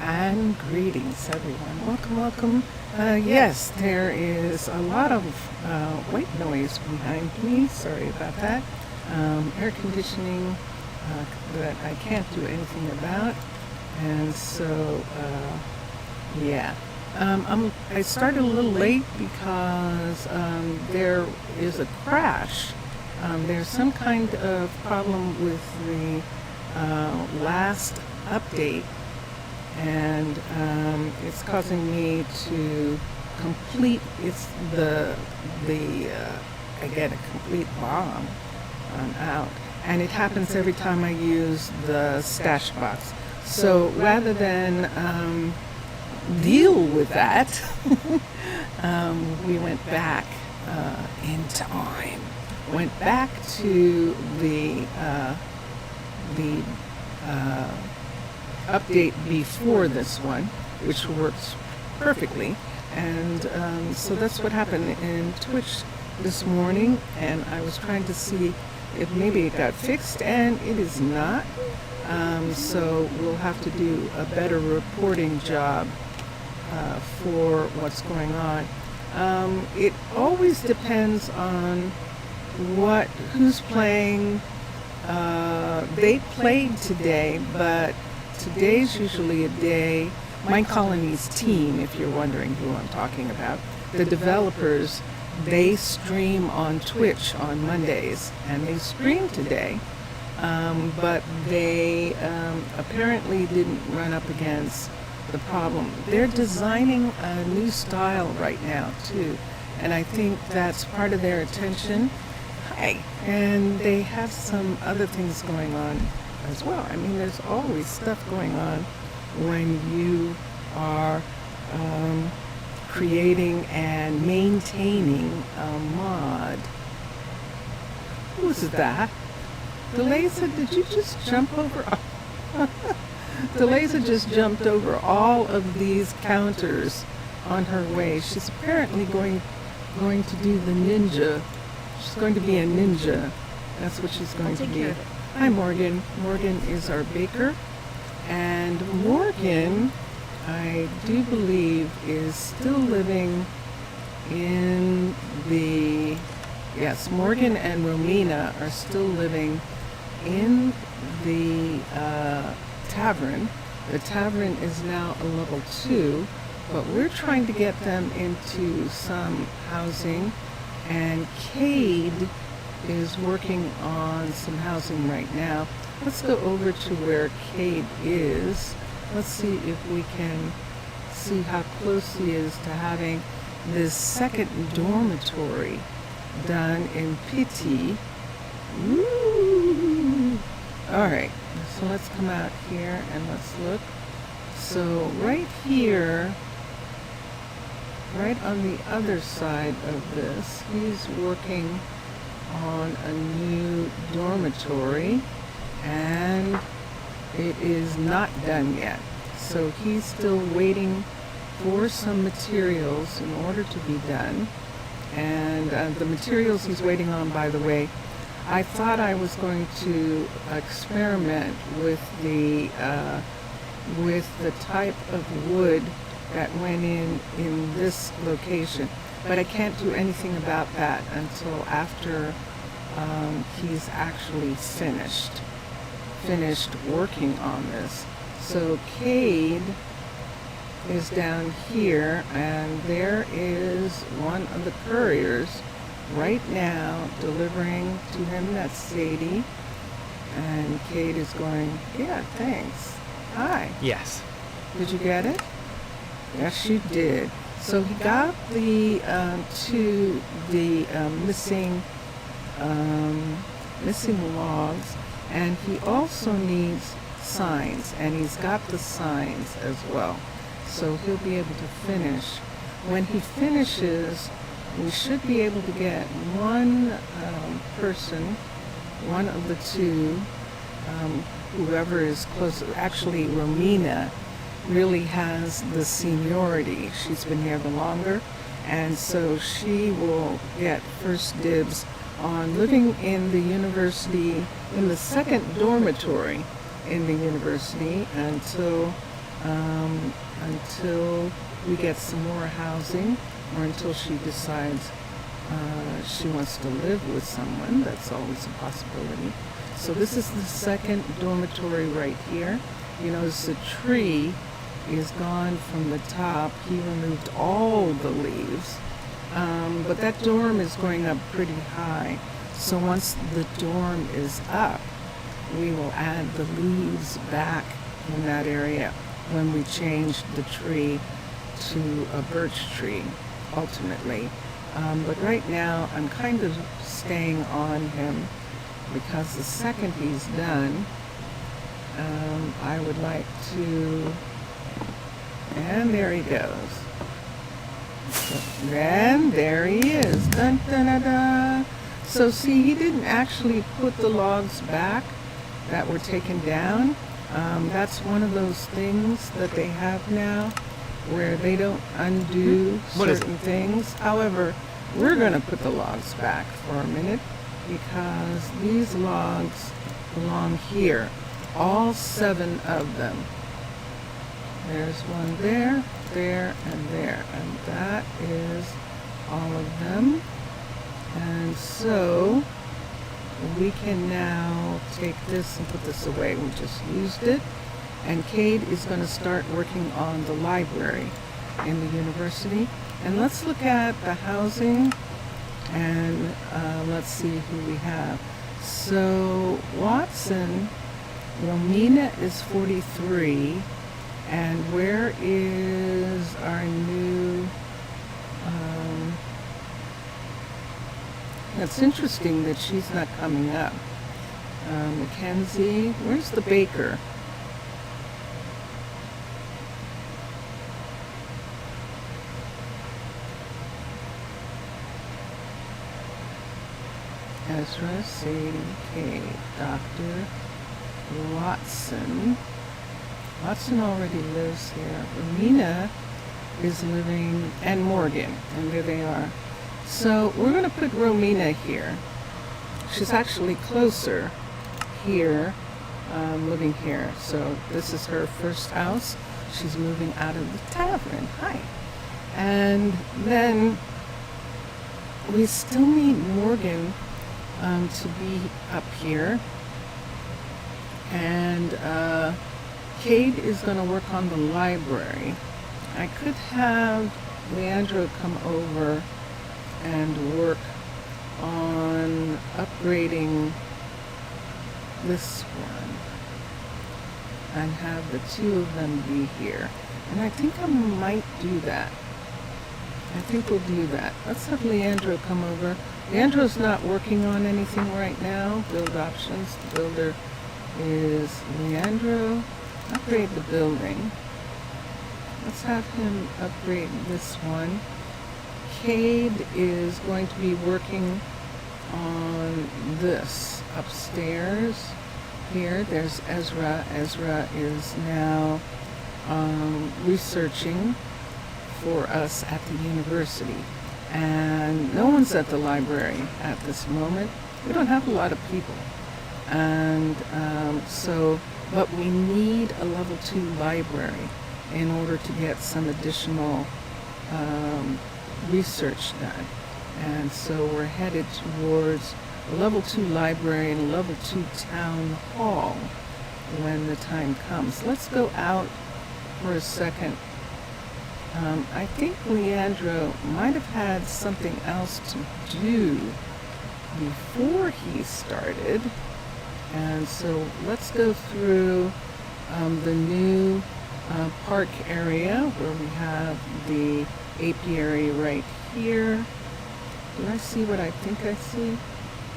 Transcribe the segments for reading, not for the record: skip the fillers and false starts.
And greetings, everyone. Welcome. Yes, there is a lot of white noise behind me. Sorry about that. Air conditioning that I can't do anything about. And so, yeah. I started a little late because there is a crash. There's some kind of problem with the last update, and it's causing me to complete. I get a complete bomb out, and it happens every time I use the stash box. So rather than deal with that, we went back in time. Went back to the update before this one, which works perfectly. And so that's what happened in Twitch this morning, and I was trying to see if maybe it got fixed, and it is not. So we'll have to do a better reporting job for what's going on. It always depends on who's playing. They played today, but today's usually a day. Minecolonies team, if you're wondering who I'm talking about, the developers, they stream on Twitch on Mondays, and they streamed today, but they apparently didn't run up against the problem. They're designing a new style right now too, and I think that's part of their attention. And they have some other things going on as well. I mean, there's always stuff going on when you are creating and maintaining a mod. Who's that? Deleza, did you just jump over? Deleza just jumped over all of these counters on her way. She's apparently going to do the ninja. She's going to be a ninja. That's what she's going to be. Hi, Morgan. Morgan is our baker. And Morgan, I do believe, is still living in yes, Morgan and Romina are still living in the tavern. The tavern is now a level 2, but we're trying to get them into some housing. And Cade is working on some housing right now. Let's go over to where Cade is. Let's see if we can see how close he is to having this second dormitory done in Pitti. Woo! All right, so let's come out here and let's look. So right here, right on the other side of this, he's working on a new dormitory, and it is not done yet. So he's still waiting for some materials in order to be done. And the materials he's waiting on, by the way, I thought I was going to experiment with the type of wood that went in this location, but I can't do anything about that until after he's actually finished working on this. So Cade is down here, and there is one of the couriers right now delivering to him. That's Sadie, and Cade is going, yeah, thanks. Hi. Yes. Did you get it? Yes, you did. So he got the missing logs, and he also needs signs, and he's got the signs as well. So he'll be able to finish. When he finishes, we should be able to get one person, one of the two, whoever is close. Actually, Romina really has the seniority. She's been here the longer, and so she will get first dibs on living in the university, in the second dormitory in the university until until we get some more housing, or until she decides she wants to live with someone. That's always a possibility. So this is the second dormitory right here. You notice the tree is gone from the top. He removed all the leaves. But that dorm is going up pretty high. So once the dorm is up, we will add the leaves back in that area when we change the tree to a birch tree, ultimately. But right now, I'm kind of staying on him because the second he's done, I would like to, and there he goes. And there he is. Dun, dun, dun, dun. So see, he didn't actually put the logs back that were taken down. That's one of those things that they have now where they don't undo certain things. However, we're going to put the logs back for a minute because these logs belong here. All 7 of them. There's one there, there, and there. And that is all of them. And so we can now take this and put this away. We just used it. And Cade is going to start working on the library in the university. And let's look at the housing and let's see who we have. So Watson, Romina is 43. And where is our new, it's interesting that she's not coming up. Mackenzie, where's the baker? Ezra, Sadie, Kay, Dr. Watson. Watson already lives here. Romina is living, and Morgan, and there they are. So we're going to put Romina here. She's actually closer here, living here. So this is her first house. She's moving out of the tavern. Hi. And then we still need Morgan to be up here. And Cade is going to work on the library. I could have Leandro come over and work on upgrading this one and have the 2 of them be here. And I think I might do that. I think we'll do that. Let's have Leandro come over. Leandro's not working on anything right now. Build options. The builder is Leandro. Upgrade the building. Let's have him upgrade this one. Cade is going to be working on this upstairs. Here, there's Ezra. Ezra is now researching for us at the university. And no one's at the library at this moment. We don't have a lot of people. And but we need a level 2 library in order to get some additional research done. And so we're headed towards a level 2 library and a level 2 town hall when the time comes. Let's go out for a second. I think Leandro might have had something else to do before he started. And so let's go through the new park area where we have the apiary right here. Do I see what I think I see?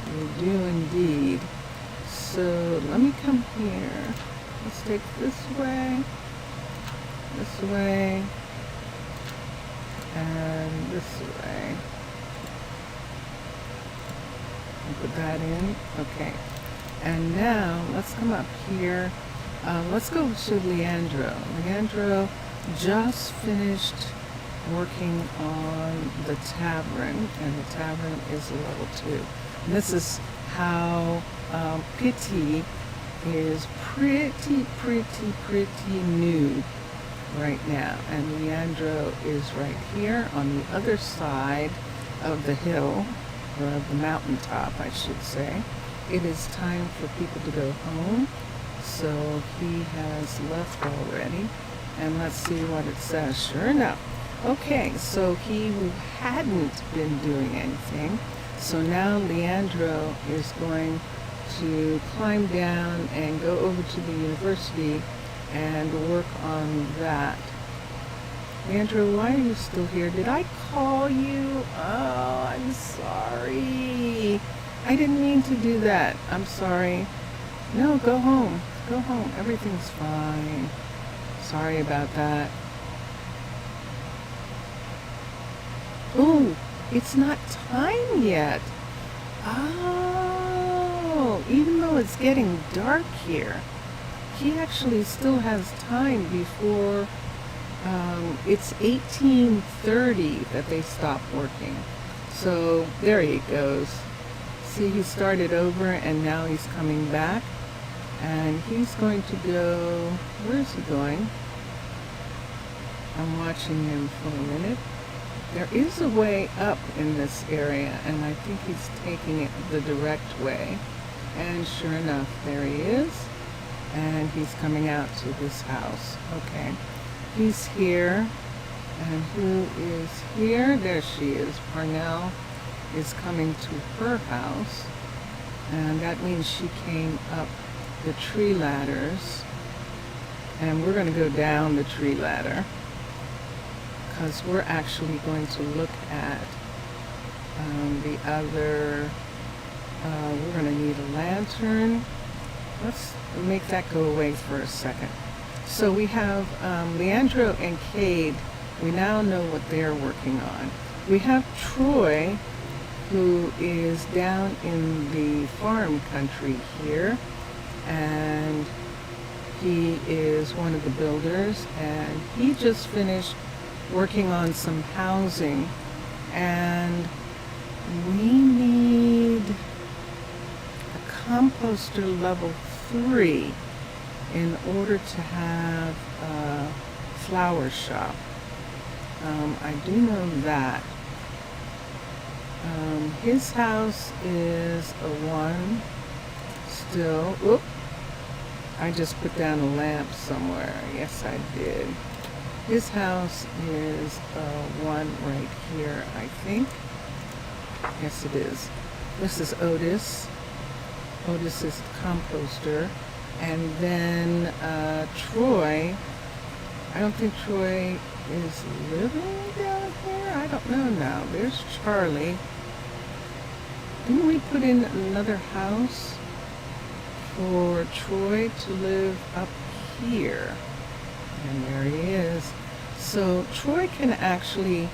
We do indeed. So let me come here. Let's take this way, and this way. And put that in. Okay. And now let's come up here. Let's go to Leandro. Leandro just finished working on the tavern, and the tavern is a level 2. And this is how Pitti is pretty new right now. And Leandro is right here on the other side of the hill, or of the mountaintop, I should say. It is time for people to go home, so he has left already. And let's see what it says. Sure enough. Okay, so he hadn't been doing anything. So now Leandro is going to climb down and go over to the university and work on that. Leandro, why are you still here? Did I call you? Oh, I'm sorry. I didn't mean to do that. I'm sorry. No, go home. Go home. Everything's fine. Sorry about that. Oh, it's not time yet. Oh, even though it's getting dark here, he actually still has time before it's 18:30 that they stop working. So there he goes. See, he started over and now he's coming back. And he's going to go, where is he going? I'm watching him for a minute. There is a way up in this area, and I think he's taking it the direct way. And sure enough, there he is. And he's coming out to this house. Okay. He's here. And who is here? There she is. Parnell is coming to her house. And that means she came up the tree ladders. And we're going to go down the tree ladder, because we're actually going to look at the other, we're going to need a lantern. Let's make that go away for a second. So we have Leandro and Cade. We now know what they're working on. We have Troy, who is down in the farm country here, and he is one of the builders, and he just finished working on some housing, and we need a composter level 3 in order to have a flower shop. I do know that. His house is a 1 still. Oop, I just put down a lamp somewhere. Yes, I did. His house is a 1 right here, I think. Yes, it is. This is Otis. Otis is the composter. And then Troy, I don't think Troy is living down here. I don't know now. There's Charlie. Didn't we put in another house for Troy to live up here? And there he is. So Troy can actually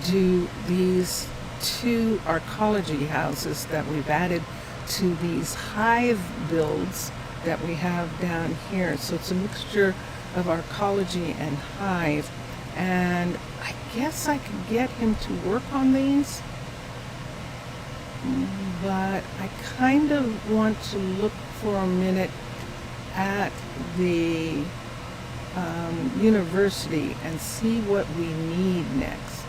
do these 2 arcology houses that we've added to these hive builds that we have down here. So it's a mixture of arcology and hive. And I guess I could get him to work on these, but I kind of want to look for a minute at the university and see what we need next.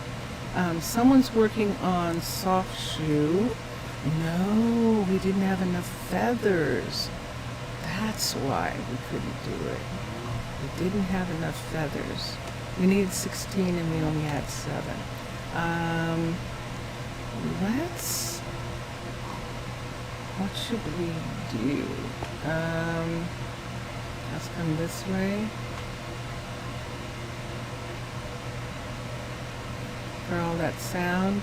Someone's working on soft shoe. No, we didn't have enough feathers. That's why we couldn't do it. We didn't have enough feathers. We needed 16 and we only had 7. What should we do? Let's come this way. For all that sound.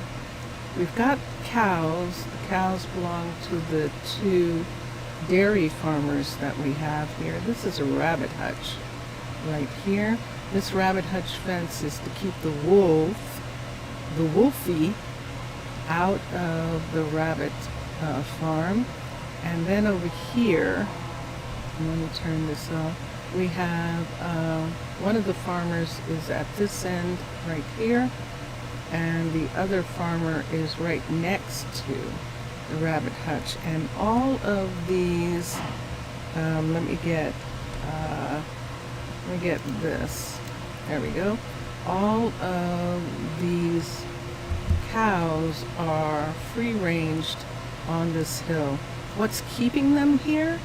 We've got cows. The cows belong to the 2 dairy farmers that we have here. This is a rabbit hutch right here. This rabbit hutch fence is to keep the wolfie, out of the rabbit farm. And then over here, let me turn this off, we have one of the farmers is at this end right here, and the other farmer is right next to the rabbit hutch. And all of these, let me get this. There we go. All of these cows are free ranged on this hill. What's keeping them here?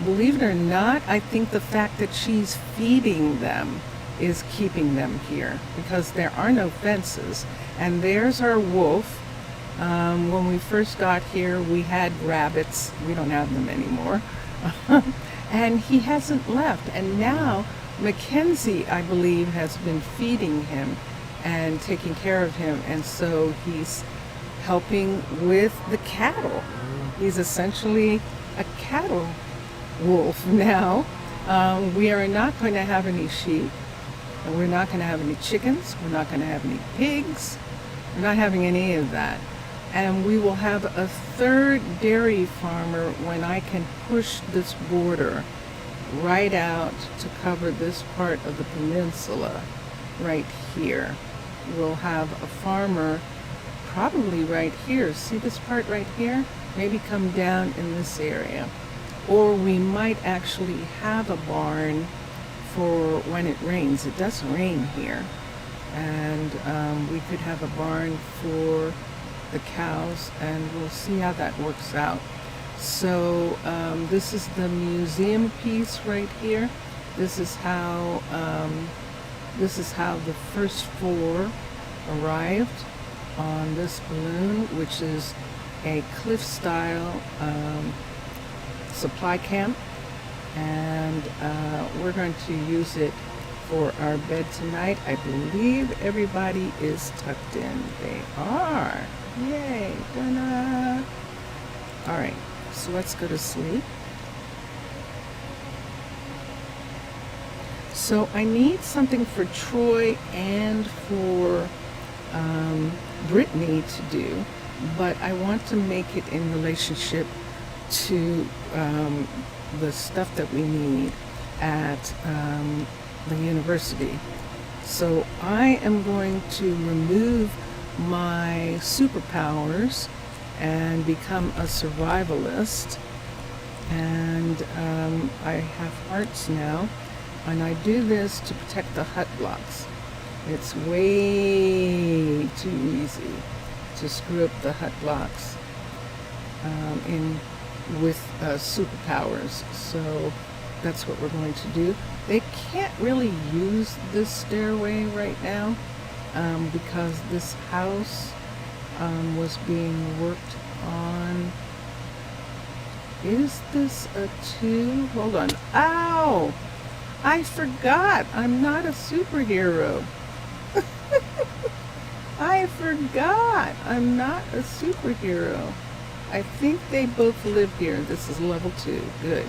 Believe it or not, I think the fact that she's feeding them is keeping them here because there are no fences. And there's our wolf. When we first got here, we had rabbits. We don't have them anymore. And he hasn't left. And now Mackenzie, I believe, has been feeding him and taking care of him. And so he's helping with the cattle. He's essentially a cattle wolf now. We are not going to have any sheep. And we're not going to have any chickens. We're not going to have any pigs. We're not having any of that. And we will have a third dairy farmer when I can push this border right out to cover this part of the peninsula right here. We'll have a farmer probably right here. See this part right here? Maybe come down in this area. Or we might actually have a barn for when it rains. It does rain here. And we could have a barn for the cows, and we'll see how that works out. So this is the museum piece right here. This is how the first four arrived on this balloon, which is a cliff style supply camp, and we're going to use it for our bed tonight. I believe everybody is tucked in. They are. Yay. Ta-da. All right, so let's go to sleep. So I need something for Troy and for Brittany to do, but I want to make it in relationship to the stuff that we need at the university. So I am going to remove my superpowers and become a survivalist, and I have hearts now, and I do this to protect the hut blocks. It's way too easy to screw up the hut blocks with superpowers, so that's what we're going to do. They can't really use this stairway right now because this house was being worked on. Is this a 2? Hold on. Ow! I forgot. I'm not a superhero. I forgot. I'm not a superhero. I think they both live here. This is level 2. Good.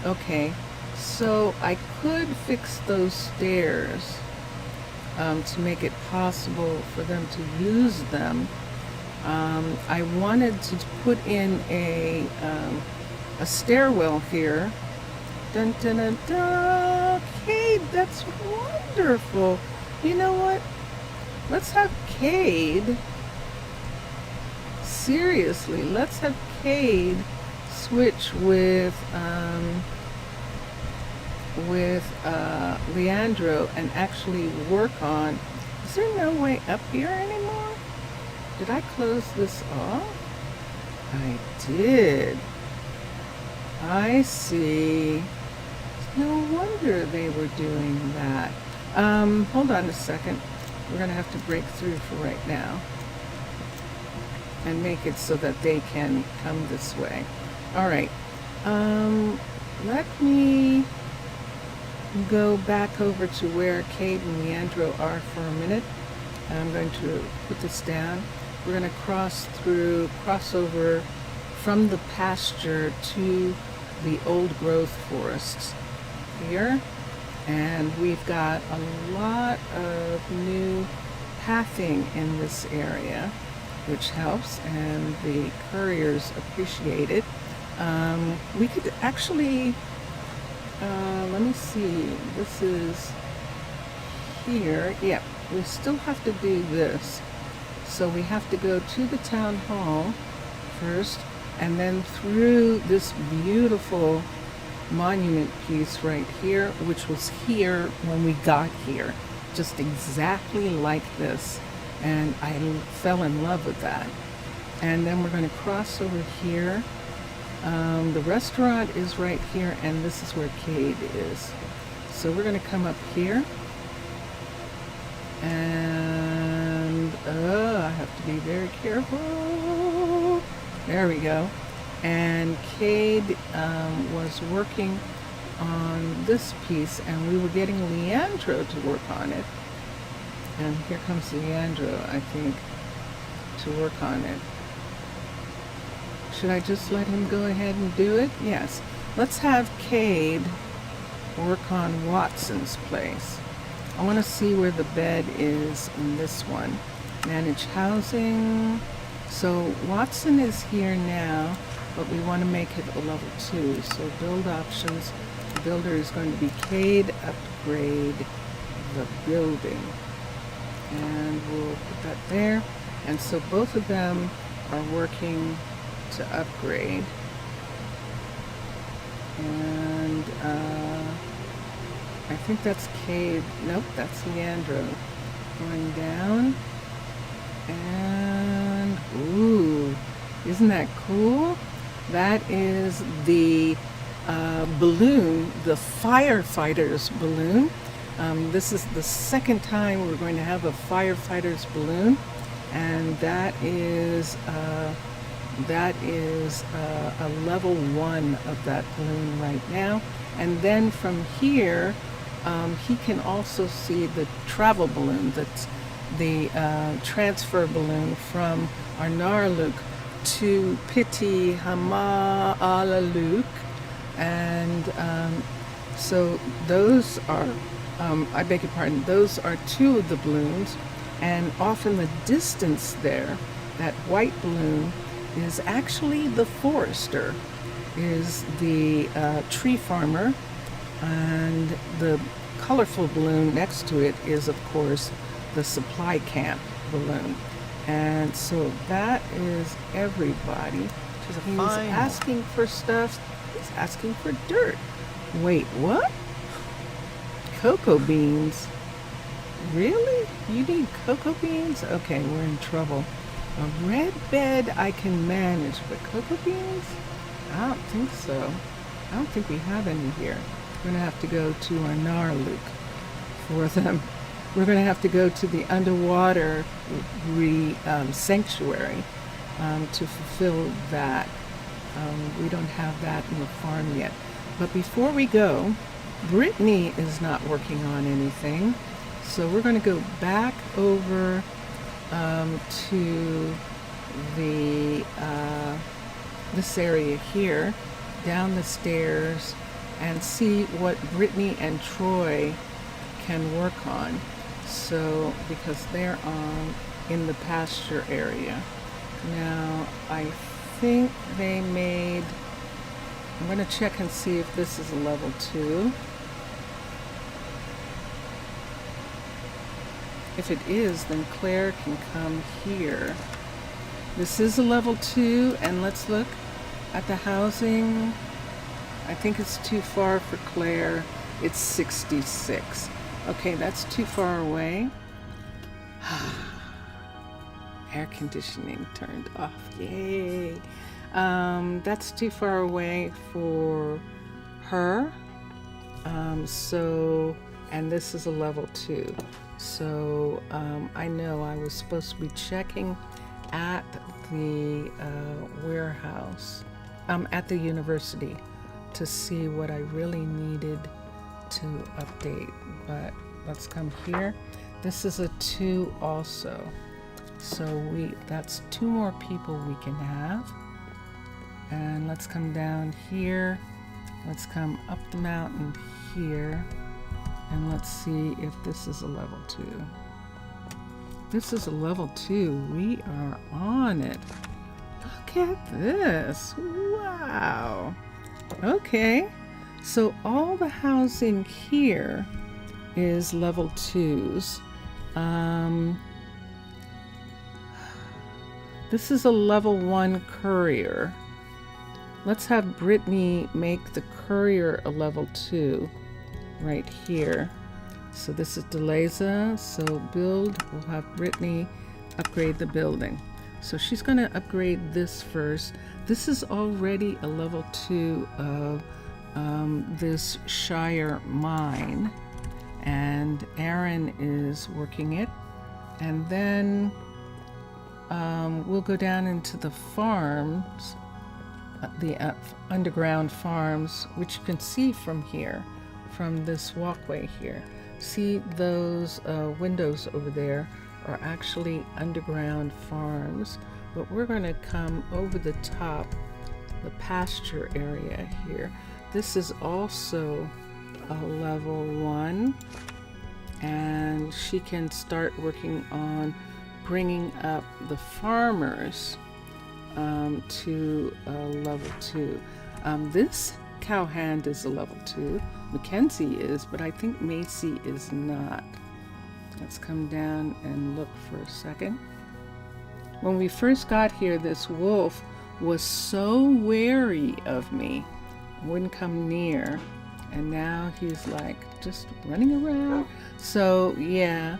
Okay. So I could fix those stairs to make it possible for them to use them. I wanted to put in a stairwell here. Dun, dun, dun, dun. Okay, that's wonderful. You know what? Let's have Cade. Seriously, let's have Cade switch with Leandro and actually work on. Is there no way up here anymore? Did I close this off? I did. I see. No wonder they were doing that. Hold on a second. We're going to have to break through for right now and make it so that they can come this way. All right. Let me go back over to where Cade and Leandro are for a minute. I'm going to put this down. We're going to cross over from the pasture to the old growth forests here. And we've got a lot of new pathing in this area, which helps, and the couriers appreciate it. We could actually, let me see, this is here. Yeah, we still have to do this. So we have to go to the town hall first, and then through this beautiful monument piece right here, which was here when we got here. just exactly like this. And I fell in love with that. And then we're going to cross over here. The restaurant is right here, and this is where Cade is. So we're going to come up here. And I have to be very careful. There we go. And Cade was working on this piece, and we were getting Leandro to work on it. And here comes Leandro, I think, to work on it. Should I just let him go ahead and do it? Yes. Let's have Cade work on Watson's place. I want to see where the bed is in this one. Manage housing. So Watson is here now, but we want to make it a level 2. So build options. The builder is going to be Cade upgrade the building. And we'll put that there. And so both of them are working to upgrade. And I think that's Cade. Nope, that's Leandro. Going down. And ooh, isn't that cool? That is the balloon, the firefighters balloon. This is the second time we're going to have a firefighters balloon, and that is a level 1 of that balloon right now. And then from here, he can also see the travel balloon, that's the transfer balloon from Arnaaluk to Pitti Hamaalakut. And so those are, I beg your pardon, those are 2 of the balloons. And off in the distance there, that white balloon is actually the forester, is the tree farmer, and the colorful balloon next to it is, of course, the supply camp balloon. And so that is everybody. He's asking for stuff. He's asking for dirt. Wait, what? Cocoa beans? Really? You need cocoa beans? Okay, we're in trouble. A red bed I can manage, but cocoa beans? I don't think so. I don't think we have any here. We're going to have to go to Arnaaluk for them. We're going to have to go to the underwater sanctuary to fulfill that. We don't have that in the farm yet. But before we go, Brittany is not working on anything. So we're going to go back over to the this area here, down the stairs, and see what Brittany and Troy can work on. So because they're in the pasture area. Now I think they made, I'm going to check and see if this is a level 2. If it is, then Claire can come here. This is a level 2, and let's look at the housing. I think it's too far for Claire. It's 66. Okay, that's too far away. Air conditioning turned off. Yay. That's too far away for her. And this is a level 2. So I know I was supposed to be checking at the warehouse, at the university, to see what I really needed to update. But let's come here. This is a 2 also. So that's 2 more people we can have. And let's come down here. Let's come up the mountain here. And let's see if this is a level 2. This is a level 2. We are on it. Look at this. Wow. Okay. So all the housing here is level 2s. This is a level 1 courier. Let's have Brittany make the courier a level 2 right here. So this is Deleza. So build, we'll have Brittany upgrade the building. So she's going to upgrade this first. This is already a level 2 of this Shire mine, and Aaron is working it. And then we'll go down into the farms, the underground farms, which you can see from here, from this walkway here. See those windows over there are actually underground farms, but we're going to come over the top, the pasture area here. This is also a level 1, and she can start working on bringing up the farmers to level 2. This cowhand is a level 2. Mackenzie is, but I think Macy is not. Let's come down and look for a second. When we first got here, this wolf was so wary of me, wouldn't come near, and now he's like just running around. So yeah,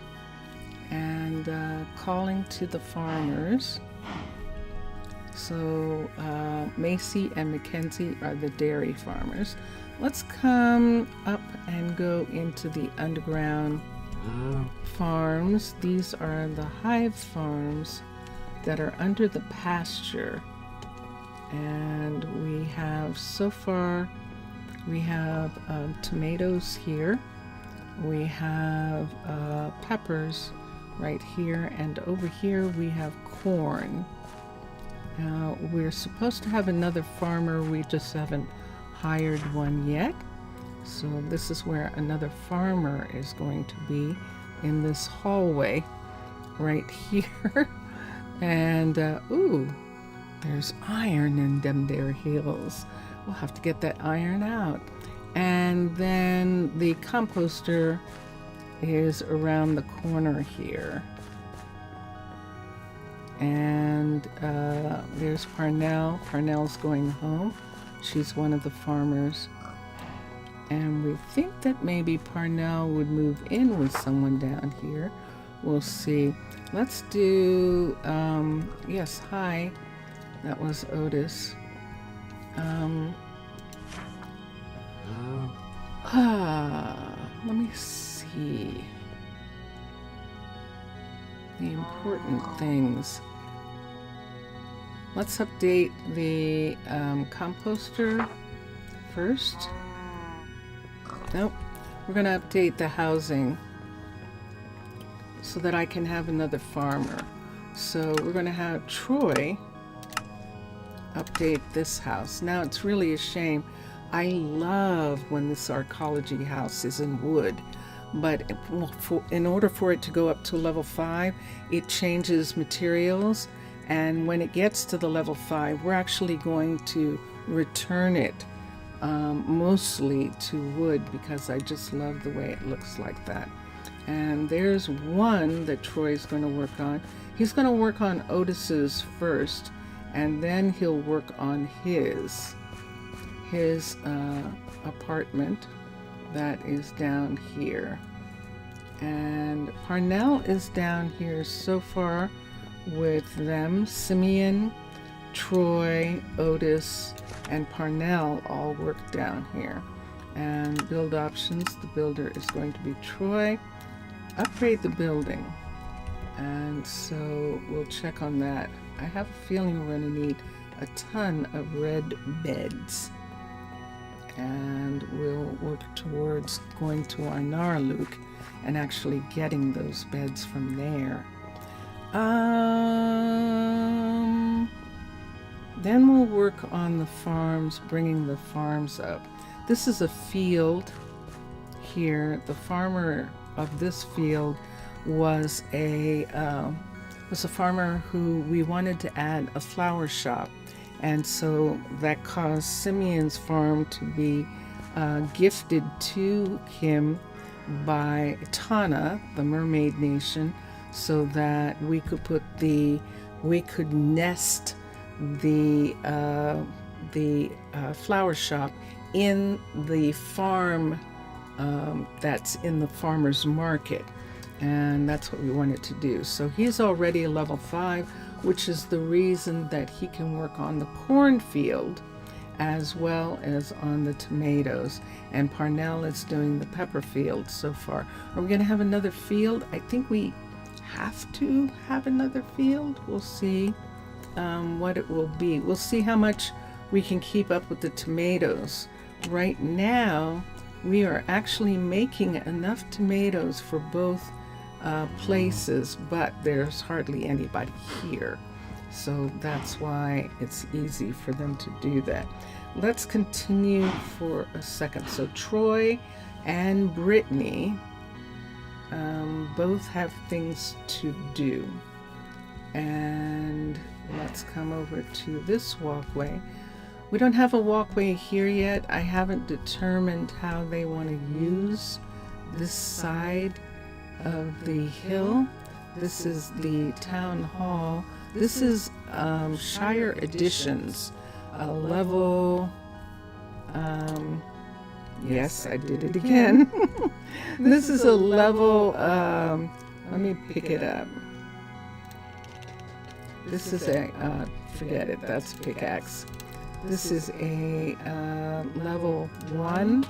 and calling to the farmers. So Macy and Mackenzie are the dairy farmers. Let's come up and go into the underground farms. These are the Hive farms that are under the pasture, and we have, so far we have tomatoes here, we have peppers right here, and over here we have corn. Now we're supposed to have another farmer, we just haven't hired one yet. So this is where another farmer is going to be, in this hallway right here. And ooh, there's iron in them there hills. We'll have to get that iron out. And then the composter is around the corner here. And there's Parnell. Parnell's going home. She's one of the farmers. And we think that maybe Parnell would move in with someone down here. We'll see. Let's do, yes, hi. That was Otis. Let me see. The important things. Let's update the composter first. Nope. We're going to update the housing so that I can have another farmer. So we're going to have Troy update this house. Now it's really a shame. I love when this arcology house is in wood, but in order for it to go up to level 5, it changes materials, and when it gets to the level 5, we're actually going to return it mostly to wood, because I just love the way it looks like that. And there's one that Troy's going to work on. He's going to work on Otis's first, and then he'll work on his apartment that is down here. And Parnell is down here so far with them. Simeon, Troy, Otis, and Parnell all work down here. And build options, the builder is going to be Troy. Upgrade the building, and so we'll check on that. I have a feeling we're going to need a ton of red beds, and we'll work towards going to Arnaaluk and actually getting those beds from there. Then we'll work on the farms, bringing the farms up. This is a field here. The farmer of this field was a farmer who we wanted to add a flower shop, and so that caused Simeon's farm to be gifted to him by Tana, the Mermaid Nation, so that we could nest the flower shop in the farm that's in the farmer's market. And that's what we wanted to do. So he's already a level 5, which is the reason that he can work on the cornfield as well as on the tomatoes. And Parnell is doing the pepper field so far. Are we going to have another field? I think we have to have another field. We'll see what it will be. We'll see how much we can keep up with the tomatoes. Right now, we are actually making enough tomatoes for both places, but there's hardly anybody here. So that's why it's easy for them to do that. Let's continue for a second. So Troy and Brittany both have things to do. And let's come over to this walkway. We don't have a walkway here yet. I haven't determined how they want to use this side of the hill. This is the town hall. This is Shire Additions, a level, yes, I did it again. This is a level, let me pick it up. This is a, forget it, that's a pickaxe. This is a level 1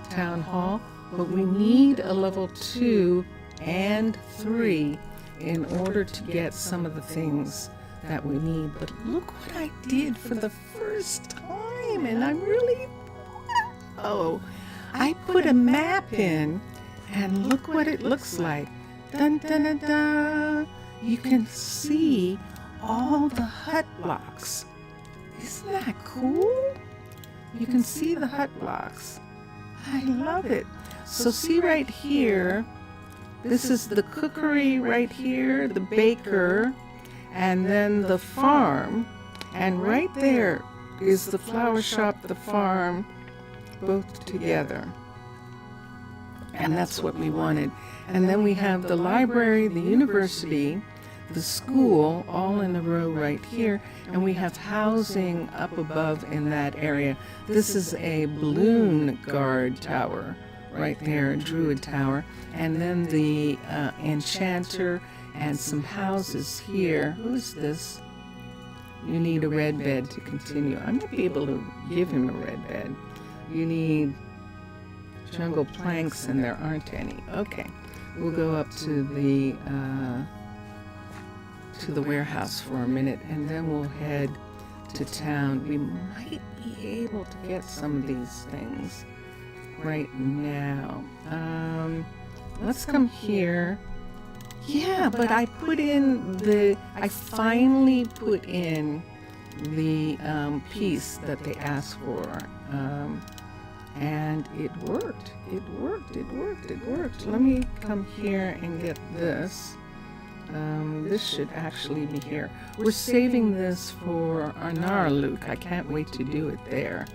town hall, but we need a level 2 and 3 in order to get some of the things that we need. But look what I did for the first time, and I'm really, oh, I put a map in, and look what it looks like. Dun dun dun dun. You can see all the hut blocks. Isn't that cool? You can see the hut blocks. I love it. So see right here, this is the cookery right here, the baker, and then the farm. And right there is the flower shop, the farm, both together. And that's what we wanted. And then we have the library, the university, the school, all in a row right here. And we have housing up above in that area. This is a balloon guard tower right there, a druid tower. And then the enchanter and some houses here. Who's this? You need a red bed to continue. I might be able to give him a red bed. You need jungle planks, and there aren't any. Okay, we'll go up to the warehouse for a minute, and then we'll head to town. We might be able to get some of these things right now. Let's come here. Yeah, but I finally put in the piece that they asked for. And it worked. It worked. Let me come here and get this. This should actually be here. We're saving this for Arnaaluk. I can't wait to do it there.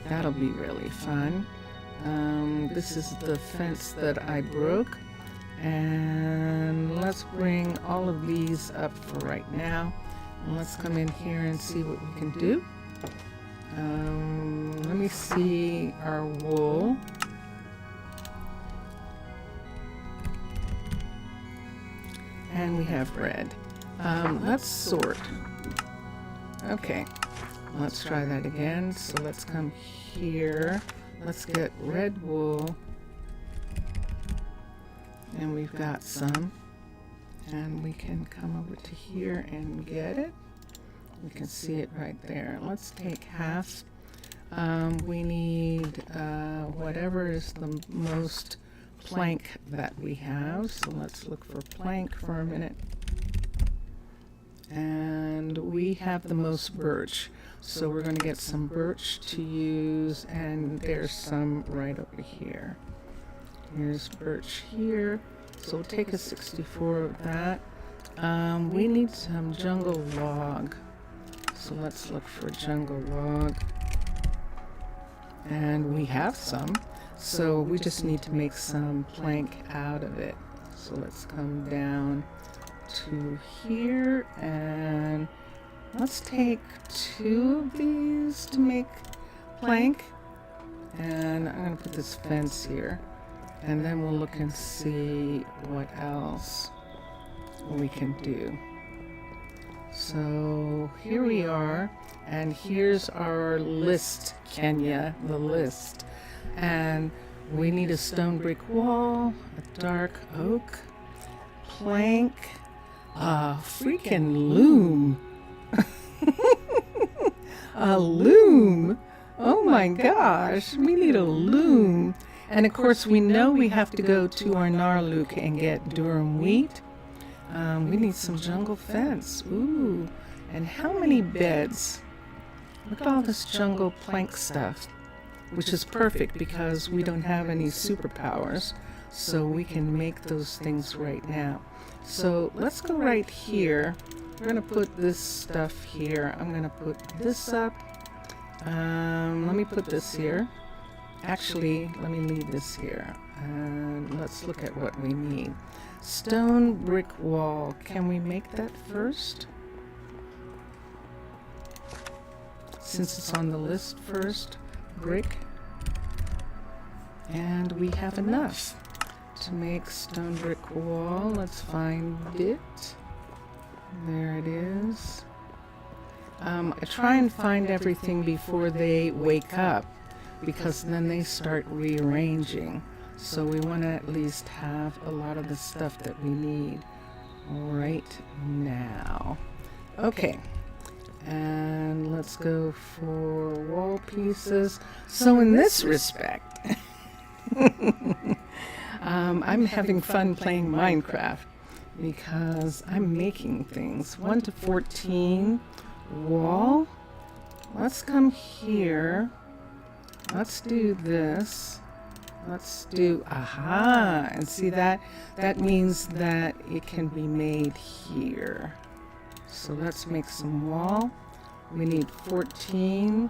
That'll be really fun. This is the fence that I broke. And let's bring all of these up for right now. And let's come in here and see what we can do. Let me see our wool. And we have red. Let's sort. Okay, let's try that again. So let's come here. Let's get red wool. And we've got some. And we can come over to here and get it. We can see it right there. Let's take half. We need whatever is the most plank that we have. So let's look for plank for a minute. And we have the most birch. So we're going to get some birch to use, and there's some right over here. Here's birch here. So we'll take a 64 of that. We need some jungle log. So let's look for jungle log. And we have some. So we just need to make some plank out of it. So let's come down to here, and let's take 2 of these to make plank. And I'm going to put this fence here. and then we'll look and see what else we can do. So here we are, and here's our list, Kenya, the list. And we need a stone brick wall, a dark oak, plank, a freaking loom. A loom. Oh my gosh, we need a loom. And of course we know we have to go to Arnaaluk and get durum wheat. We need some jungle fence. Ooh, and how many beds? Look at all this jungle plank stuff, which is perfect because we don't have any superpowers, so we can make those things right now. So let's go right here. We're gonna put this stuff here. I'm gonna put this up. Let me put this here. Actually, let me leave this here. And let's look at what we need. Stone brick wall. Can we make that first? Since it's on the list first, brick. And we have enough to make stone brick wall. Let's find it. There it is. I try and find everything before they wake up, because then they start rearranging. So we want to at least have a lot of the stuff that we need right now. Okay, and let's go for wall pieces. So in this respect, I'm having fun playing Minecraft because I'm making things. 1 to 14 wall. Let's come here. Let's do this. Let's do, aha, and see that? That means that it can be made here. So let's make some wall. We need 14.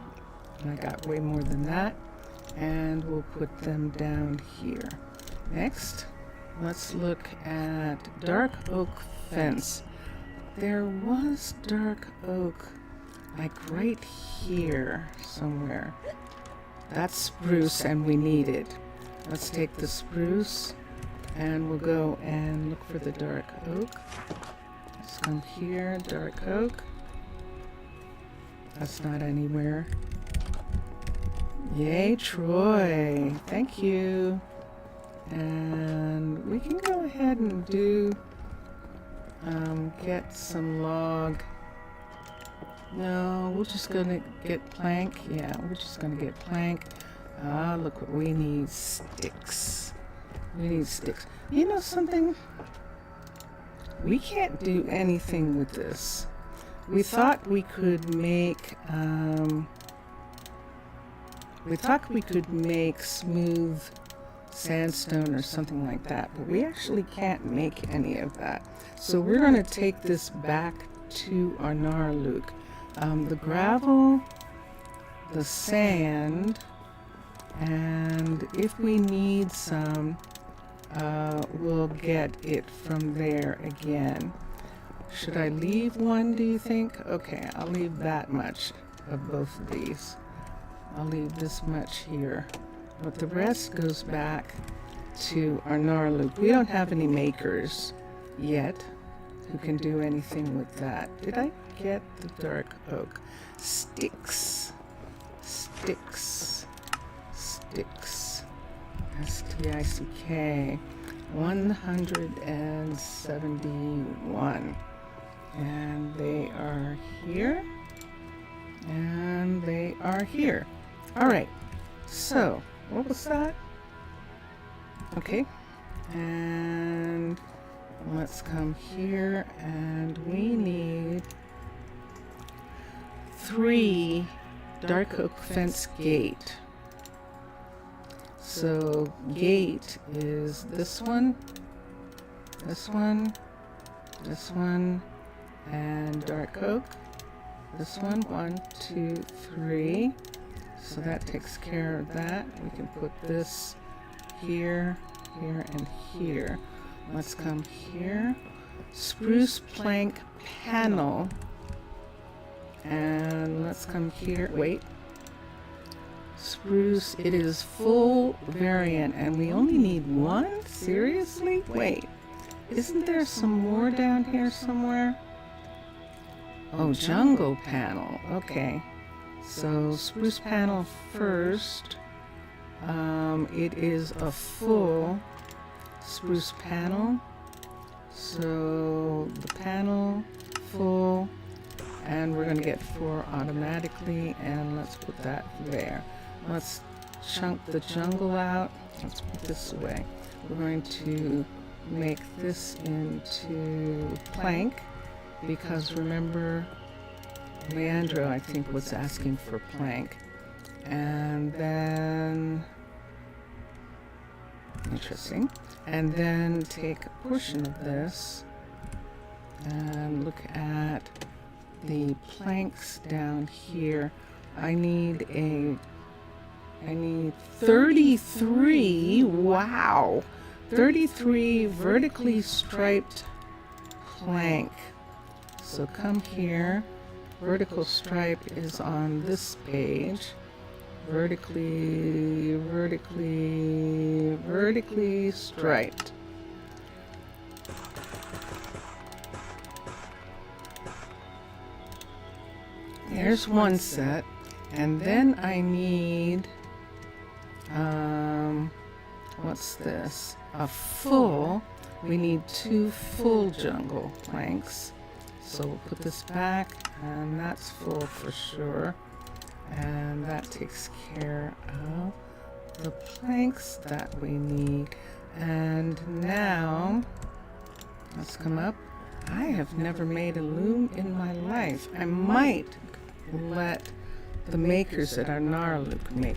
I got way more than that. And we'll put them down here. Next, let's look at dark oak fence. There was dark oak, like right here somewhere. That's spruce and we need it. Let's take the spruce and we'll go and look for the dark oak. Let's come here, dark oak. That's not anywhere. Yay, Troy. Thank you. And we can go ahead and do, get some log. No, we're just gonna get plank. Yeah, we're just gonna get plank. Ah, look what we need, sticks. We need sticks. You know something? We can't do anything with this. We thought we could make, smooth sandstone or something like that, but we actually can't make any of that. So we're gonna take this back to Arnaaluk. The gravel, the sand, and if we need some, we'll get it from there again. Should I leave one, do you think? Okay, I'll leave that much of both of these. I'll leave this much here. But the rest goes back to Arnaaluk. We don't have any makers yet who can do anything with that. Did I get the dark oak? Sticks. Sticks. Sticks. S-T-I-C-K. 171. And they are here. And they are here. All right. So, what was that? Okay. And let's come here, and we need 3 dark oak fence gate. So gate is this one, this one, this one, and dark oak. This one, 1, 2, 3. So that takes care of that. We can put this here, here, and here. Let's come here. Spruce plank panel. And let's come here. Wait. spruce. It is full variant, and we only need one? Seriously? Wait, isn't there some more down here somewhere? Oh, jungle panel. Okay, so spruce panel first. It is a full spruce panel. So the panel full, and we're going to get 4 automatically, and let's put that there. Let's chunk the jungle out. Let's put this away. We're going to make this into plank, because remember, Leandro, I think, was asking for plank. And then, interesting, and then take a portion of this and look at the planks down here. I need 33, wow, 33 vertically striped plank. So come here, vertical stripe is on this page. Vertically striped. There's one set, and then I need, what's this? A full, we need 2 full jungle planks. So we'll put this back, and that's full for sure. And that takes care of the planks that we need. And now, let's come up. I have never made a loom in my life. I might let the makers at Arnaaluk make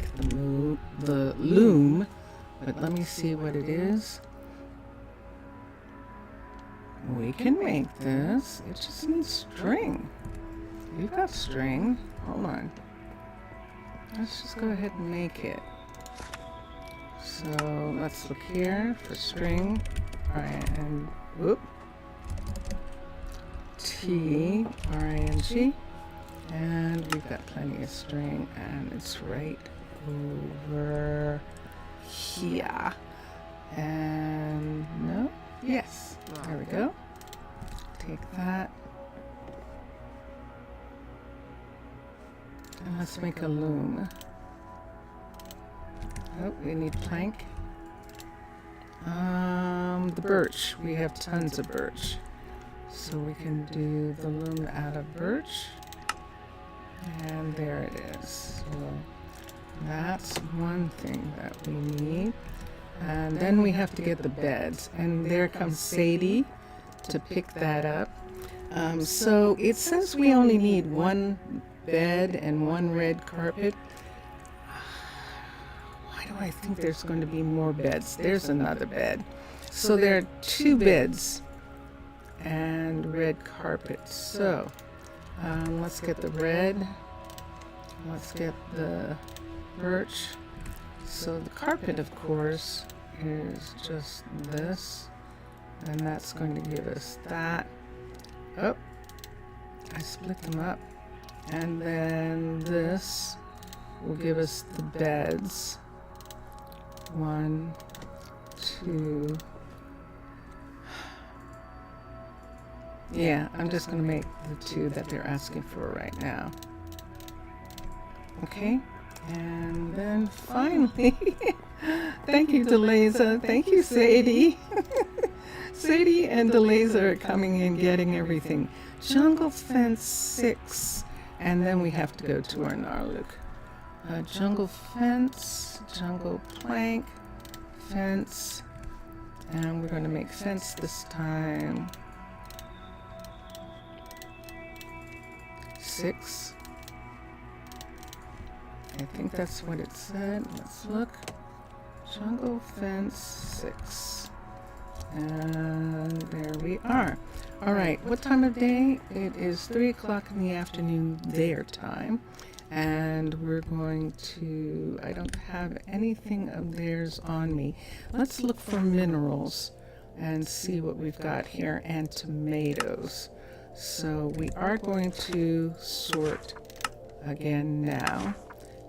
the loom, but let me see what it is. We can make this. It just needs string. We've got string. Hold on. Let's just go ahead and make it. So let's look here for string. R-I-N, whoop. T-R-I-N-G. And we've got plenty of string, and it's right over here. And no, yes, there we go. Take that. And let's make a loom. Oh, we need plank. The birch. We have tons of birch. So we can do the loom out of birch. And there it is. So that's one thing that we need. And then we have to get the beds. And there comes Sadie to pick that up. So it says we only need 1 bed and 1 red carpet. Why do I think there's going to be more beds? There's another bed. So there are 2 beds and red carpet. So let's get the red. Let's get the birch. So the carpet, of course, is just this, and that's going to give us that. Oh, I split them up. And then this will give us the beds. 1, 2. Yeah, I'm just going to make the 2 that they're asking for right now. Okay, and then finally, thank you, Deleza. Thank you, Sadie. Sadie and Deleza are coming in, getting everything. Jungle fence 6, and then we have to go to Arnaaluk. Jungle fence, jungle plank, fence, and we're going to make fence this time. 6. I think that's what it said. Let's look. Jungle fence 6. And there we are. All right, what time of day? It is 3 o'clock in the afternoon their time. And we're going to, I don't have anything of theirs on me. Let's look for minerals and see what we've got here, and tomatoes. So we are going to sort again now.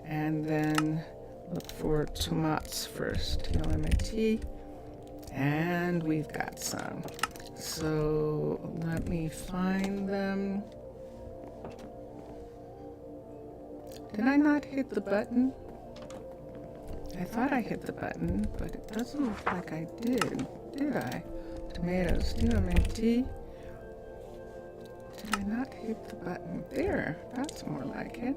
and then look for tomats first. T-O-M-A-T. And we've got some. So let me find them. Did I not hit the button? I thought I hit the button, but it doesn't look like I did I? Tomatoes, T-O-M-A-T. Did I not hit the button? There, that's more like it.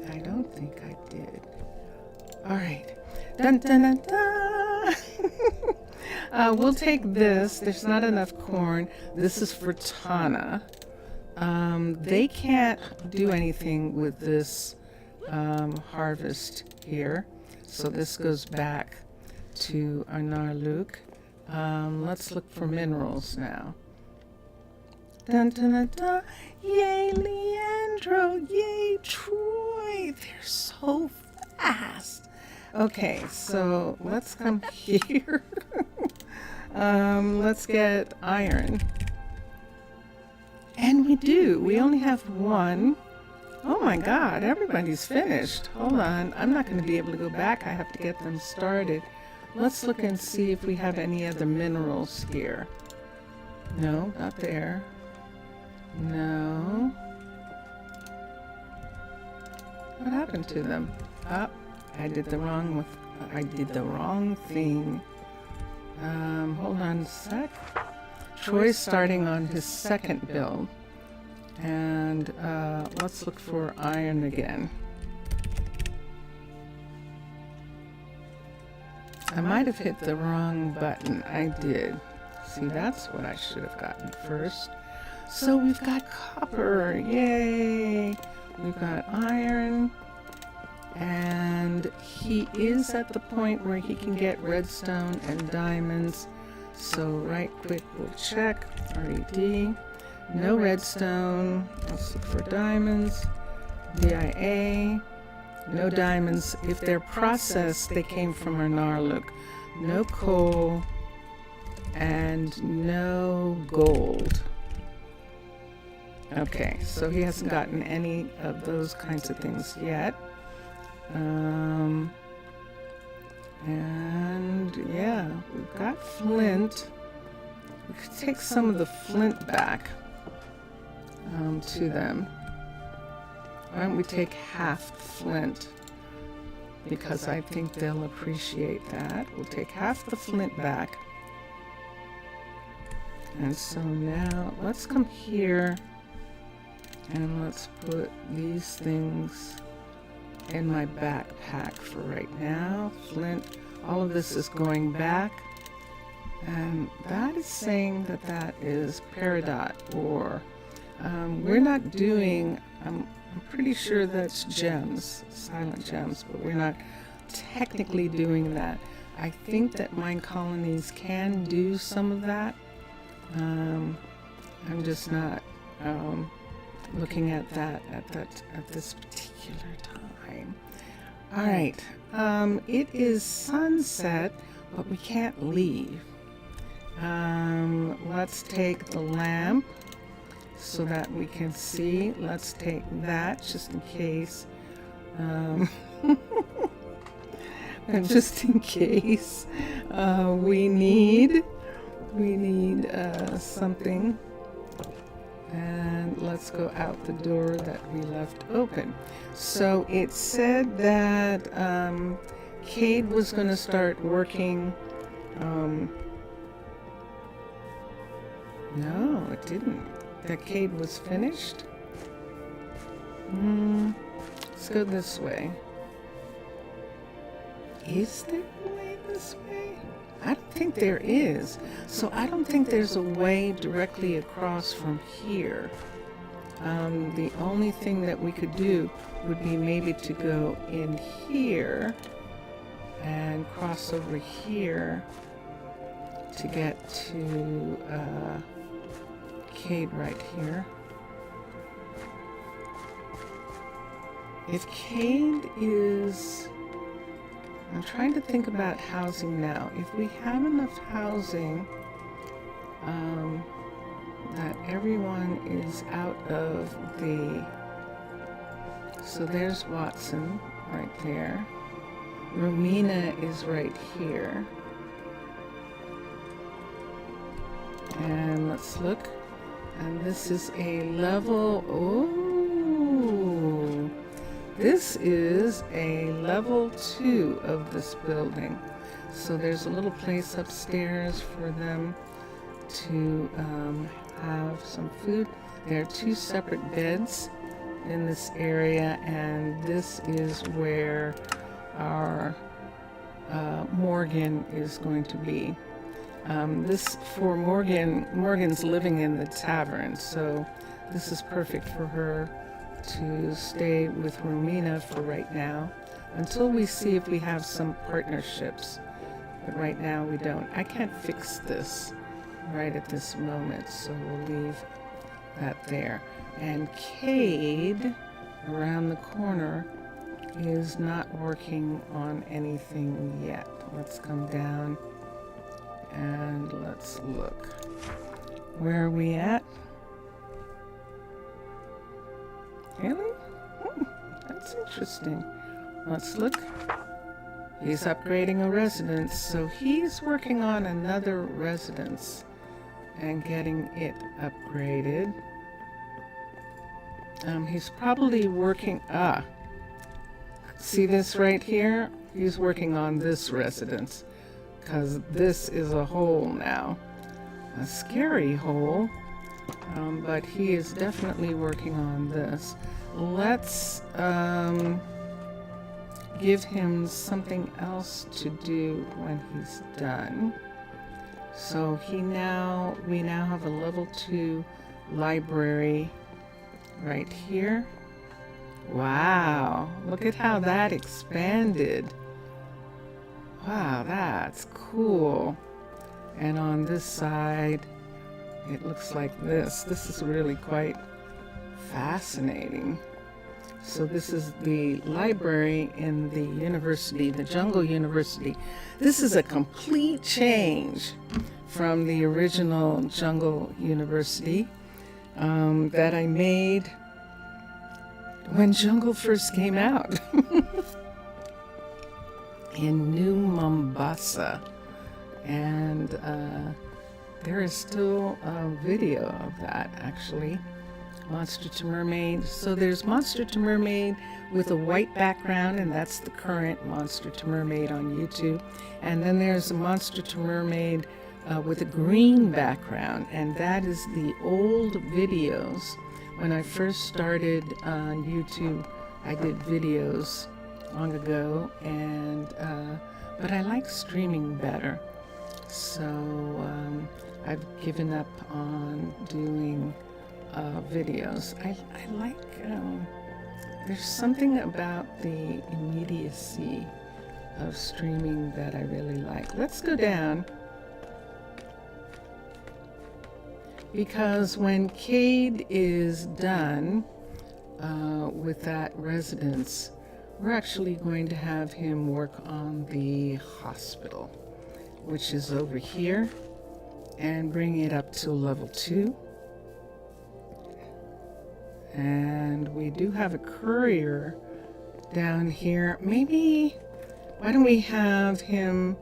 I don't think I did. All right. Dun, dun, dun, dun. We'll take this. There's not enough corn. This is for Tana. They can't do anything with this harvest here. So this goes back to Arnaaluk. Let's look for minerals now. Dun, dun, dun, dun. Yay, Leandro. Yay, Troy. They're so fast. Okay, so let's come here. Let's get iron. And we do. We only have one. Oh my God, everybody's finished. Hold on. I'm not going to be able to go back. I have to get them started. Let's look and see if we have any other minerals here. No, not there. No. What happened to them? Oh, I did the wrong thing. Hold on a sec. Troy's starting on his second build. And let's look for iron again. I might have hit the wrong button. I did. See, that's what I should have gotten first. So we've got copper. Yay! We've got iron. And he is at the point where he can get redstone and diamonds. So right quick, we'll check. RED. No redstone. Let's look for diamonds. DIA. No diamonds. If they're processed, they came from Arnaaluk. No coal. And no gold. Okay, so he hasn't gotten any of those kinds of things yet. And yeah, we've got flint. We could take some of the flint back to them. Why don't we take half flint? Because I think they'll appreciate that. We'll take half the flint back. And so now let's come here and let's put these things in my backpack for right now. Flint, all of this is going back. And that is saying that that is peridot ore. We're not doing, I'm pretty sure that's gems, silent gems, but we're not technically doing that. I think that Minecolonies can do some of that. I'm just not looking at that at this particular time. All right, it is sunset, but we can't leave. Let's take the lamp so that we can see. Let's take that just in case. And just in case we need something. And let's go out the door that we left open. So it said that Cade was going to start working. No, it didn't. That Cade was finished. Let's go this way. Is there a way this way? I don't think there is. So I don't think there's a way directly across from here. The only thing that we could do would be maybe to go in here and cross over here to get to Cade right here. If Cade is... I'm trying to think about housing now. If we have enough housing that everyone is out of the... So there's Watson. right there. Romina is right here. And let's look. And this is a level, oh, this is a level 2 of this building. So there's a little place upstairs for them to have some food. There are 2 separate beds in this area, and this is where our Morgan is going to be. This for Morgan's living in the tavern, so this is perfect for her to stay with Romina for right now, until we see if we have some partnerships. But right now we don't. I can't fix this right at this moment, so we'll leave that there. And Cade, around the corner, is not working on anything yet. Let's come down and let's look. Where are we at? Really? That's interesting. Let's look. He's upgrading a residence, so he's working on another residence and getting it upgraded. He's probably working, see this right here? He's working on this residence, because this is a hole now. A scary hole, but he is definitely working on this. Let's give him something else to do when he's done. So we now have a level 2 library right here. Wow, look at how that expanded. Wow, that's cool. And on this side, it looks like this. This is really quite fascinating. So this is the library in the university, the Jungle University. This is a complete change from the original Jungle University that I made when Jungle first came out in New Mombasa. And there is still a video of that, actually. Monster to Mermaid. So there's Monster to Mermaid with a white background, and that's the current Monster to Mermaid on YouTube. And then there's a Monster to Mermaid with a green background, and that is the old videos. When I first started on YouTube, I did videos long ago, and but I like streaming better. So I've given up on doing videos. I like, there's something about the immediacy of streaming that I really like. Let's go down, because when Cade is done with that residence, we're actually going to have him work on the hospital, which is over here, and bring it up to level 2. And we do have a courier down here. Maybe, why don't we have him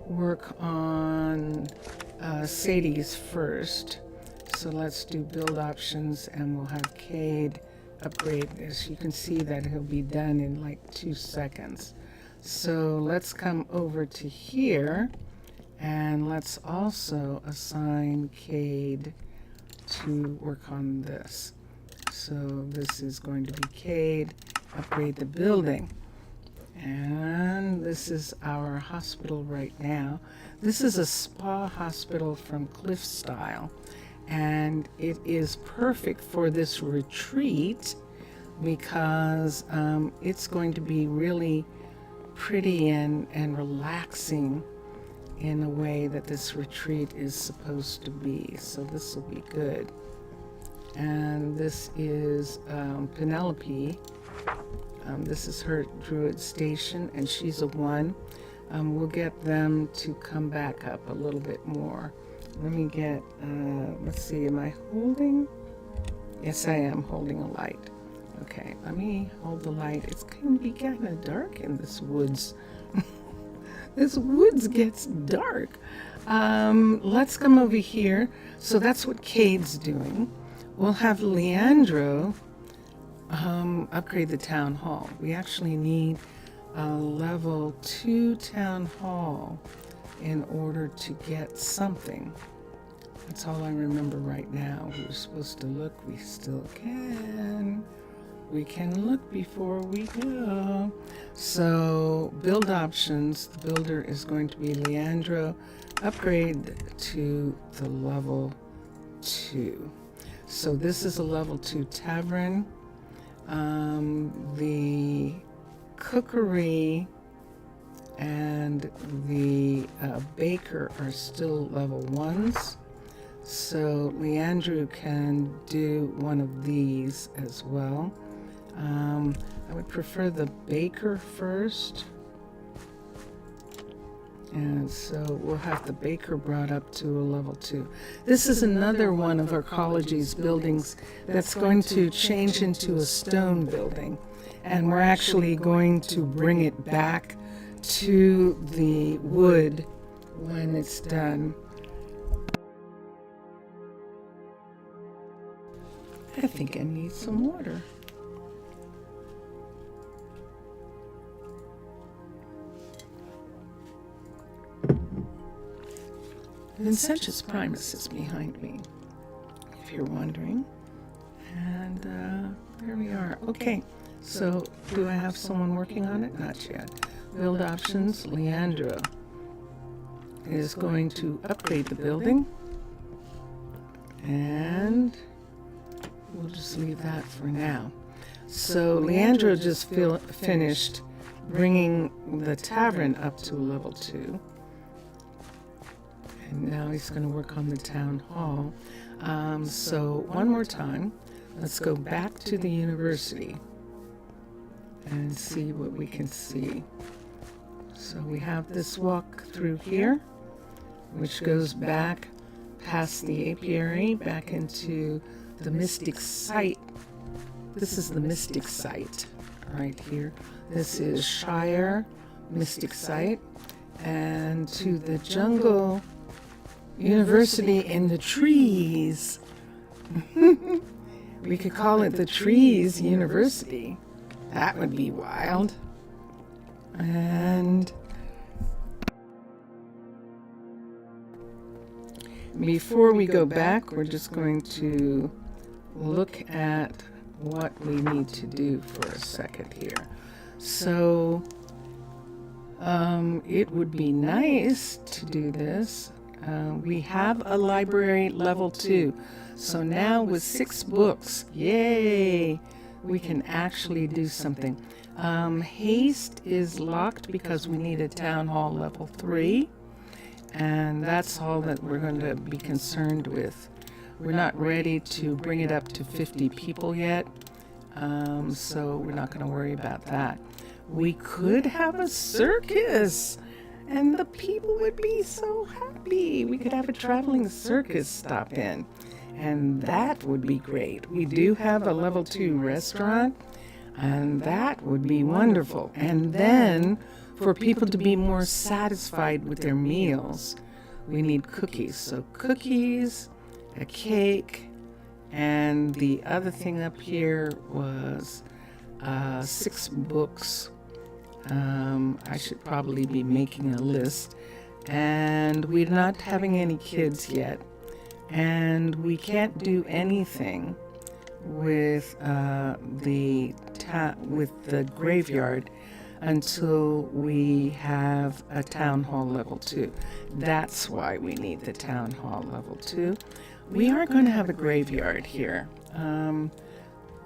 work on Sadie's first? So let's do build options, and we'll have Cade upgrade this. You can see that he'll be done in like 2 seconds. So let's come over to here, and let's also assign Cade to work on this. So this is going to be Cade, upgrade the building. And this is our hospital right now. This is a spa hospital from Cliff Style, and it is perfect for this retreat because it's going to be really pretty and relaxing in a way that this retreat is supposed to be. So this will be good. And this is Penelope. This is her druid station, and she's a 1. We'll get them to come back up a little bit more. Let me get, let's see, am I holding? Yes, I am holding a light. Okay, let me hold the light. It's going to be kind of dark in this woods. This woods gets dark. Let's come over here. So that's what Cade's doing. We'll have Leandro upgrade the town hall. We actually need a level 2 town hall in order to get something. That's all I remember right now. We were supposed to look. We still can. We can look before we go. So build options. The builder is going to be Leandro. Upgrade to the level 2. So this is a level 2 tavern. The cookery and the baker are still level 1s. So Leandro can do one of these as well. I would prefer the baker first. And so we'll have the baker brought up to a level 2. This is another one of our college's buildings that's going to change into a stone building. And we're actually going to bring it back to the wood when it's done. I think I need some water. Vincentius Primus is behind me, if you're wondering. And there we are. Okay, so do I have someone working on it? Not yet. Build options, Leandro is going to upgrade the building. And we'll just leave that for now. So Leandro just finished bringing the tavern up to level 2. And now he's going to work on the town hall. So one more time, let's go back to the university and see what we can see. So we have this walk through here, which goes back past the apiary, back into the mystic site. This is the mystic site right here. This is Shire Mystic Site. And to the jungle university in the trees. We could call it the Trees University. That would be wild. And before we go back, we're just going to look at what we need to do for a second here. So it would be nice to do this. We have a library level 2. So now with 6 books, yay, we can actually do something. Haste is locked because we need a town hall level 3. And that's all that we're going to be concerned with. We're not ready to bring it up to 50 people yet. So we're not going to worry about that. We could have a circus. And the people would be so happy. We could have a traveling circus stop in. And that would be great. We do have a level 2 restaurant. And that would be wonderful. And then for people to be more satisfied with their meals, we need cookies. So cookies, a cake, and the other thing up here was 6 books. I should probably be making a list. And we're not having any kids yet. And we can't do anything with the graveyard until we have a town hall level 2. That's why we need the town hall level 2. We are going to have a graveyard here.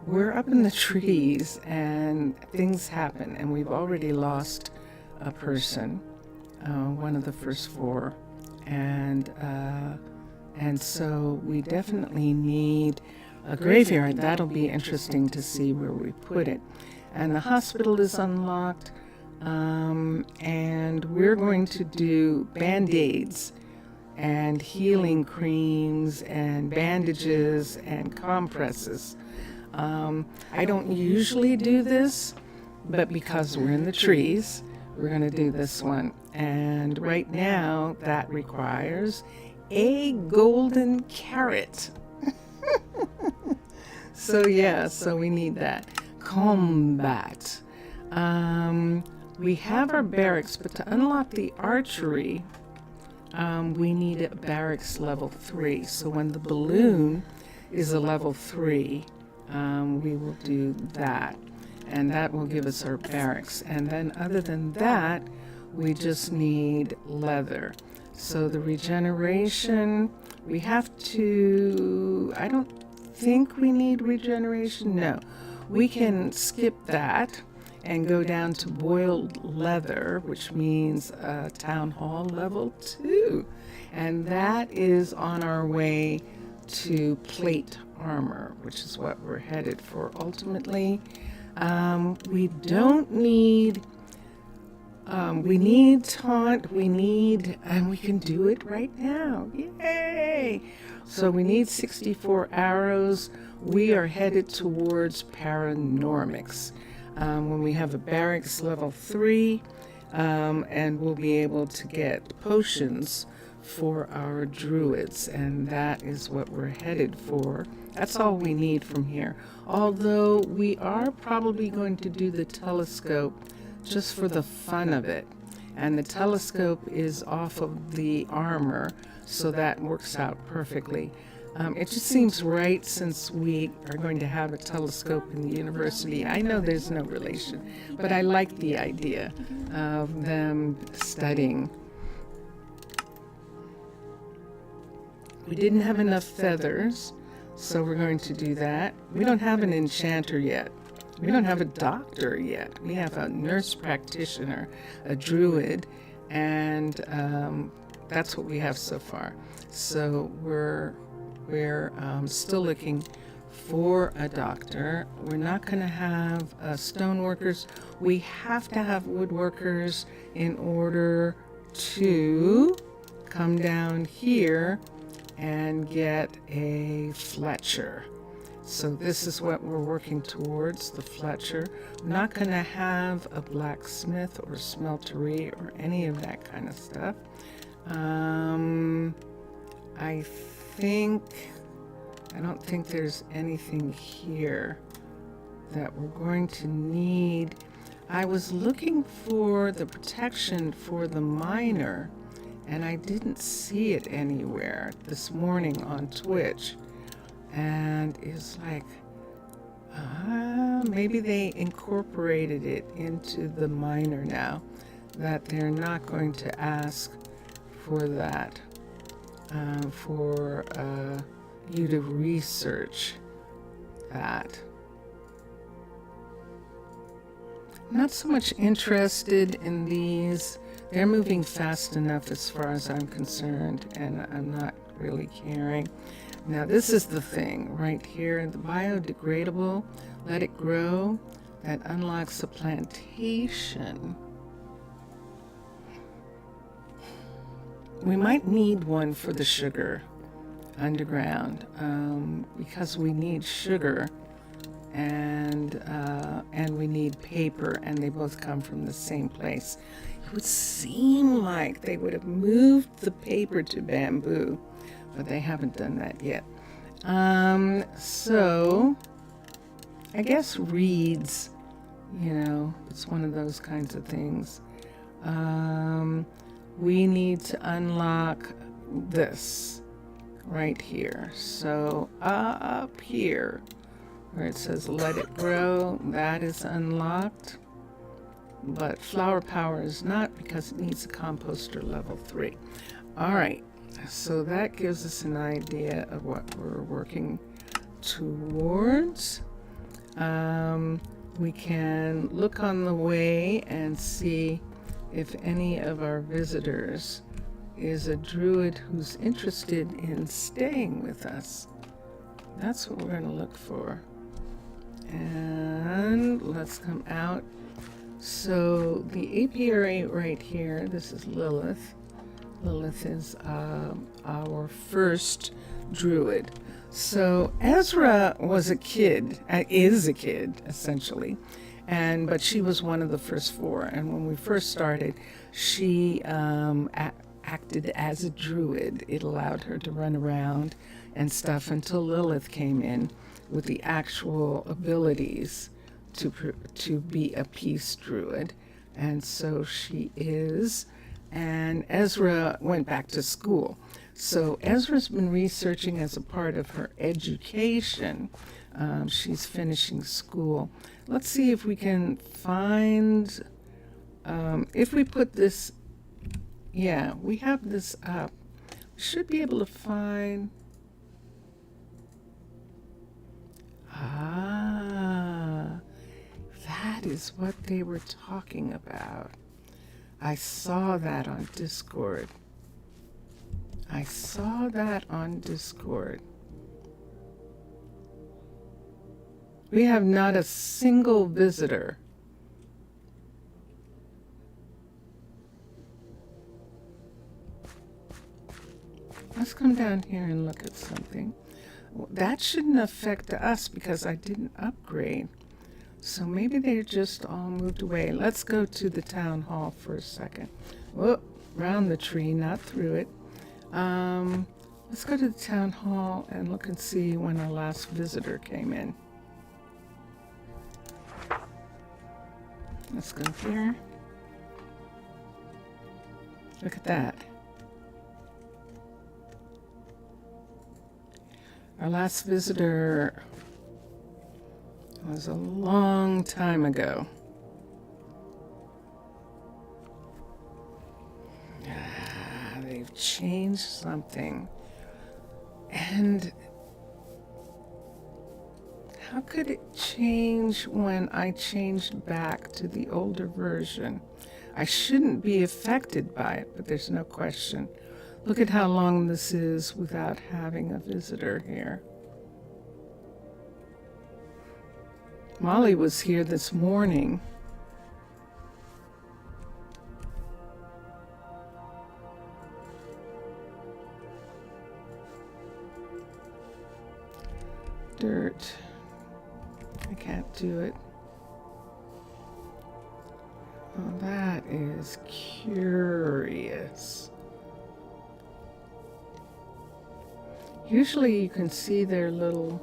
We're up in the trees and things happen, and we've already lost a person, one of the first 4, and so we definitely need a graveyard. That'll be interesting to see where we put it. And the hospital is unlocked, and we're going to do Band-Aids and healing creams and bandages and compresses. I don't usually do this, but because we're in the trees, we're going to do this one. And right now, that requires a golden carrot. So yeah, so we need that. Combat. We have our barracks, but to unlock the archery, we need a barracks level 3. So when the balloon is a level 3, we will do that. And that will give us our barracks. And then other than that, we just need leather. So the regeneration, we have to, I don't think we need regeneration. No, we can skip that and go down to boiled leather, which means town hall level 2. And that is on our way to plate armor, which is what we're headed for ultimately. We don't need, we need taunt, and we can do it right now. Yay! So we need 64 arrows. We are headed towards paranormics. When we have a barracks level 3, and we'll be able to get potions for our druids, and that is what we're headed for. That's all we need from here. Although we are probably going to do the telescope just for the fun of it. And the telescope is off of the armor, so that works out perfectly. It just seems right since we are going to have a telescope in the university. I know there's no relation, but I like the idea of them studying. We didn't have enough feathers, so we're going to do that. We don't have an enchanter yet. We don't have a doctor yet. We have a nurse practitioner, a druid, and that's what we have so far. So we're still looking for a doctor. We're not going to have stone workers. We have to have woodworkers in order to come down here and get a Fletcher. So this is what we're working towards, the Fletcher. We're not going to have a blacksmith or smeltery or any of that kind of stuff. I don't think there's anything here that we're going to need. I was looking for the protection for the miner, and I didn't see it anywhere this morning on Twitch. And it's like, maybe they incorporated it into the miner now, that they're not going to ask for that, for you to research that. Not so much interested in these. They're moving fast enough as far as I'm concerned, and I'm not really caring. Now this is the thing right here, the biodegradable, let it grow, that unlocks the plantation. We might need one for the sugar underground, because we need sugar and we need paper, and they both come from the same place. It would seem like they would have moved the paper to bamboo, but they haven't done that yet. So I guess reeds, it's one of those kinds of things. We need to unlock this right here. So up here where it says let it grow, that is unlocked. But flower power is not, because it needs a composter level 3. All right. So that gives us an idea of what we're working towards. We can look on the way and see if any of our visitors is a druid who's interested in staying with us. That's what we're going to look for. And let's come out. So the apiary right here, this is Lilith. Lilith is our first druid. So Ezra was a kid, is a kid essentially, but she was one of the first four. And when we first started, she acted as a druid. It allowed her to run around and stuff until Lilith came in with the actual abilities to be a peace druid. And so she is. And Ezra went back to school. So Ezra's been researching as a part of her education. She's finishing school. Let's see if we can find, if we put this, yeah, we have this up. We should be able to find, that is what they were talking about. I saw that on Discord. We have not a single visitor. Let's come down here and look at something. That shouldn't affect us because I didn't upgrade. So maybe they're just all moved away. Let's go to the town hall for a second. Whoop, round the tree, not through it. Let's go to the town hall and look and see when our last visitor came in. Let's go here. Look at that. Our last visitor was a long time ago. They've changed something. And how could it change when I changed back to the older version? I shouldn't be affected by it, but there's no question. Look at how long this is without having a visitor here. Molly was here this morning. Dirt. I can't do it. Oh, that is curious. Usually you can see their little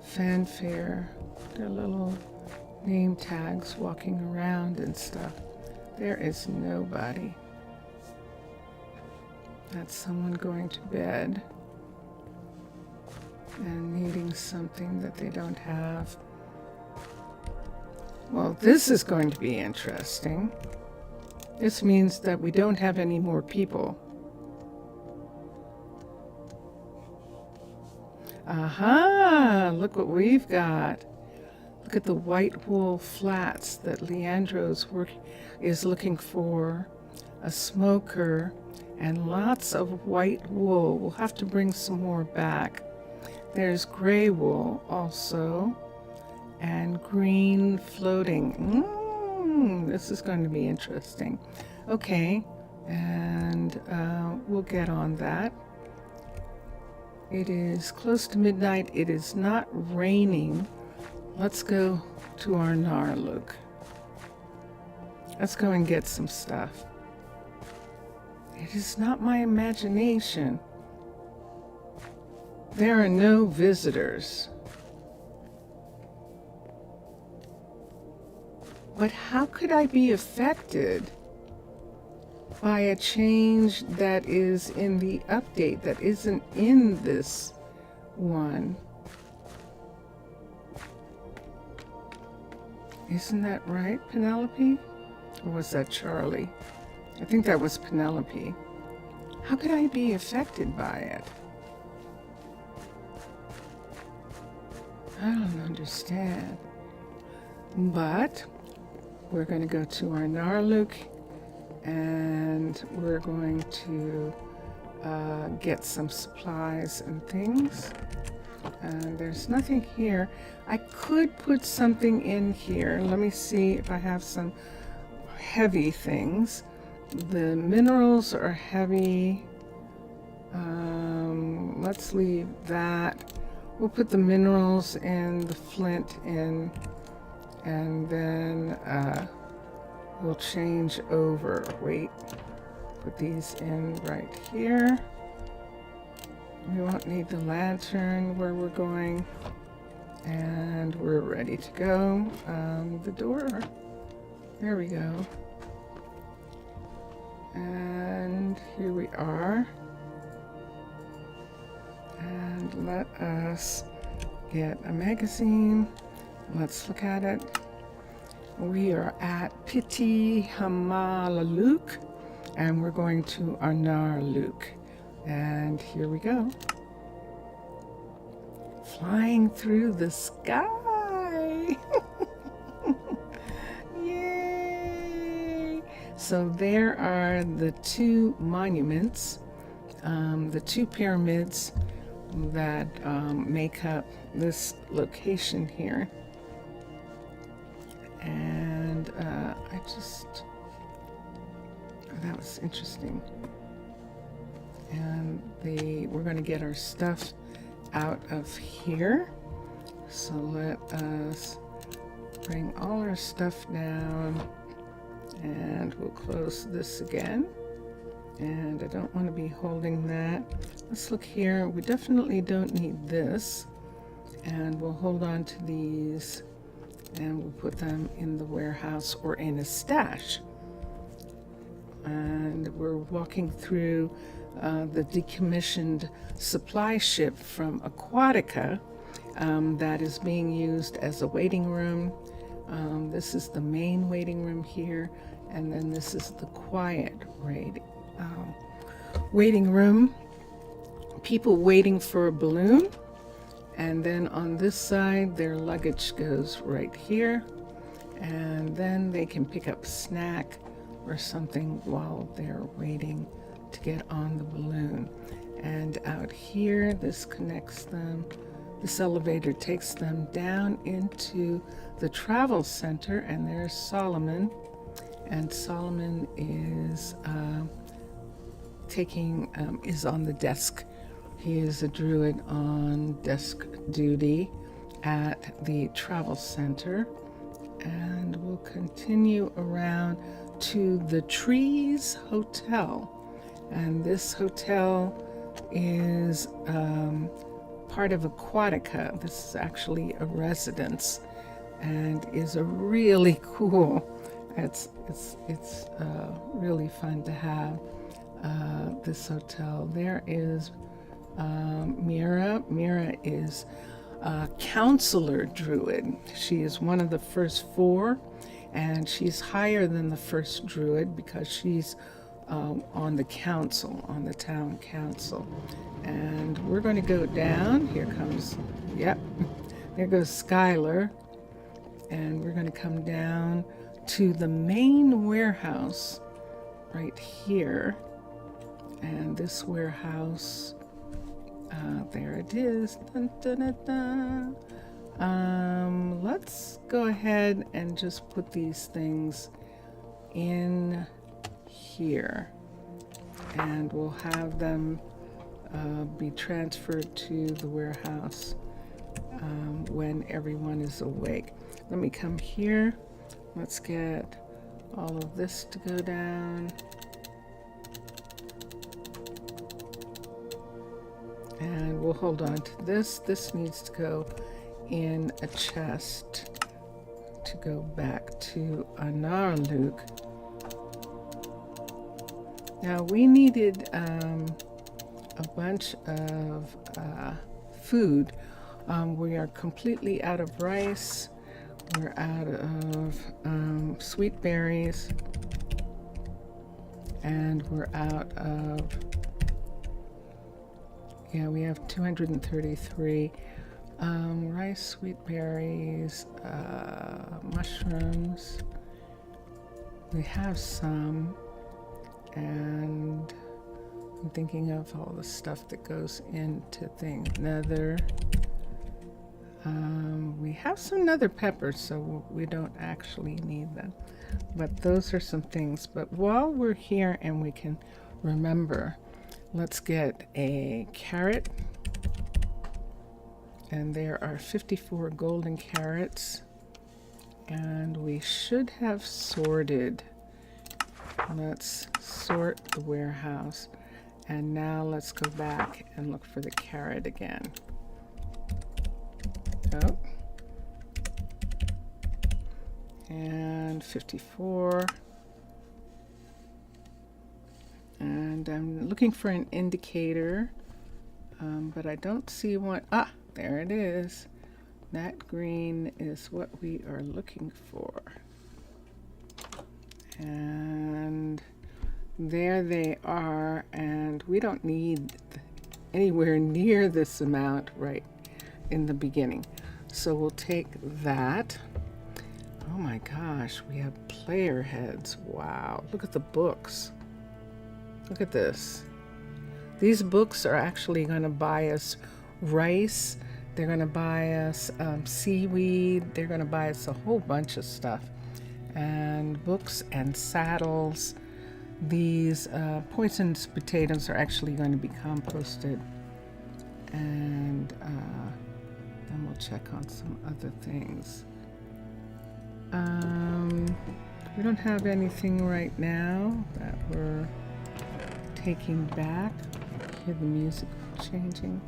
fanfare, their little name tags walking around and stuff. There is nobody. That's someone going to bed and needing something that they don't have. Well, this is going to be interesting. This means that we don't have any more people. Aha! Look what we've got. Look at the white wool flats that Leandro's is looking for. A smoker and lots of white wool. We'll have to bring some more back. There's gray wool also, and green floating. This is going to be interesting. Okay, and we'll get on that. It is close to midnight. It is not raining. Let's go to Arnaaluk. Let's go and get some stuff. It is not my imagination. There are no visitors. But how could I be affected by a change that is in the update that isn't in this one? Isn't that right, Penelope? Or was that Charlie? I think that was Penelope. How could I be affected by it? I don't understand. But we're going to go to Arnaaluk and we're going to get some supplies and things. There's nothing here. I could put something in here. Let me see if I have some heavy things. The minerals are heavy. Let's leave that. we'll put the minerals and the flint in, and then we'll change over. Wait, put these in right here. We won't need the lantern where we're going, and we're ready to go. The door, there we go. And here we are. And let us get a magazine. Let's look at it. We are at Pitti Hamaalakut, and we're going to Arnaaluk. And here we go. Flying through the sky. Yay! So there are the two monuments, the two pyramids that make up this location here. And that was interesting. And we're going to get our stuff out of here. So let us bring all our stuff down, and we'll close this again. And I don't want to be holding that. Let's look here. We definitely don't need this. And we'll hold on to these, and we'll put them in the warehouse or in a stash. And we're walking through the decommissioned supply ship from Aquatica that is being used as a waiting room. This is the main waiting room here, and then this is the quiet waiting room. People waiting for a balloon, and then on this side their luggage goes right here, and then they can pick up a snack or something while they're waiting to get on the balloon. And out here, this connects them. This elevator takes them down into the travel center, and there's Solomon. And Solomon is is on the desk. He is a druid on desk duty at the travel center. And we'll continue around to the Trees Hotel. And this hotel is part of Aquatica. This is actually a residence, and is a really cool. It's really fun to have this hotel. There is Mira. Mira is a counselor druid. She is one of the first four, and she's higher than the first druid because she's on the council, on the town council. And we're going to go down. Here comes, yep, there goes Skylar. And we're going to come down to the main warehouse right here. And this warehouse, there it is. Dun, dun, dun, dun. Let's go ahead and just put these things in here, and we'll have them be transferred to the warehouse when everyone is awake. Let me come here. Let's get all of this to go down. And we'll hold on to this. This needs to go in a chest to go back to Arnaaluk. Now we needed a bunch of food. We are completely out of rice. We're out of sweet berries. And we're out of, we have 233 rice, sweet berries, mushrooms. We have some, and I'm thinking of all the stuff that goes into things. Nether. We have some nether peppers, so we don't actually need them. But those are some things. But while we're here and we can remember, let's get a carrot And there are 54 golden carrots. And we should have sorted. Let's sort the warehouse. And now let's go back and look for the carrot again. Oh. And 54. And I'm looking for an indicator, but I don't see one. Ah, there it is. That green is what we are looking for. And there they are, and we don't need anywhere near this amount right in the beginning. So we'll take that. Oh my gosh, we have player heads. Wow, look at the books. Look at this. These books are actually going to buy us rice. They're going to buy us seaweed. They're going to buy us a whole bunch of stuff. And books and saddles. These poisonous potatoes are actually going to be composted. And then we'll check on some other things. We don't have anything right now that we're taking back. Hear the music changing.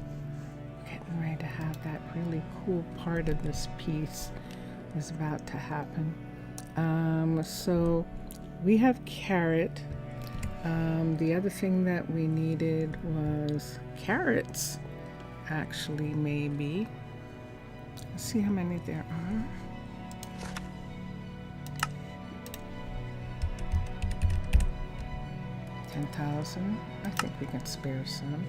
Getting ready to have that really cool part of this piece is about to happen. So we have carrot. The other thing that we needed was carrots, actually, maybe. Let's see how many there are. 10,000. I think we can spare some.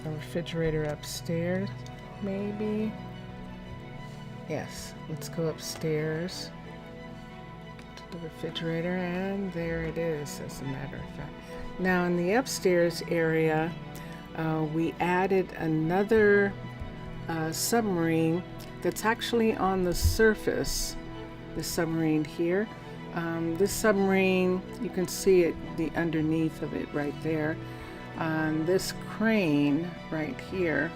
The refrigerator upstairs, maybe. Yes, let's go upstairs to the refrigerator, and there it is, as a matter of fact. Now in the upstairs area, we added another submarine that's actually on the surface, the submarine here. This submarine, you can see it, the underneath of it right there. This crane right here,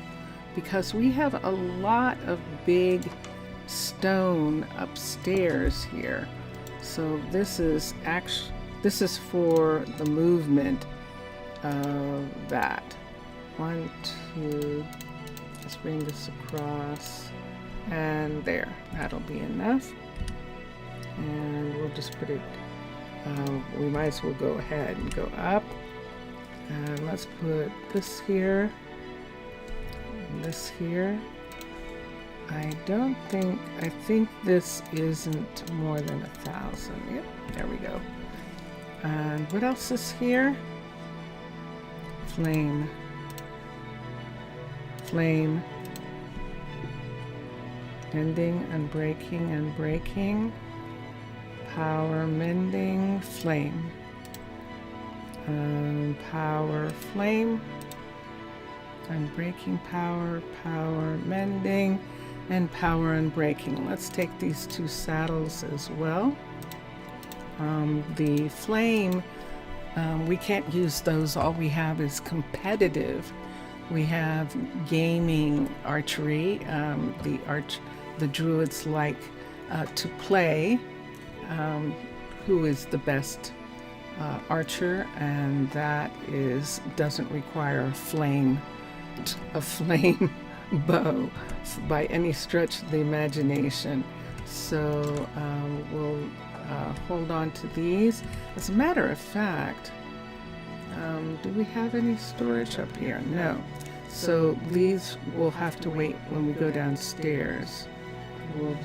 because we have a lot of big stone upstairs here. So this is for the movement of that. 1, 2, let's bring this across, and there, that'll be enough. And we'll just put it, we might as well go ahead and go up. And let's put this here, and this here. I think this isn't more than 1,000. Yep, there we go. And what else is here? Flame. Mending and breaking and breaking. Power, mending, flame. Power, flame. And breaking, power, mending, and power and breaking. Let's take these 2 saddles as well. The flame, we can't use those. All we have is competitive. We have gaming, archery. The druids like to play who is the best archer, and that doesn't require a flame bow by any stretch of the imagination. So we'll hold on to these. As a matter of fact, do we have any storage up here? No. So these will have to wait when we go downstairs. We'll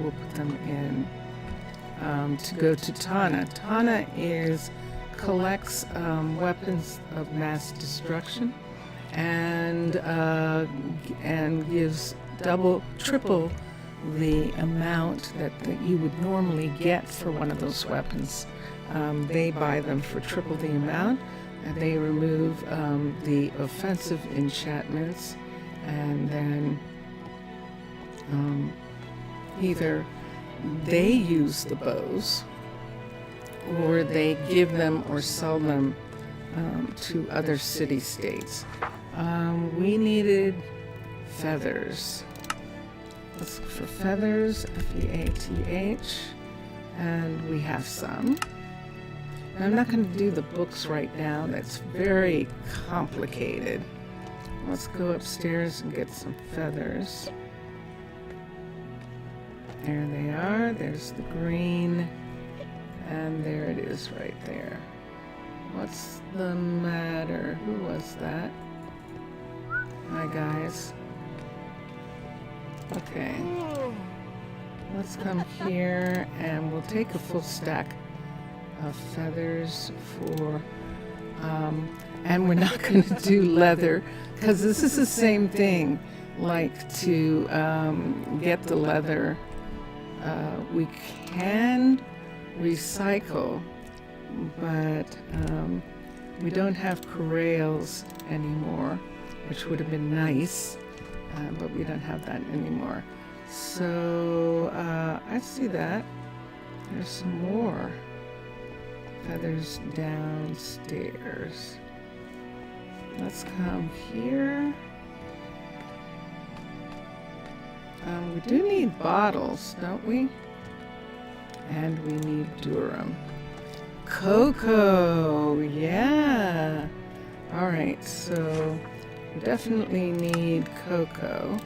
put them in. To go to Tana. Tana collects weapons of mass destruction and gives triple the amount that you would normally get for one of those weapons. They buy them for triple the amount, and they remove the offensive enchantments, and then either they use the bows, or they give them or sell them to other city-states. We needed feathers. Let's look for feathers, F-E-A-T-H, and we have some. Now, I'm not going to do the books right now. That's very complicated. Let's go upstairs and get some feathers. There they are. There's the green. And there it is right there. What's the matter? Who was that? Hi, guys. Okay. Let's come here and we'll take a full stack of feathers for, and we're not going to do leather because this is the same thing, like to get the leather. We can recycle, but we don't have corrals anymore, which would have been nice, but we don't have that anymore. So I see that. There's some more feathers downstairs. Let's come here. We do need bottles, don't we? And we need durum. Cocoa, yeah. All right, so we definitely need cocoa.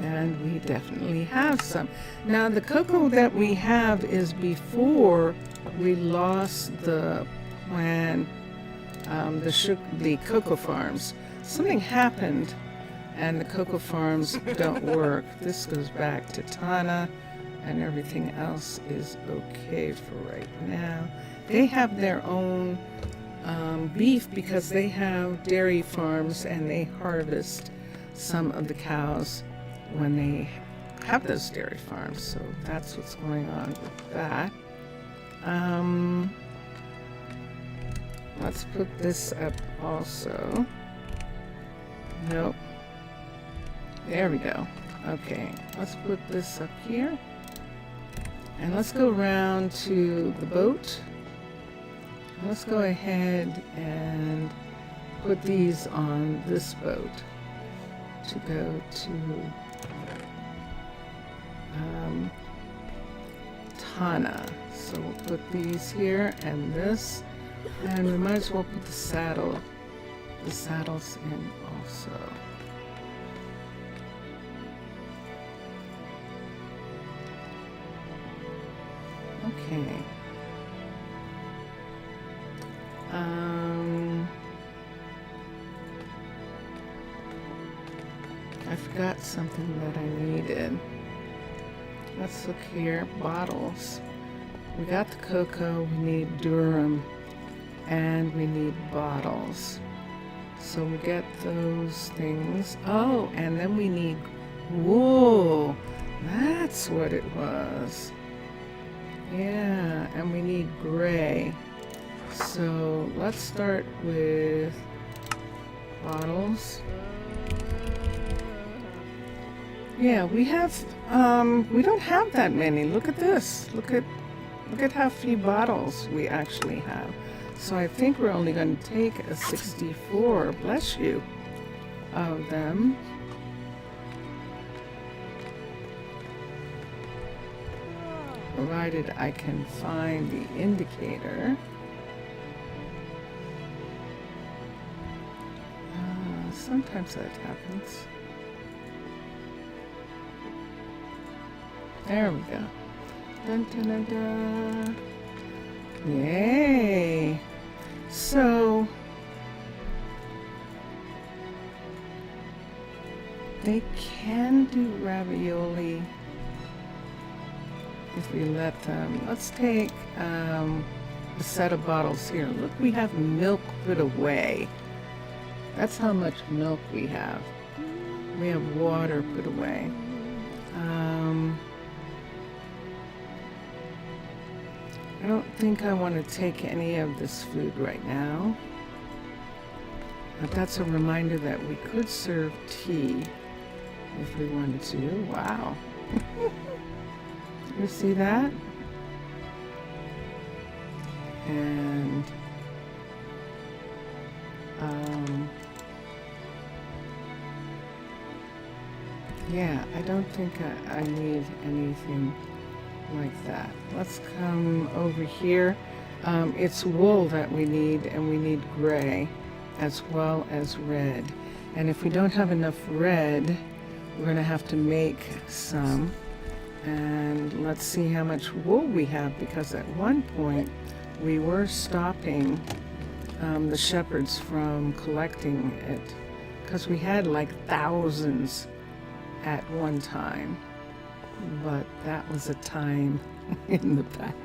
And we definitely have some. Now, the cocoa that we have is before we lost the plan, the cocoa farms. Something happened and the cocoa farms don't work. This goes back to Tana, and everything else is okay for right now. They have their own beef because they have dairy farms and they harvest some of the cows when they have those dairy farms. So that's what's going on with that. Let's put this up also. Nope. There we go. Okay, let's put this up here. And let's go around to the boat. Let's go ahead and put these on this boat to go to Tana. So we'll put these here and this, and we might as well put the saddles in also. Okay. I forgot something that I needed. Let's look here. Bottles. We got the cocoa, we need durum, and we need bottles. So we get those things. Oh, and then we need wool. That's what it was. Yeah, and we need gray. So let's start with bottles. Yeah, we have, we don't have that many. Look at this. Look at how few bottles we actually have. So I think we're only going to take a 64, bless you, of them. Provided I can find the indicator. Sometimes that happens. There we go. Dun, dun, dun, dun. Yay! So they can do ravioli if we let them. Let's take a set of bottles here. Look, we have milk put away. That's how much milk we have. We have water put away. I don't think I want to take any of this food right now. But that's a reminder that we could serve tea if we wanted to. Wow. You see that? And Um, yeah, I don't think I need anything like that. Let's come over here. It's wool that we need, and we need gray as well as red. And if we don't have enough red, we're going to have to make some. And let's see how much wool we have, because at one point we were stopping the shepherds from collecting it, because we had like thousands at one time. But that was a time in the past.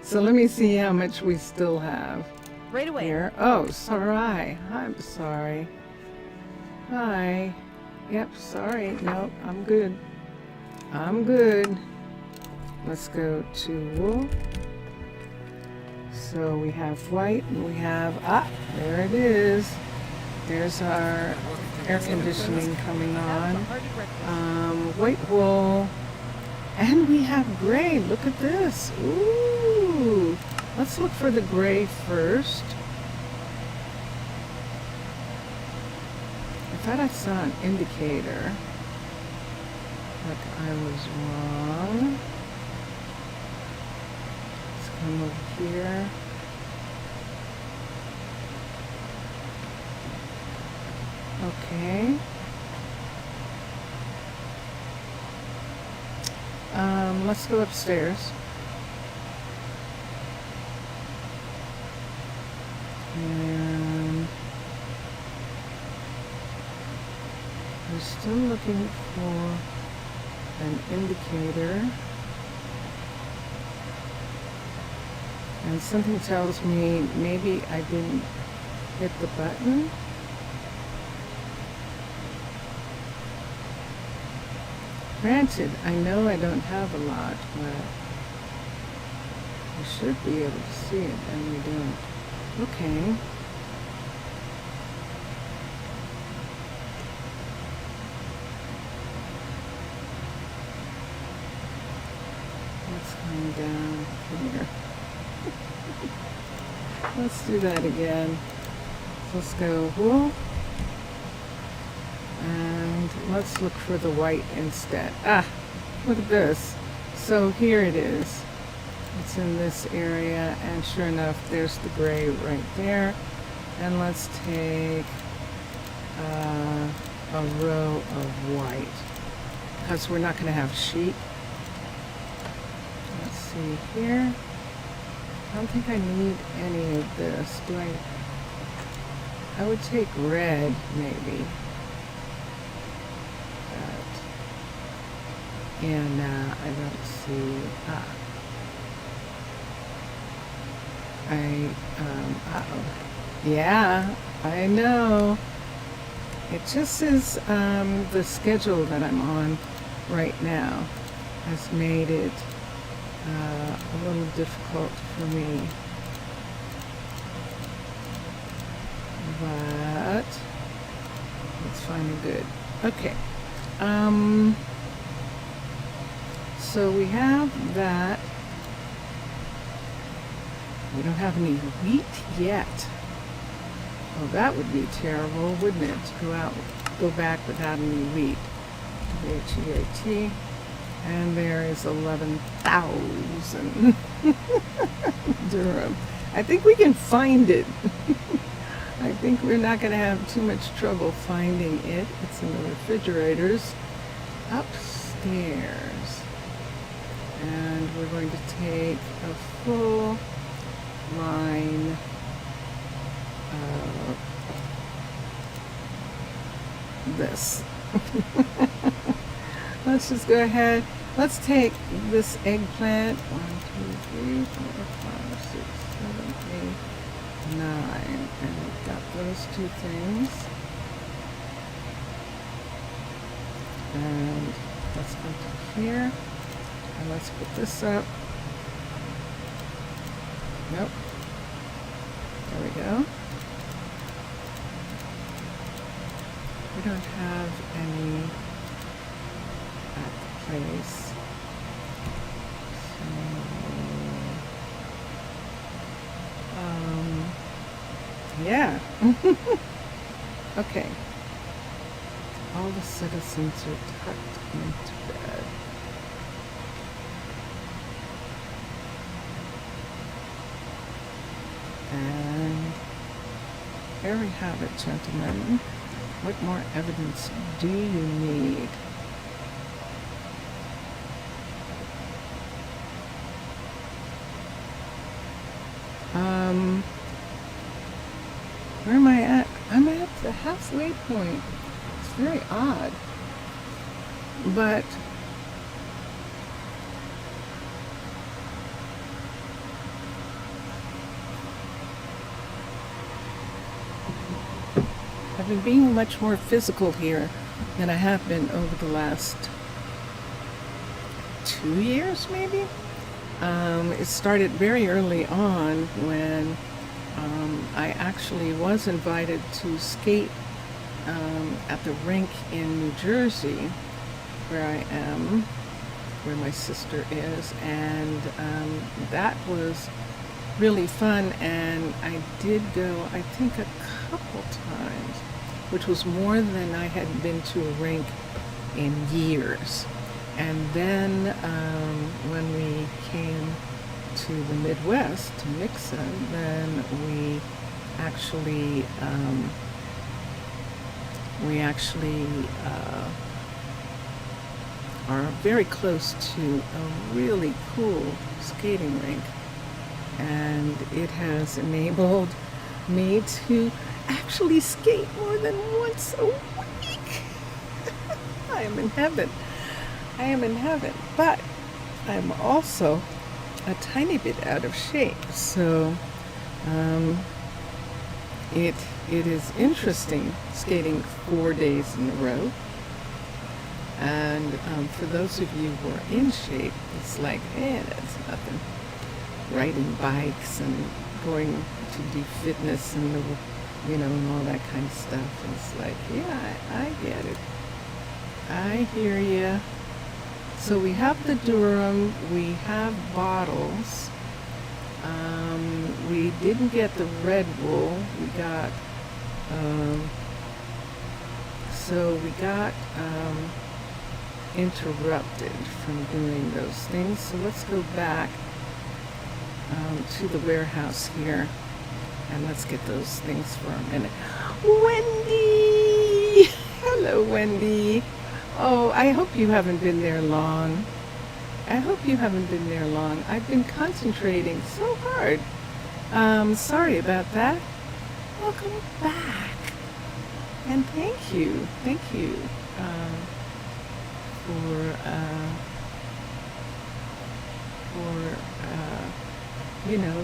So let me see how much we still have. Right away. Here. Oh, sorry. I'm sorry. Hi. Yep, sorry. Nope, I'm good. I'm good. Let's go to wool. So we have white, and we have, there it is. There's our air conditioning coming on. White wool. And we have gray. Look at this. Ooh. Let's look for the gray first. I thought I saw an indicator, but I was wrong. Let's come over here. Okay. Let's go upstairs. And we're still looking for an indicator. And something tells me maybe I didn't hit the button. Granted, I know I don't have a lot, but I should be able to see it, and we don't. Okay. Let's come down here. Let's do that again. Let's go wool. And let's look for the white instead. Look at this. So here it is. It's in this area, and sure enough, there's the gray right there. And let's take a row of white, because we're not going to have sheep. Let's see here. I don't think I need any of this. Do I would take red, maybe. And I don't see, yeah, I know. It just is the schedule that I'm on right now has made it a little difficult for me. But it's finally good. Okay. So we have that. We don't have any wheat yet. Oh, that would be terrible, wouldn't it? To go back without any wheat. H-E-A-T. And there is 11,000 dirham. I think we can find it. I think we're not going to have too much trouble finding it. It's in the refrigerators upstairs. And we're going to take a full line of this. Let's just go ahead. Let's take this eggplant. 1, 2, 3, 4, 5, 6, 7, 8, 9. And we've got those two things. And let's go to here. And let's put this up. Nope. There we go. We don't have any at the place. So, yeah. Okay. All the citizens are tucked into bed. And here we have it, gentlemen. What more evidence do you need? Where am I at? I'm at the halfway point. It's very odd. But I've been being much more physical here than I have been over the last 2 years, maybe. It started very early on when I actually was invited to skate at the rink in New Jersey, where I am, where my sister is, and that was really fun. And I did go, I think, a couple times, which was more than I had been to a rink in years. And then when we came to the Midwest, to Nixon, then we actually are very close to a really cool skating rink, and it has enabled me to actually skate more than once a week. I am in heaven. I am in heaven, but I'm also a tiny bit out of shape, so it is interesting skating 4 days in a row. And for those of you who are in shape, it's like, that's nothing. Riding bikes and going to do fitness and and all that kind of stuff. It's like, yeah, I get it. I hear you. So we have the Durham, we have bottles. We didn't get the Red Bull. We got, interrupted from doing those things. So let's go back to the warehouse here, and let's get those things for a minute. Wendy! Hello, Wendy. Oh, I hope you haven't been there long. I've been concentrating so hard. Sorry about that. Welcome back. And thank you for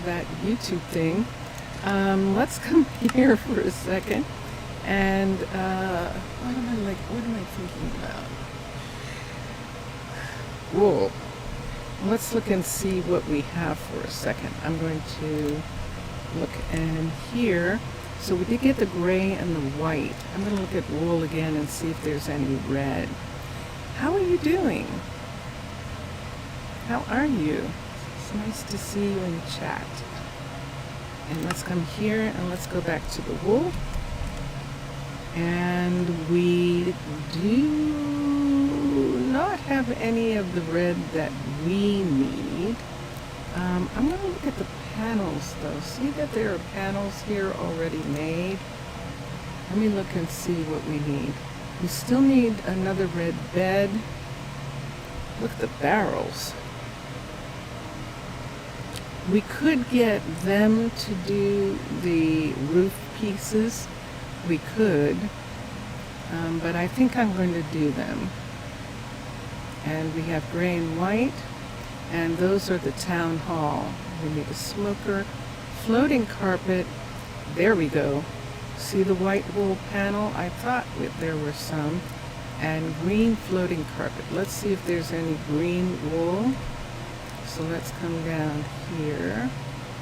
that YouTube thing. Let's come here for a second. And what am I thinking about? Whoa. Let's look and see what we have for a second. I'm going to look in here. So we did get the gray and the white. I'm going to look at wool again and see if there's any red. How are you doing? How are you? It's nice to see you in chat. And let's come here and let's go back to the wool. And we do not have any of the red that we need. I'm going to look at the panels though. See that there are panels here already made? Let me look and see what we need. We still need another red bed. Look at the barrels. We could get them to do the roof pieces. We could, but I think I'm going to do them. And we have gray and white, and those are the town hall. We need a smoker, floating carpet. There we go. See the white wool panel? I thought there were some. And green floating carpet. Let's see if there's any green wool. So let's come down here.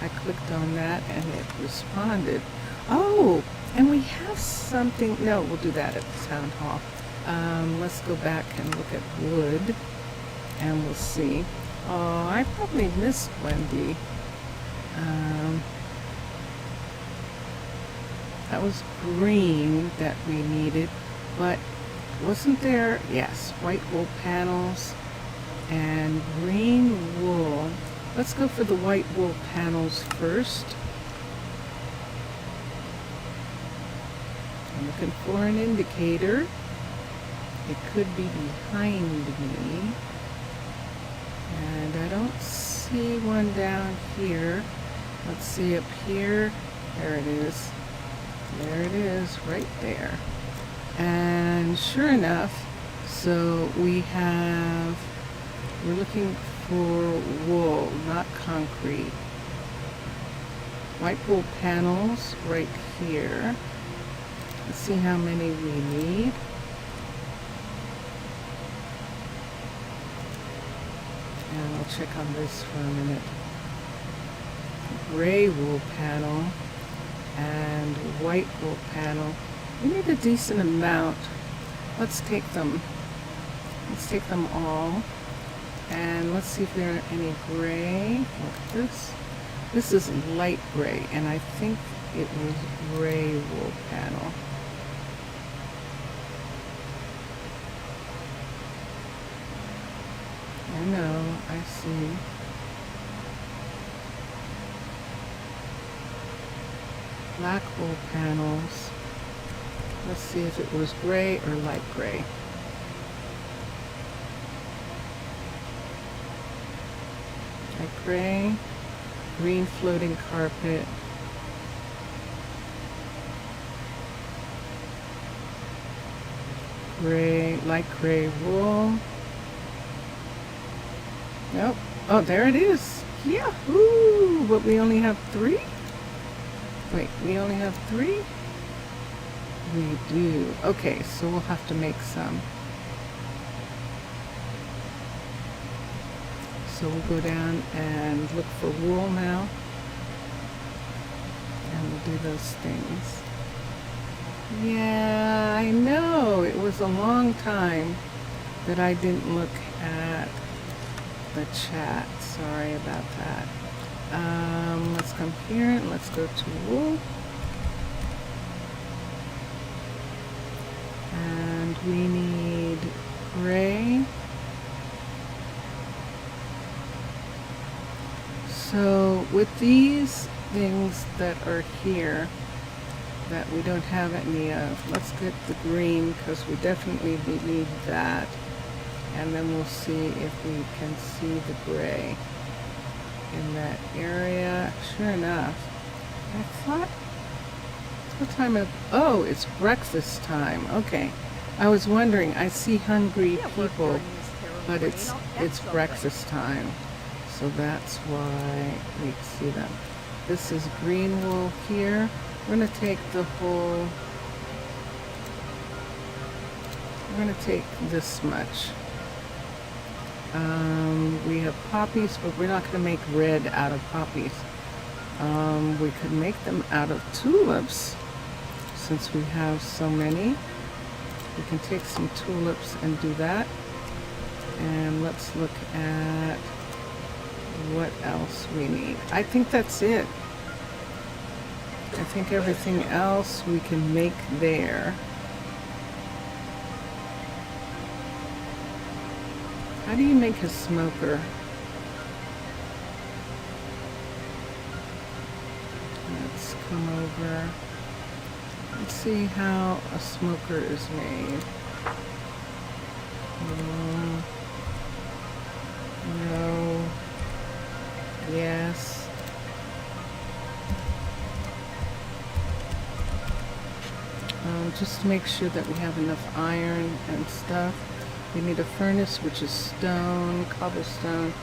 I clicked on that and it responded. Oh, and we have something. No, we'll do that at the town hall. Let's go back and look at wood, and we'll see. Oh, I probably missed Wendy. That was green that we needed, but wasn't there? Yes, white wool panels and green wool. Let's go for the white wool panels first. I'm looking for an indicator. It could be behind me. And I don't see one down here. Let's see up here. There it is. There it is, right there. And sure enough, so we're looking for wool, not concrete. White wool panels right here. Let's see how many we need. And I'll check on this for a minute. Gray wool panel and white wool panel. We need a decent amount. Let's take them all. And let's see if there are any gray. Look at this. This is light gray, and I think it was gray wool panel. I know, I see. Black wool panels. Let's see if it was gray or light gray. Light gray, green floating carpet. Gray, light gray wool. Nope. Oh, there it is. Yahoo! But we only have 3? Wait, we only have 3? We do. Okay, so we'll have to make some. So we'll go down and look for wool now. And we'll do those things. Yeah, I know. It was a long time that I didn't look at the chat. Sorry about that. Let's come here and let's go to wool. And we need gray. So with these things that are here that we don't have any of, let's get the green because we definitely need that. And then we'll see if we can see the gray in that area. Sure enough, I thought, what time of, oh, it's breakfast time. Okay. I was wondering, I see hungry people, but it's breakfast time. So that's why we see them. This is green wool here. We're going to take the whole, we're going to take this much. We have poppies, but we're not going to make red out of poppies. We could make them out of tulips since we have so many. We can take some tulips and do that. And let's look at what else we need. I think that's it. I think everything else we can make there. How do you make a smoker? Let's come over. Let's see how a smoker is made. No. Yes. Just to make sure that we have enough iron and stuff. We need a furnace, which is stone, cobblestone.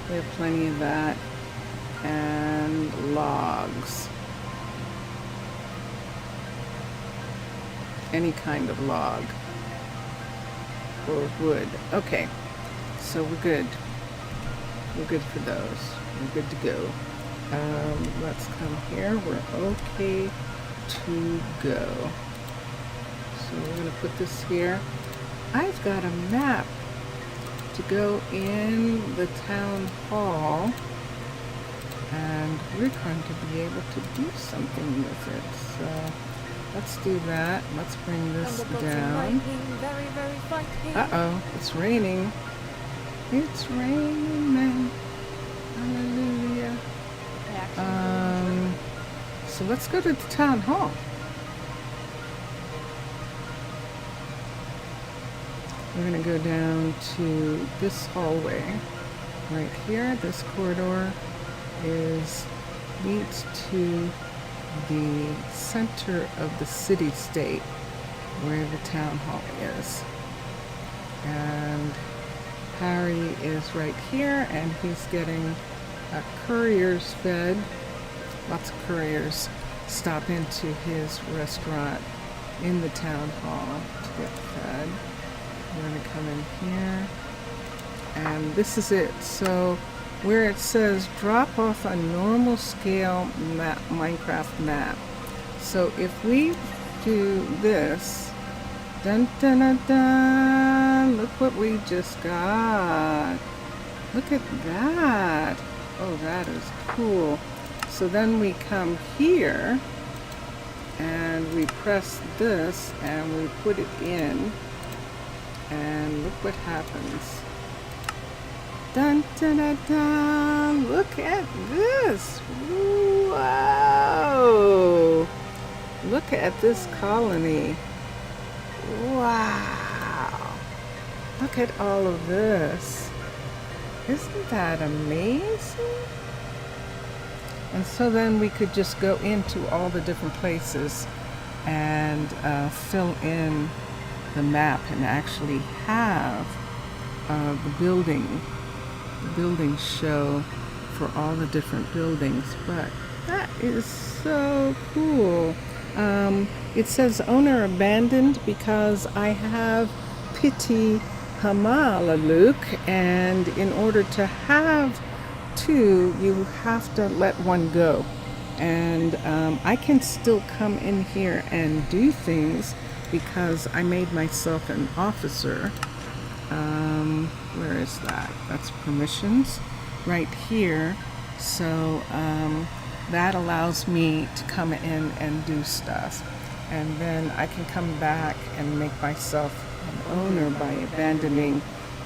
We have plenty of that. And logs. Any kind of log. Or wood. Okay. So we're good. We're good for those. We're good to go. Let's come here. We're okay to go. So we're going to put this here. I've got a map to go in the town hall, and we're going to be able to do something with it. So Let's do that. Let's bring this Thunderbolts and down. lightning, very, very frightening. Uh-oh, it's raining. It's raining, man. Hallelujah. I actually So let's go to the town hall. We're going to go down to this hallway right here. This corridor leads to the center of the city-state where the town hall is. And Harry is right here, and he's getting couriers fed. Lots of couriers stop into his restaurant in the town hall to get fed. We're going to come in here, and this is it. So where it says drop off a normal scale map, Minecraft map. So if we do this, dun dun dun dun, look what we just got. Look at that. Oh, that is cool. So then we come here and we press this and we put it in, and look what happens. Dun dun dun dun! Look at this! Whoa! Look at this colony. Wow! Look at all of this. Isn't that amazing? And so then we could just go into all the different places and fill in the map and actually have the building show for all the different buildings. But that is so cool. It says owner abandoned because I have Pitti Hamaalakut, and in order to have two, you have to let one go. And I can still come in here and do things because I made myself an officer. Where is that? That's permissions right here. So that allows me to come in and do stuff. And then I can come back and make myself an owner by abandoning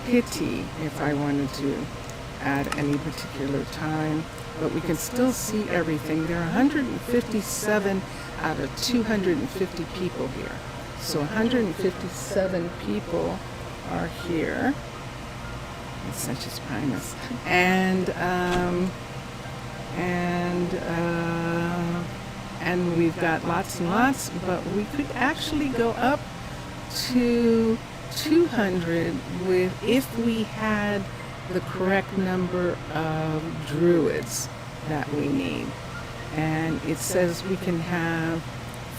Pitti if I wanted to at any particular time. But we can still see everything. There are 157 out of 250 people here. So 157 people are here. It's such as Primus. And we've got lots and lots, but we could actually go up to 200 if we had the correct number of druids that we need. And it says we can have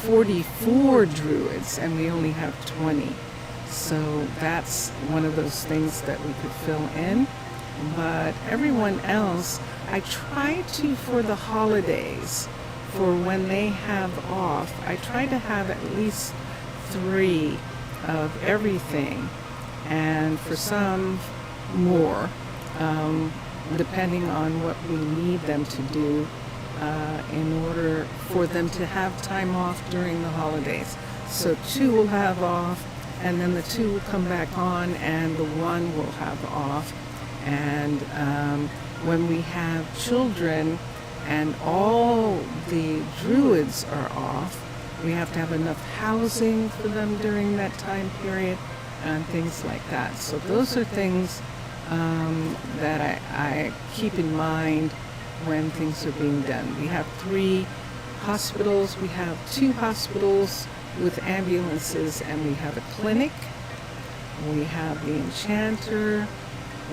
44 druids and we only have 20. So that's one of those things that we could fill in. But everyone else, I try to, for the holidays, for when they have off, I try to have at least 3 of everything, and for some more, depending on what we need them to do in order for them to have time off during the holidays. So 2 will have off, and then the 2 will come back on, and the 1 will have off. And when we have children and all the druids are off, we have to have enough housing for them during that time period and things like that. So those are things that I keep in mind when things are being done. We have 3 hospitals. We have 2 hospitals with ambulances, and we have a clinic. We have the enchanter.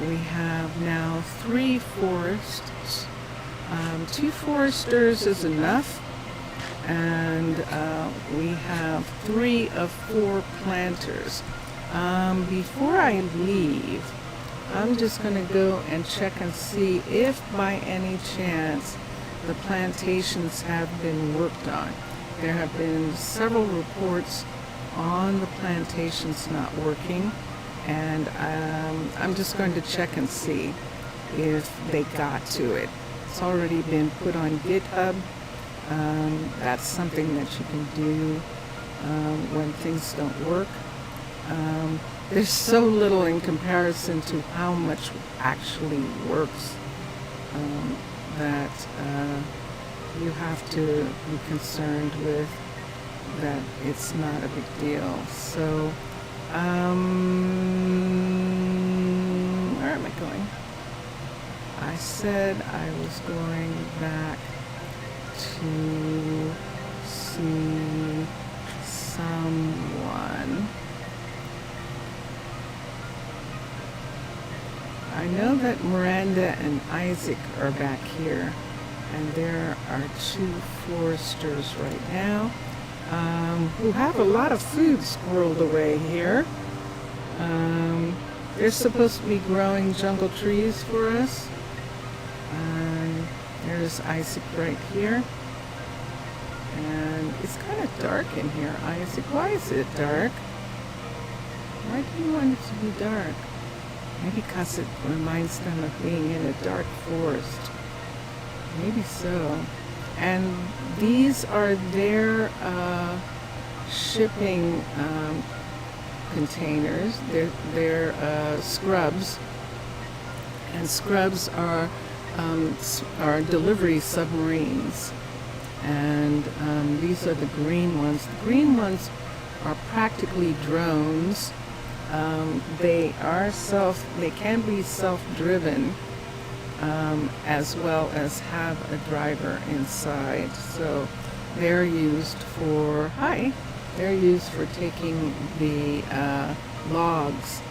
We have now 3 forests. 2 foresters is enough. And we have 3 of 4 planters. Before I leave, I'm just going to go and check and see if by any chance the plantations have been worked on. There have been several reports on the plantations not working, and I'm just going to check and see if they got to it. It's already been put on GitHub. That's something that you can do when things don't work. There's so little in comparison to how much actually works that you have to be concerned with that it's not a big deal. So, where am I going? I said I was going back to see someone. I know that Miranda and Isaac are back here, and there are two foresters right now who have a lot of food squirreled away here. They're supposed to be growing jungle trees for us. There's Isaac right here. And it's kind of dark in here, Isaac. Why is it dark? Why do you want it to be dark? Maybe because it reminds them of being in a dark forest. Maybe so. And these are their shipping containers. They're scrubs. And scrubs are delivery submarines. And these are the green ones. The green ones are practically drones. They can be self-driven, as well as have a driver inside. So they're used for taking the logs.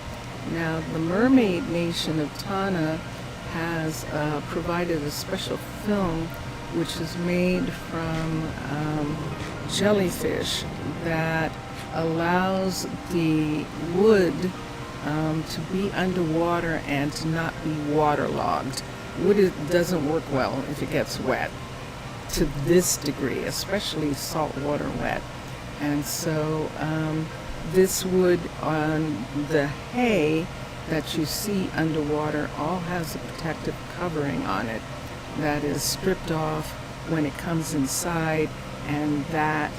Now the Mermaid Nation of Tana has provided a special film which is made from jellyfish that allows the wood to be underwater and to not be waterlogged. Wood doesn't work well if it gets wet to this degree, especially saltwater wet. And so this wood on the hay that you see underwater all has a protective covering on it that is stripped off when it comes inside, and that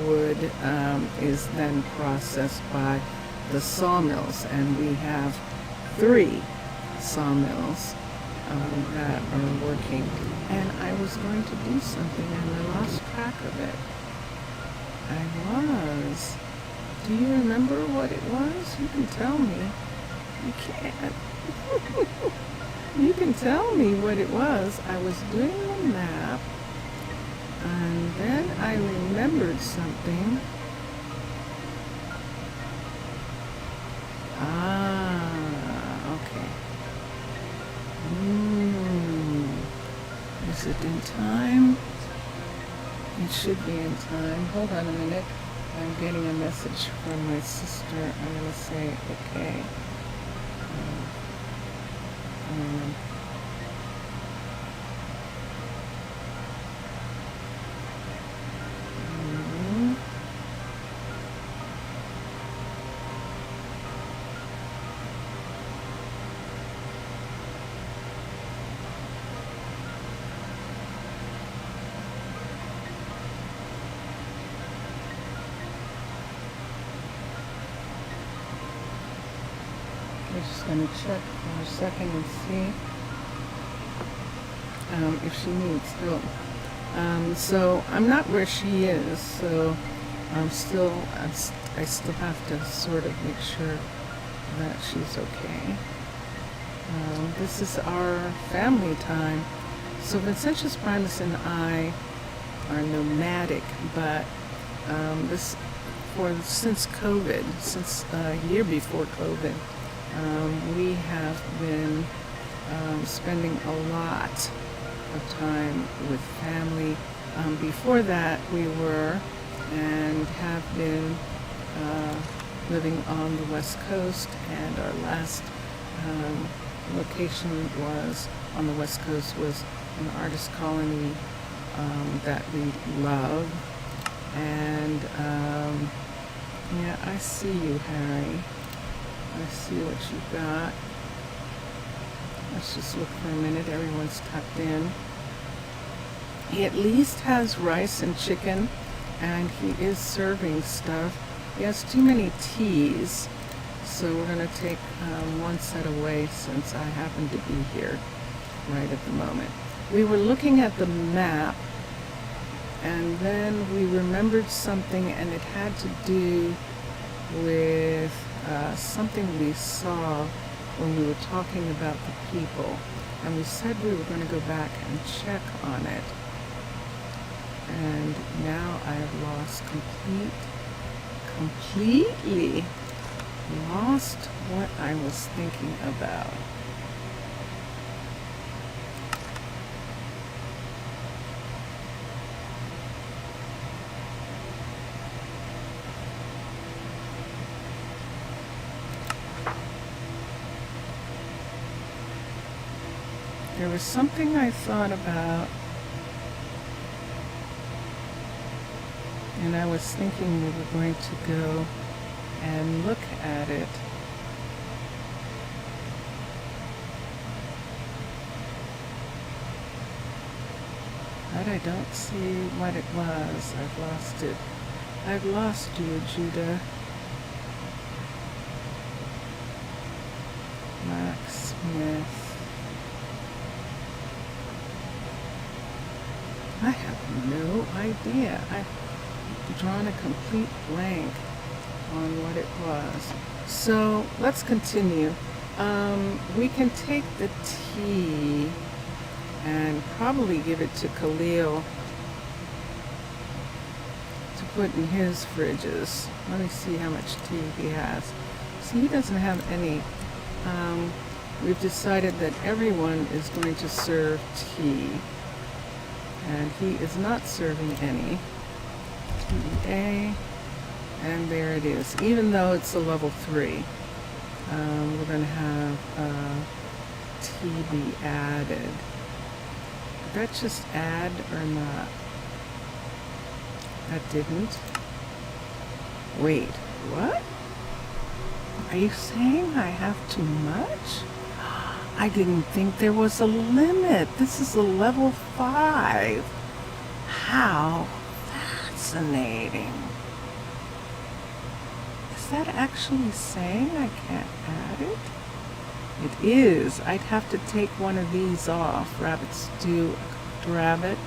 wood is then processed by the sawmills, and we have 3 sawmills that are working. And I was going to do something and I lost track of it. Do you remember what it was? You can tell me. You can't. You can tell me what it was. I was doing the map, and then I remembered something. Okay. Is it in time? It should be in time. Hold on a minute. I'm getting a message from my sister. I'm going to say, okay. I'm just going to check for a second and see if she needs help. So I'm not where she is, so I still have to sort of make sure that she's okay. This is our family time. So Vincentius Primus and I are nomadic, but since COVID, since a year before COVID, we have been spending a lot of time with family. Before that, we were and have been living on the West Coast, and our last location was on the West Coast was an artist colony that we love. And yeah, I see you, Harry. I see what you got. Let's just look for a minute. Everyone's tucked in. He at least has rice and chicken and he is serving stuff. He has too many teas, so we're going to take one set away since I happen to be here right at the moment. We were looking at the map, and then we remembered something, and it had to do with something we saw when we were talking about the people. And we said we were going to go back and check on it. And now I have completely lost what I was thinking about. There was something I thought about, and I was thinking we were going to go and look at it. But I don't see what it was. I've lost it. I've lost you, Judah. Blacksmith. I have no idea. I've drawn a complete blank on what it was. So let's continue. We can take the tea and probably give it to Khalil to put in his fridges. Let me see how much tea he has. See, he doesn't have any. We've decided that everyone is going to serve tea, and he is not serving any. TEA, and there it is. Even though it's a level 3, we're going to have tea be added. Did that just add or not? That didn't. Wait, what? Are you saying I have too much? I didn't think there was a limit. This is a level 5. How fascinating. Is that actually saying I can't add it? It is. I'd have to take one of these off. Rabbit stew, rabbit.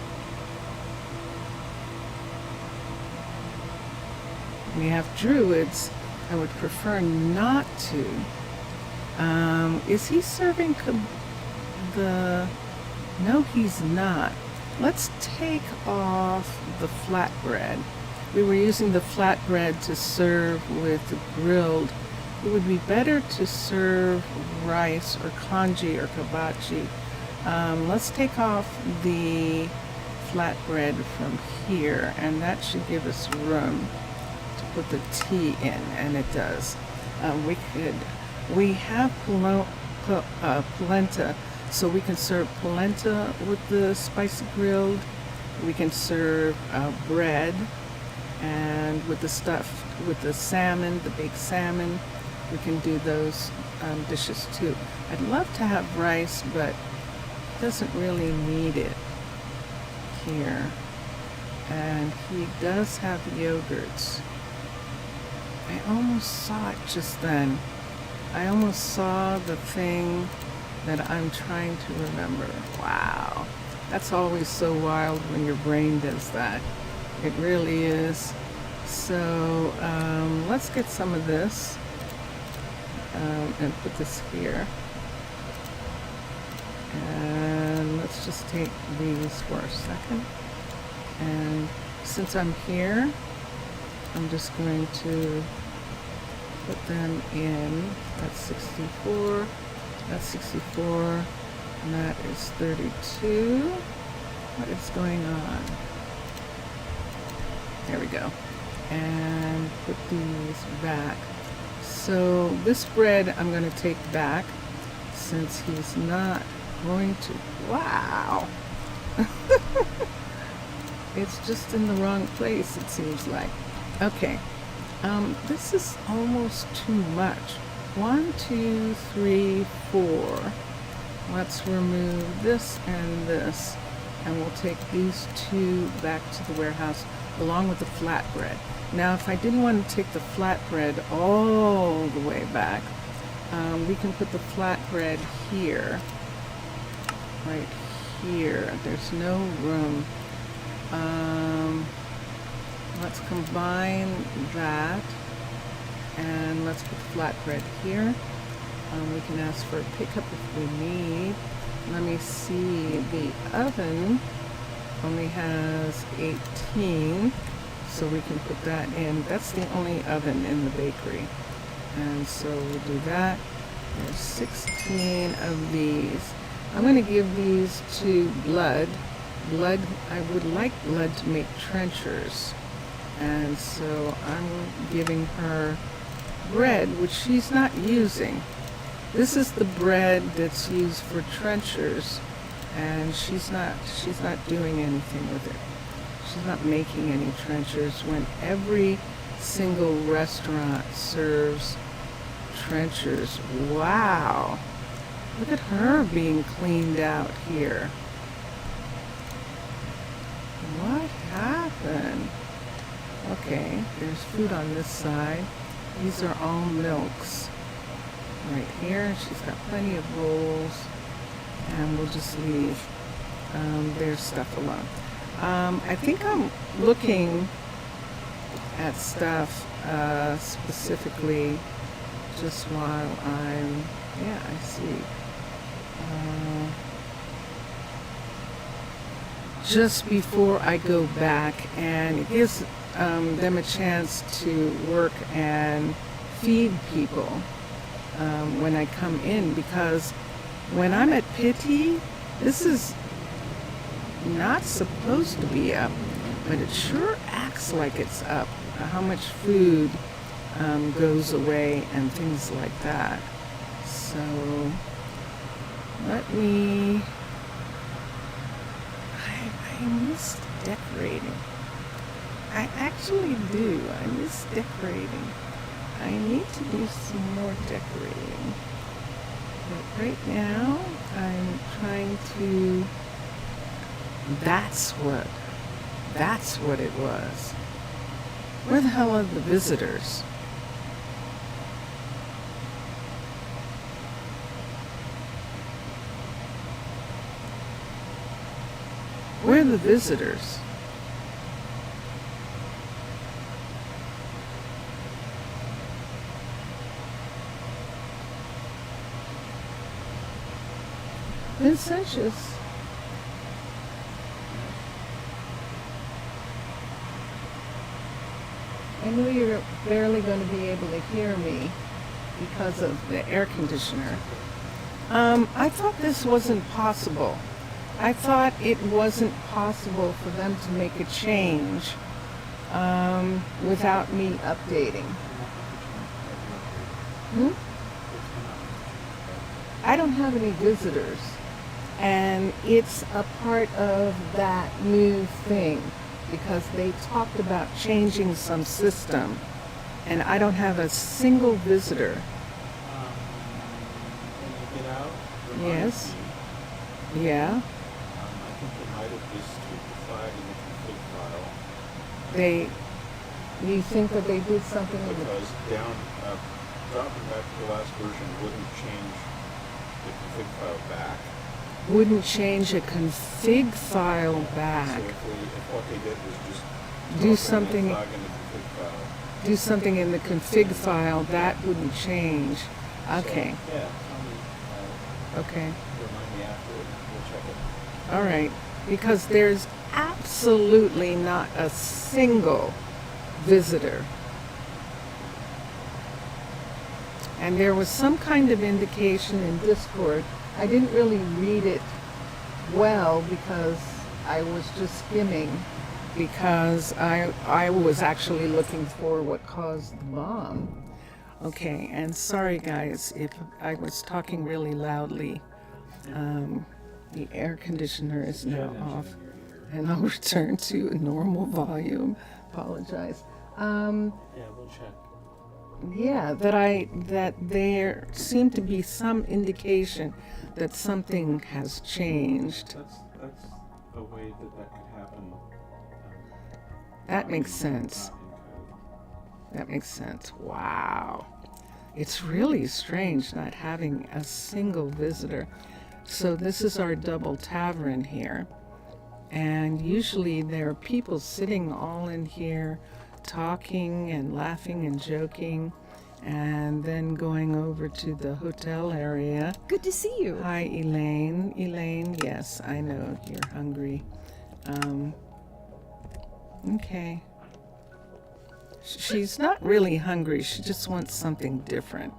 We have druids. I would prefer not to. Is he serving the... No, he's not. Let's take off the flatbread. We were using the flatbread to serve with the grilled. It would be better to serve rice or congee or kabachi. Let's take off the flatbread from here, and that should give us room to put the tea in, and it does. We have polenta, so we can serve polenta with the spicy grilled. We can serve bread, and with the stuff, with the salmon, the baked salmon, we can do those dishes too. I'd love to have rice, but he doesn't really need it here. And he does have yogurts. I almost saw it just then. I almost saw the thing that I'm trying to remember. Wow. That's always so wild when your brain does that. It really is. So let's get some of this and put this here. And let's just take these for a second. And since I'm here, I'm just going to put them in. That's 64. That's 64. And that is 32. What is going on? There we go. And put these back. So this bread I'm going to take back since he's not going to. Wow. It's just in the wrong place, it seems like. Okay. This is almost too much. 1, 2, 3, 4. Let's remove this and this, and we'll take these two back to the warehouse. along with the flatbread. Now, if I didn't want to take the flatbread all the way back, we can put the flatbread here, right here. There's no room. Let's combine that, and let's put the flatbread here. We can ask for a pickup if we need. Let me see, the oven only has 18, so we can put that in. That's the only oven in the bakery. And so we'll do that. There's 16 of these. I'm going to give these to Blood. Blood, I would like Blood to make trenchers. And so I'm giving her bread, which she's not using. This is the bread that's used for trenchers, and she's not doing anything with it. She's not making any trenchers when every single restaurant serves trenchers. Wow. Look at her being cleaned out here. What happened? Okay, there's food on this side. These are all milks. Right here, she's got plenty of bowls, and we'll just leave their stuff alone. I think I'm looking at stuff specifically just while I see. Just before I go back, and it gives them a chance to work and feed people when I come in, because when I'm at Pitti, this is not supposed to be up, but it sure acts like it's up. How much food goes away and things like that. So let me, I miss decorating. I actually do. I miss decorating. I need to do some more decorating. But right now, I'm trying to, that's what it was. Where the hell are the visitors? Where are the visitors? Vincentious. I knew you were barely going to be able to hear me because of the air conditioner. I thought this wasn't possible. I thought it wasn't possible for them to make a change without me updating. I don't have any visitors, and it's a part of that new thing, because they talked about changing some system, and I don't have a single visitor. When you get out, Yes. Yeah. I think they might have just tweaked the flag in the config file. You think that they did something with it? Because dropping back to the last version wouldn't change the config file back. Wouldn't change a config file back. So if what they did was just Do drop something- the flag in the config file. Do something in the config file, that wouldn't change. Okay. So, yeah, tell me, Okay. remind me after, we'll check it. All right. Because there's absolutely not a single visitor. And there was some kind of indication in Discord. I didn't really read it well because I was just skimming, because I was actually looking for what caused the bomb. Okay, and sorry guys if I was talking really loudly. The air conditioner is now off, and I'll return to a normal volume. Apologize. Yeah, we'll check. Yeah, that there seemed to be some indication that something has changed. That's a way that could happen. That makes sense. That makes sense. Wow. It's really strange not having a single visitor. So this is our double tavern here. And usually there are people sitting all in here talking and laughing and joking and then going over to the hotel area. Good to see you. Hi, Elaine. Elaine, yes, I know you're hungry. Okay. She's not really hungry. She just wants something different.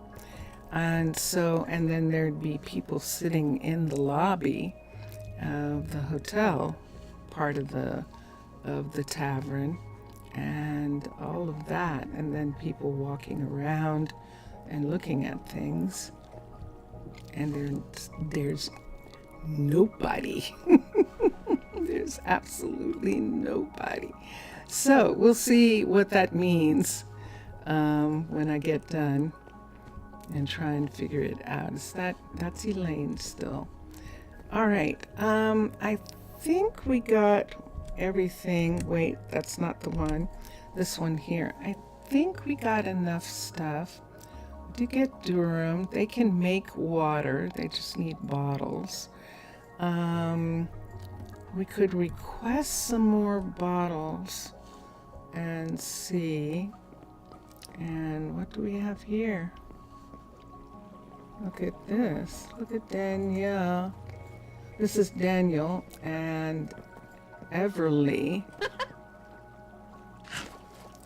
And then there'd be people sitting in the lobby of the hotel, part of the tavern, and all of that. And then people walking around and looking at things. And there's nobody. There's absolutely nobody. So we'll see what that means when I get done and try and figure it out. That's Elaine still. All right. I think we got everything. Wait, that's not the one. This one here. I think we got enough stuff to get Durham. They can make water. They just need bottles. We could request some more bottles and see. And what do we have here? Look at this. Look at Danielle. This is Daniel and Everly.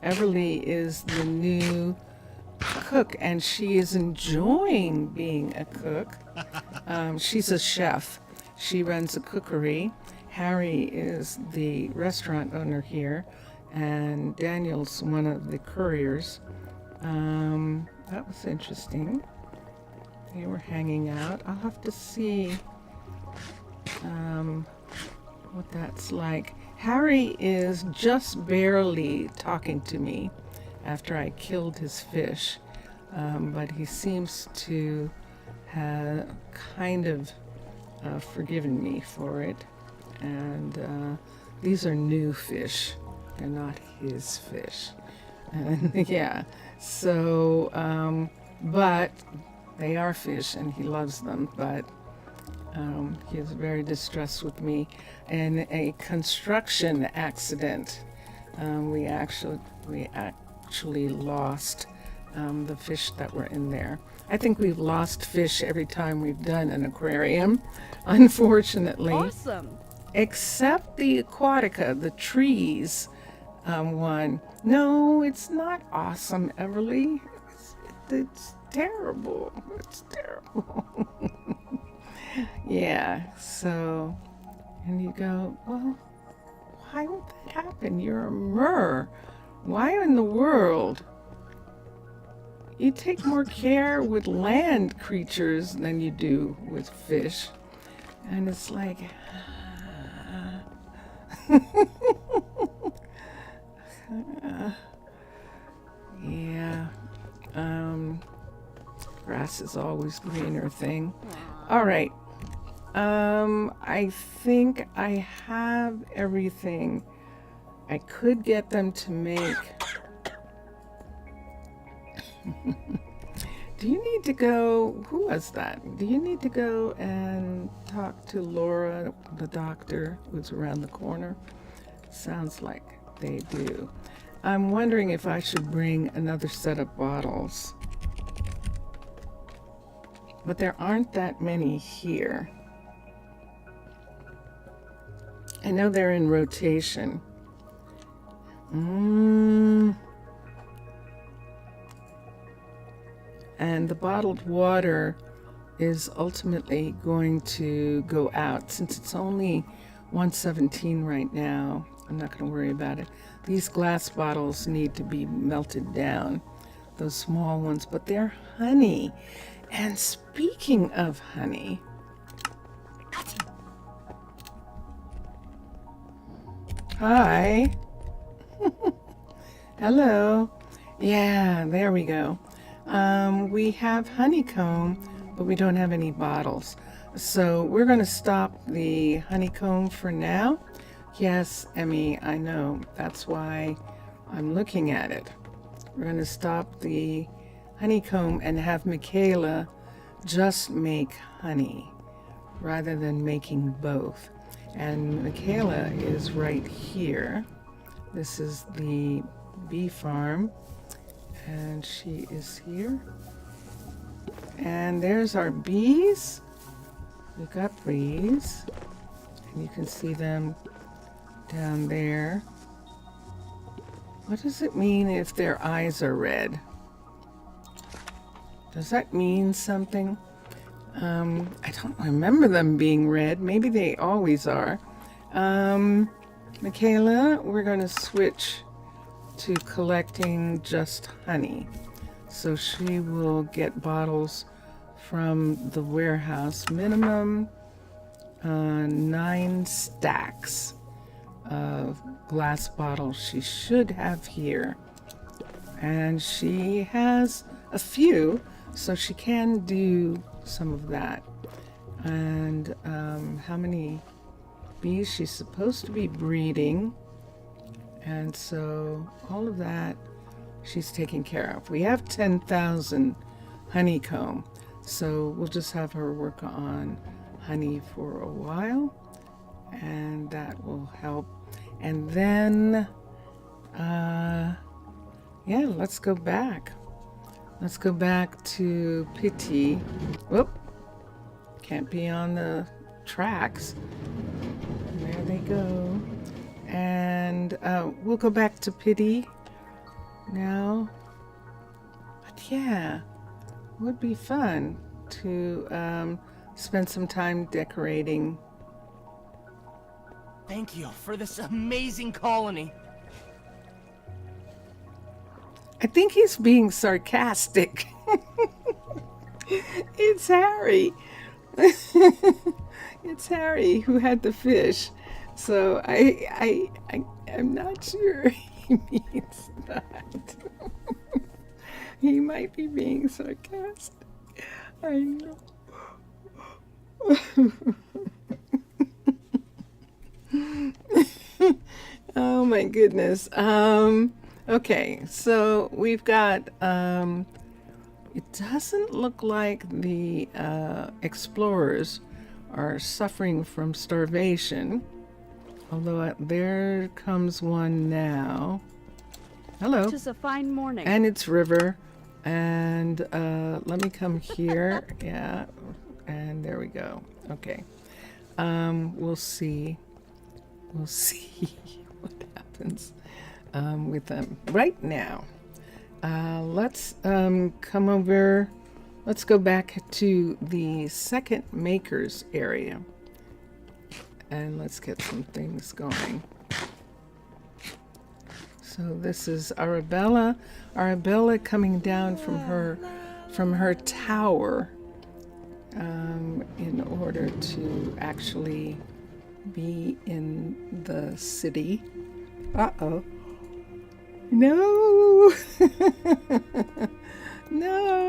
Everly is the new cook, and she is enjoying being a cook. She's a chef. She runs a cookery. Harry is the restaurant owner here, and Daniel's one of the couriers. That was interesting. They were hanging out. I'll have to see what that's like. Harry is just barely talking to me after I killed his fish, but he seems to have kind of forgiven me for it. And these are new fish. They're not his fish. And yeah, so, but they are fish and he loves them, but he is very distressed with me. In a construction accident, we actually lost the fish that were in there. I think we've lost fish every time we've done an aquarium, unfortunately. Awesome. Except the Aquatica, the trees one. No, it's not awesome, Everly. It's terrible. It's terrible. Yeah, so, and you go, well, why would that happen? You're a mer. Why in the world? You take more care with land creatures than you do with fish. And it's like, yeah, grass is always greener thing. All right, I think I have everything. I could get them to make. Do you need to go? Who was that? Do you need to go and talk to Laura, the doctor, who's around the corner? Sounds like they do. I'm wondering if I should bring another set of bottles. But there aren't that many here. I know they're in rotation. And the bottled water is ultimately going to go out. Since it's only 117 right now, I'm not going to worry about it. These glass bottles need to be melted down, those small ones, but they're honey. And speaking of honey, hi. Hello. Yeah, there we go. We have honeycomb, but we don't have any bottles. So we're going to stop the honeycomb for now. Yes, Emmy, I know. That's why I'm looking at it. We're going to stop the honeycomb and have Michaela just make honey rather than making both. And Michaela is right here. This is the bee farm, and she is here. And there's our bees. We've got bees, and you can see them down there. What does it mean if their eyes are red? Does that mean something? I don't remember them being red. Maybe they always are. Michaela, we're going to switch to collecting just honey. So she will get bottles from the warehouse, minimum 9 stacks of glass bottles she should have here. And she has a few, so she can do some of that. And how many bees she's supposed to be breeding. And so all of that she's taking care of. We have 10,000 honeycomb, so we'll just have her work on honey for a while, and that will help. And then yeah, let's go back to Pitti. Whoop, can't be on the tracks. There they go. And we'll go back to Pitti now. But yeah, it would be fun to spend some time decorating. Thank you for this amazing colony. I think he's being sarcastic. It's Harry. It's Harry who had the fish. So I'm not sure he means that. He might be being sarcastic. I know. Oh my goodness. Okay, so we've got, it doesn't look like the explorers are suffering from starvation, although there comes one now. Hello. It is a fine morning. And it's River, and let me come here. Yeah, and there we go. Okay. We'll see what happens with them right now. Let's come over. Let's go back to the second makers area, and let's get some things going. So this is Arabella coming down from her tower in order to actually be in the city. Uh-oh. No! No!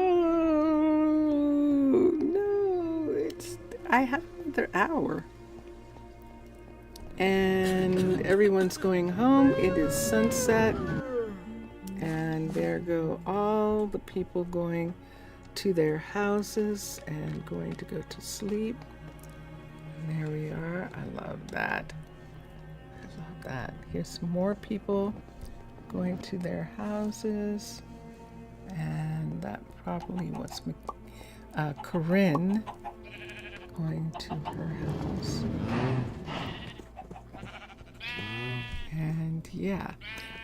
I have another hour. And everyone's going home. It is sunset. And there go all the people going to their houses and going to go to sleep. And there we are. I love that. Here's some more people going to their houses. And that probably was Corinne going to her house. And yeah.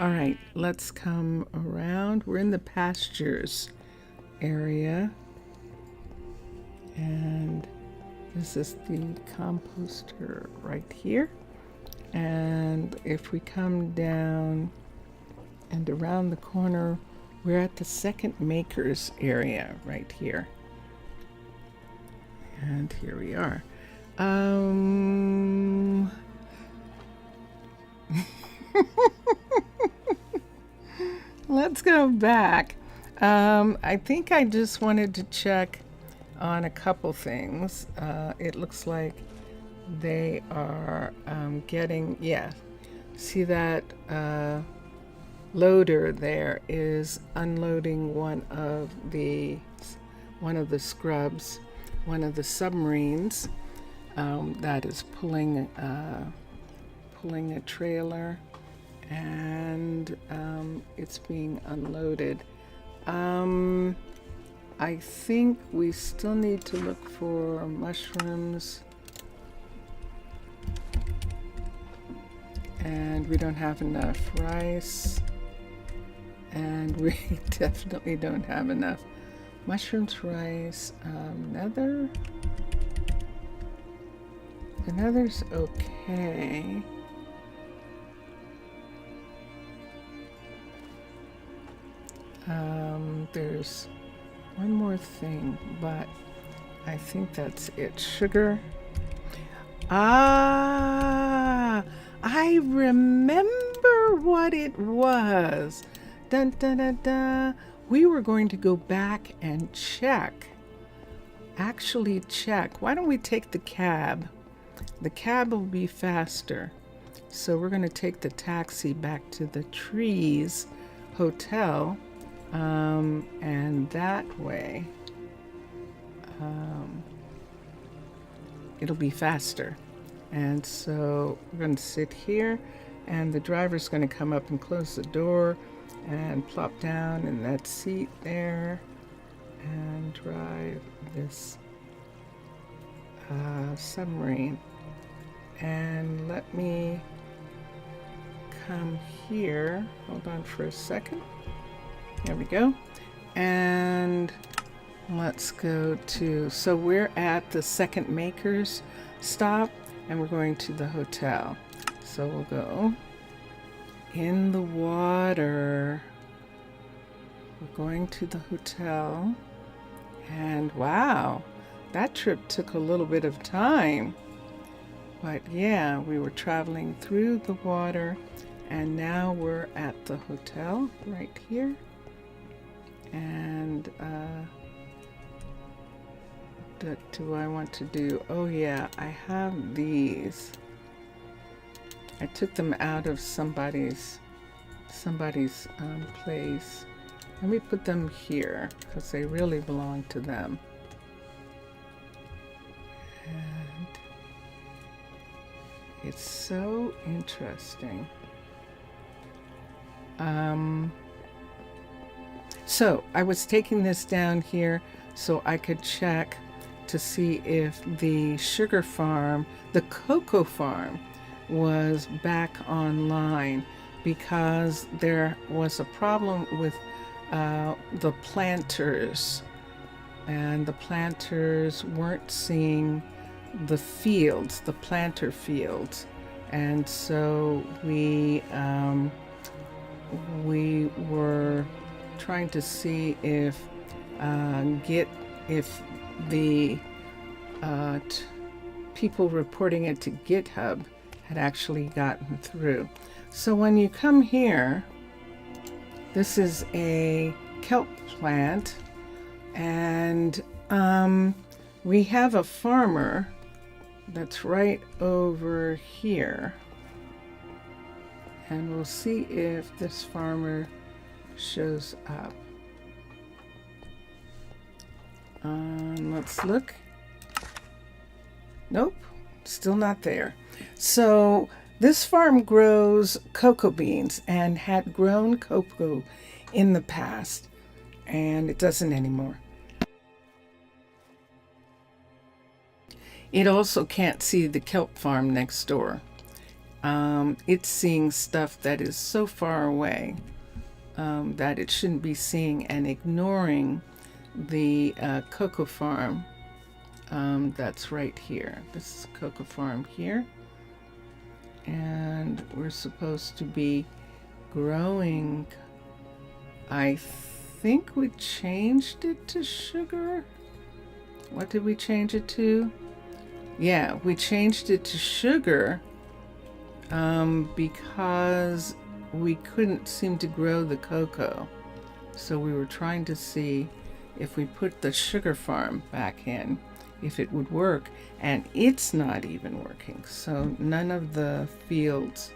All right, let's come around. We're in the pastures area. And this is the composter right here. And if we come down and around the corner, we're at the second makers area right here. And here we are. Let's go back. I think I just wanted to check on a couple things. It looks like they are getting, yeah, see that loader there is unloading one of the scrubs, one of the submarines that is pulling a trailer, and it's being unloaded. I think we still need to look for mushrooms, and we don't have enough rice, and we definitely don't have enough mushrooms, rice, nether. The nether's okay. There's one more thing, but I think that's it. Sugar. Ah, I remember what it was. Dun, dun, dun, dun. We were going to go back and check. Actually check. Why don't we take the cab? The cab will be faster. So we're going to take the taxi back to the Trees Hotel. And that way, it'll be faster. And so we're going to sit here, and the driver's going to come up and close the door and plop down in that seat there and drive this submarine. And let me come here. Hold on for a second. There we go. And let's go to, so we're at the second Makers stop, and we're going to the hotel. So we'll go in the water. We're going to the hotel. And wow, that trip took a little bit of time. But yeah, we were traveling through the water, and now we're at the hotel right here. And what do I want to do? Oh yeah, I have these. I took them out of somebody's place. Let me put them here because they really belong to them. And it's so interesting. So I was taking this down here so I could check to see if the sugar farm, the cocoa farm, was back online, because there was a problem with the planters, and the planters weren't seeing the fields, the planter fields, and so we were trying to see if the people reporting it to GitHub had actually gotten through. So when you come here, this is a kelp plant, and we have a farmer that's right over here, and we'll see if this farmer shows up. Let's look. Nope, still not there. So this farm grows cocoa beans and had grown cocoa in the past, and it doesn't anymore. It also can't see the kelp farm next door. It's seeing stuff that is so far away that it shouldn't be seeing, and ignoring the cocoa farm that's right here. This is a cocoa farm here, and we're supposed to be growing. I think we changed it to sugar. What did we change it to? Yeah, we changed it to sugar because we couldn't seem to grow the cocoa. So we were trying to see if we put the sugar farm back in, if it would work, and it's not even working. So none of the fields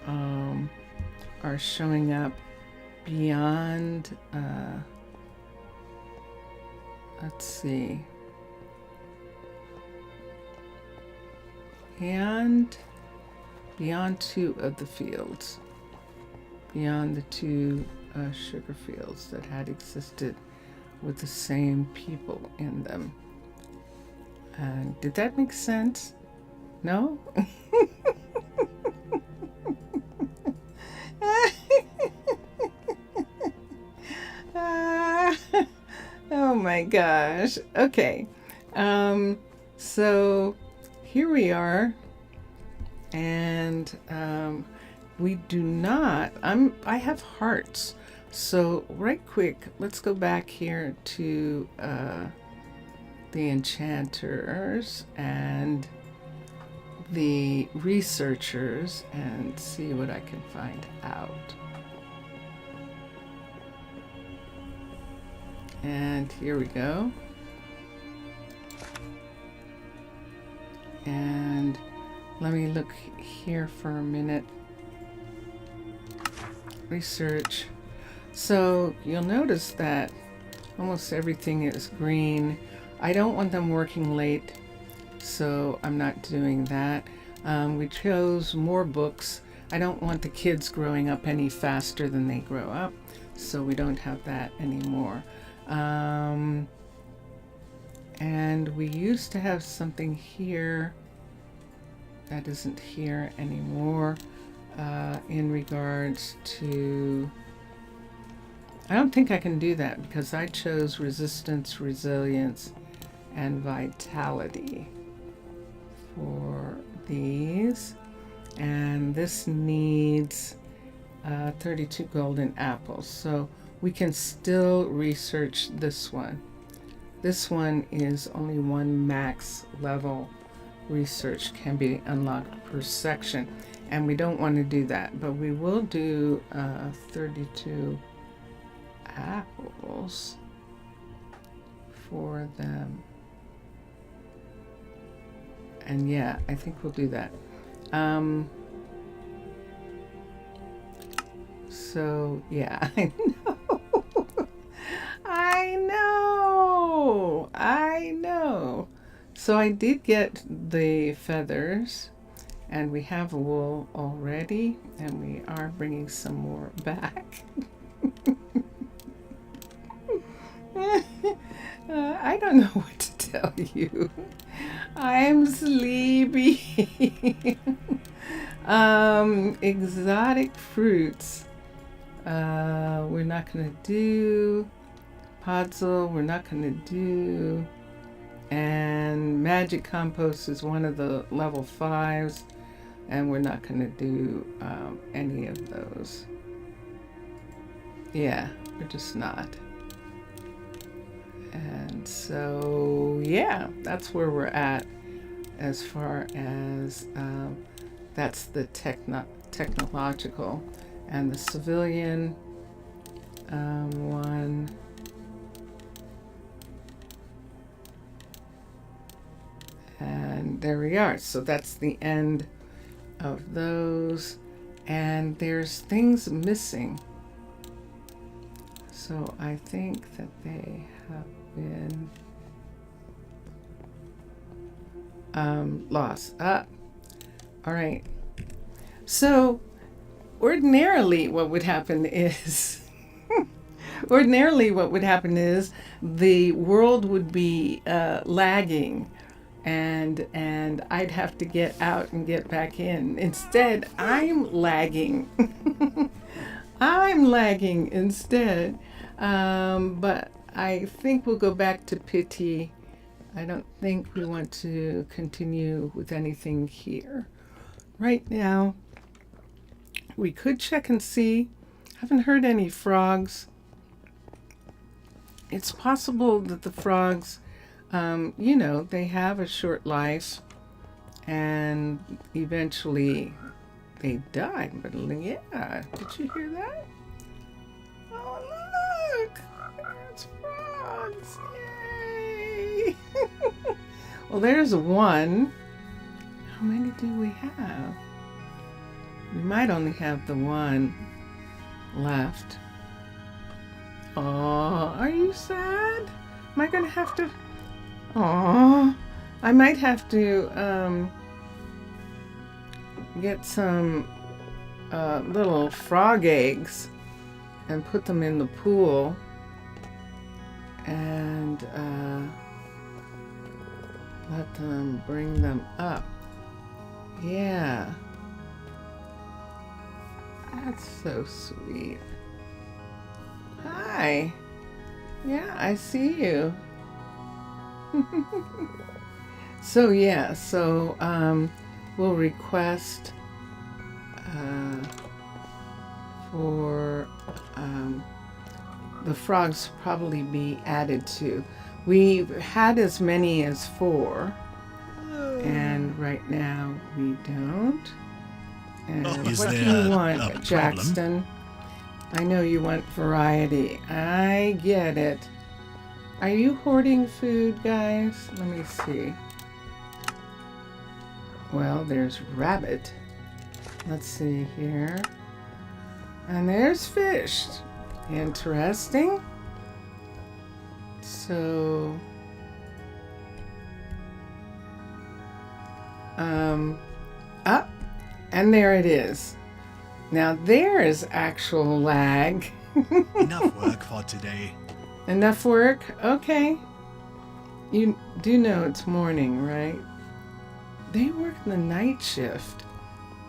are showing up beyond, let's see, beyond 2 of the fields, beyond the 2 sugar fields that had existed with the same people in them. Did that make sense? No? Oh my gosh. Okay. So here we are. And we do not, I have hearts. So right quick, let's go back here to the enchanters and the researchers and see what I can find out. And here we go. And let me look here for a minute. Research. So you'll notice that almost everything is green. I don't want them working late, so I'm not doing that. We chose more books. I don't want the kids growing up any faster than they grow up, so we don't have that anymore. And we used to have something here that isn't here anymore in regards to, I don't think I can do that because I chose resistance, resilience, and vitality for these. And this needs 32 golden apples. So we can still research this one. This one is only 1 max level research can be unlocked per section. And we don't want to do that, but we will do 32 apples for them. And yeah, I think we'll do that. So yeah, I know. So I did get the feathers, and we have wool already, and we are bringing some more back. I don't know what to tell you. I'm sleepy. Exotic fruits. We're not going to do. Podzol, we're not going to do. And magic compost is one of the level 5s, and we're not going to do any of those. Yeah, we're just not. And so, yeah, that's where we're at as far as that's the technological. And the civilian one. And there we are. So that's the end of those. And there's things missing. So I think that they have been lost. All right. So ordinarily what would happen is the world would be lagging, and I'd have to get out and get back in. Instead, I'm lagging. I'm lagging instead. But I think we'll go back to Pitti. I don't think we want to continue with anything here right now. We could check and see. Haven't heard any frogs. It's possible that the frogs, they have a short life and eventually they die. But yeah, did you hear that? Oh, look! It's frogs! Yay! Well, there's one. How many do we have? We might only have the one left. Oh, are you sad? Am I gonna have to? Oh, I might have to get some little frog eggs and put them in the pool and let them bring them up. Yeah. That's so sweet. Hi. Yeah, I see you. So yeah, we'll request for the frogs probably be added to. We've had as many as 4, and right now we don't. And what do you want, Jackson? I know you want variety. I get it. Are you hoarding food, guys? Let me see. Well, there's rabbit. Let's see here. And there's fish. Interesting. So, up, and there it is. Now there is actual lag. Enough work for today. Enough work? Okay. You do know it's morning, right? They work the night shift.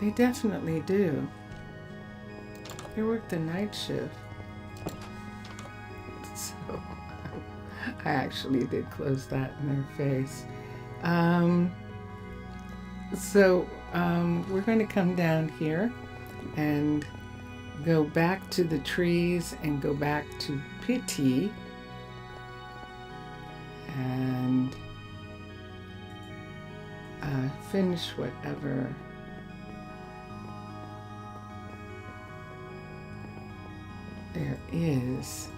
They definitely do. They work the night shift. So I actually did close that in their face. We're going to come down here and go back to the trees and go back to Pitti and finish whatever there is.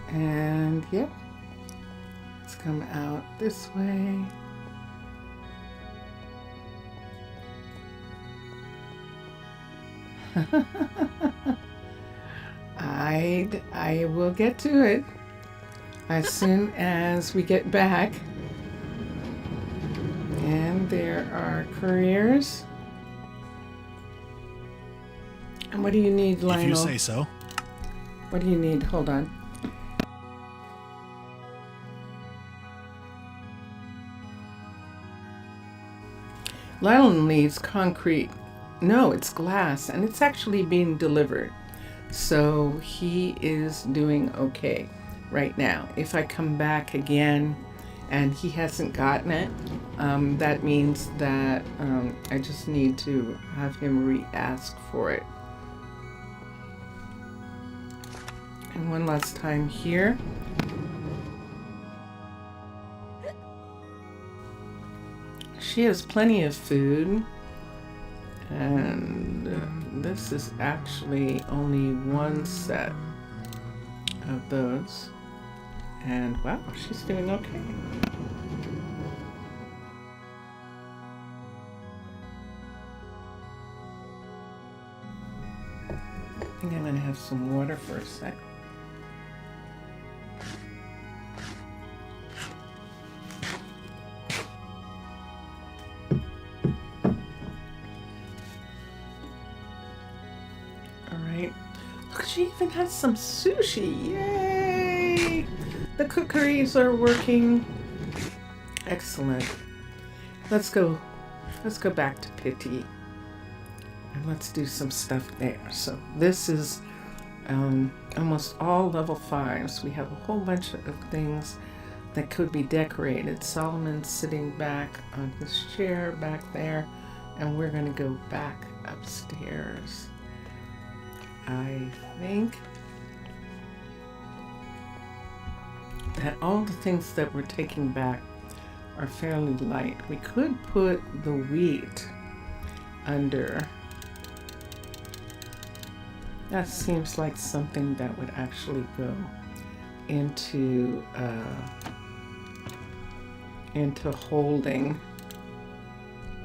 And yep, let's come out this way. I will get to it as soon as we get back. And there are couriers. And what do you need, Lionel? If you say so. What do you need? Hold on. Lionel needs concrete. No, it's glass, and it's actually being delivered. So he is doing okay right now. If I come back again and he hasn't gotten it, that means that I just need to have him re-ask for it. And one last time here. She has plenty of food, and this is actually only one set of those, and wow, she's doing okay. I think I'm gonna have some water for a sec. She even has some sushi. Yay! The cookeries are working. Excellent. Let's go back to Pitti and let's do some stuff there. So this is almost all level 5s. We have a whole bunch of things that could be decorated. Solomon's sitting back on his chair back there, and we're going to go back upstairs. I think that all the things that we're taking back are fairly light. We could put the wheat under. That seems like something that would actually go. into holding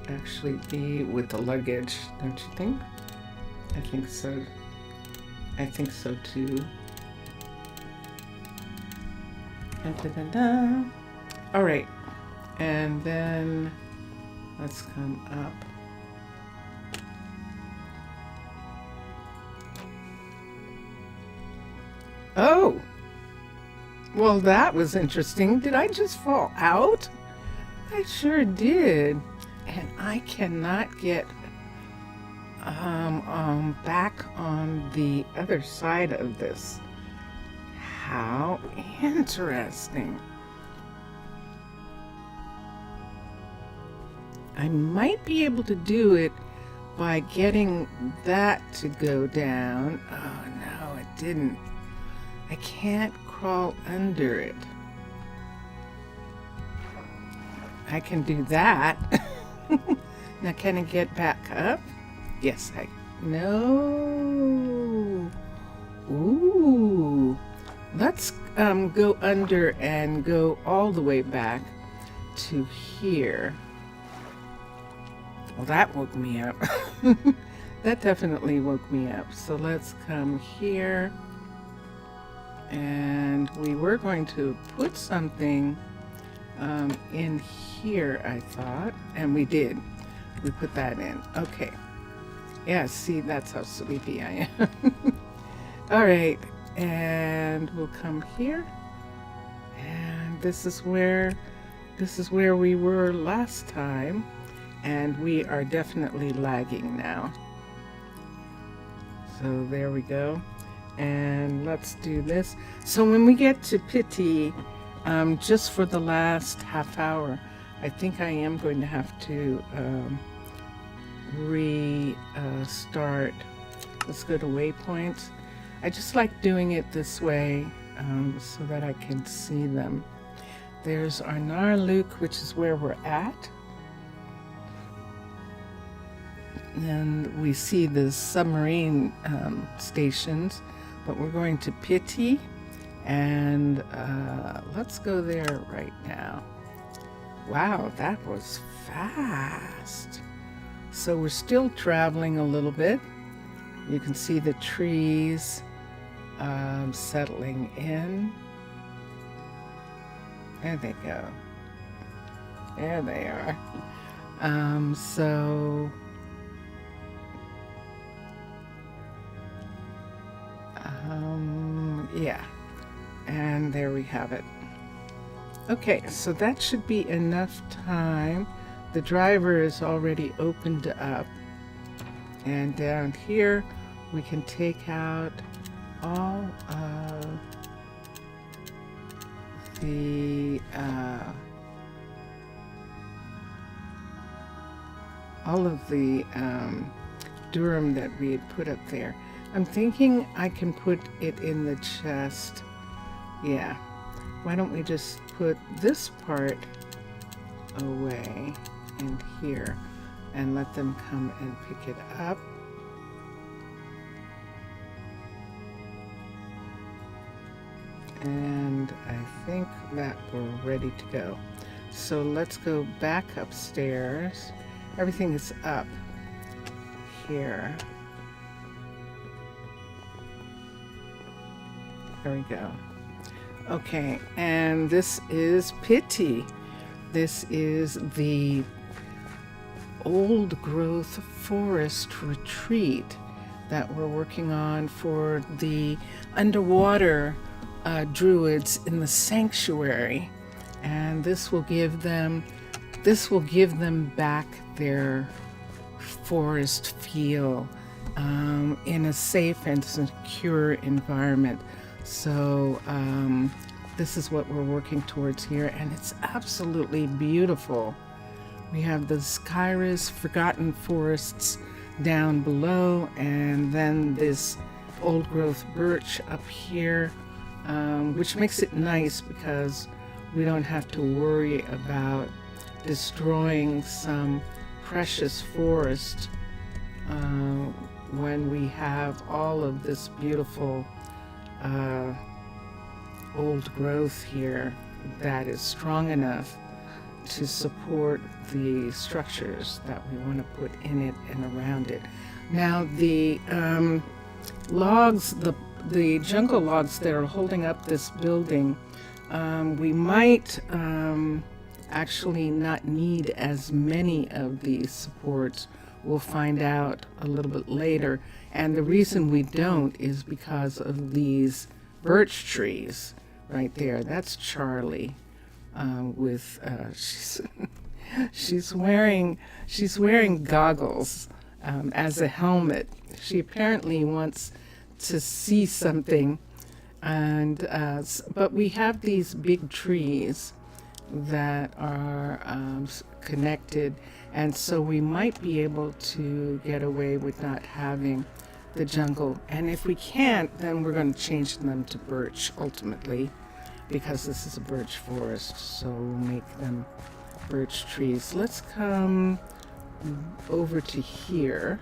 actually be with the luggage, don't you think? I think so. I think so too. And da-da-da. All right, and then let's come up. Oh, well, that was interesting. Did I just fall out? I sure did. And I cannot get back on the other side of this. How interesting. I might be able to do it by getting that to go down. Oh no, it didn't. I can't crawl under it. I can do that. Now can I get back up? Yes, no. Ooh. Let's go under and go all the way back to here. Well, that woke me up. That definitely woke me up. So let's come here. And we were going to put something in here, I thought. And we did. We put that in. Okay. Yeah, see, that's how sleepy I am. All right. And we'll come here. And this is where we were last time. And we are definitely lagging now. So there we go. And let's do this. So when we get to Pitti, just for the last half hour, I think I am going to have to restart. Let's go to waypoints. I just like doing it this way so that I can see them. There's Arnaaluk, which is where we're at. And we see the submarine stations, but we're going to Pitti, and let's go there right now. Wow, that was fast. So we're still traveling a little bit. You can see the trees settling in. There they go. There they are. Yeah, and there we have it. Okay, so that should be enough time. The driver is already opened up, and down here we can take out all of the durum that we had put up there. I'm thinking I can put it in the chest. Yeah. Why don't we just put this part away in here and let them come and pick it up. And I think that we're ready to go. So let's go back upstairs. Everything is up here. There we go. Okay, and this is Pitti. This is the old growth forest retreat that we're working on for the underwater druids in the sanctuary, and this will give them back their forest feel in a safe and secure environment. So this is what we're working towards here, and it's absolutely beautiful. We have the Skyris Forgotten Forests down below, and then this old growth birch up here, which makes it nice because we don't have to worry about destroying some precious forest when we have all of this beautiful old growth here that is strong enough to support the structures that we want to put in it and around it. Now the logs, the jungle logs that are holding up this building, we might actually not need as many of these supports. We'll find out a little bit later. And the reason we don't is because of these birch trees right there. That's Charlie with she's wearing goggles as a helmet. She apparently wants to see something, and but we have these big trees that are connected, and so we might be able to get away with not having the jungle. And if we can't, then we're going to change them to birch ultimately, because this is a birch forest, so we'll make them birch trees. Let's come over to here,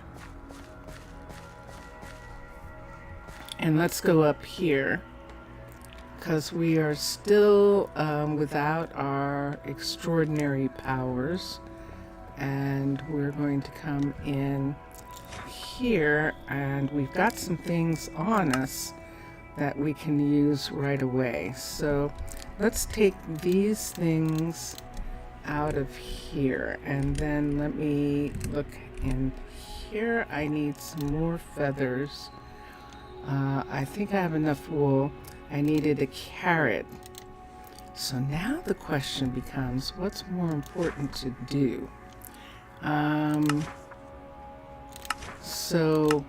and let's go up here, because we are still without our extraordinary powers, and we're going to come in here, and we've got some things on us that we can use right away. So let's take these things out of here, and then let me look in here. I need some more feathers. I think I have enough wool. I needed a carrot. So now the question becomes, what's more important to do? So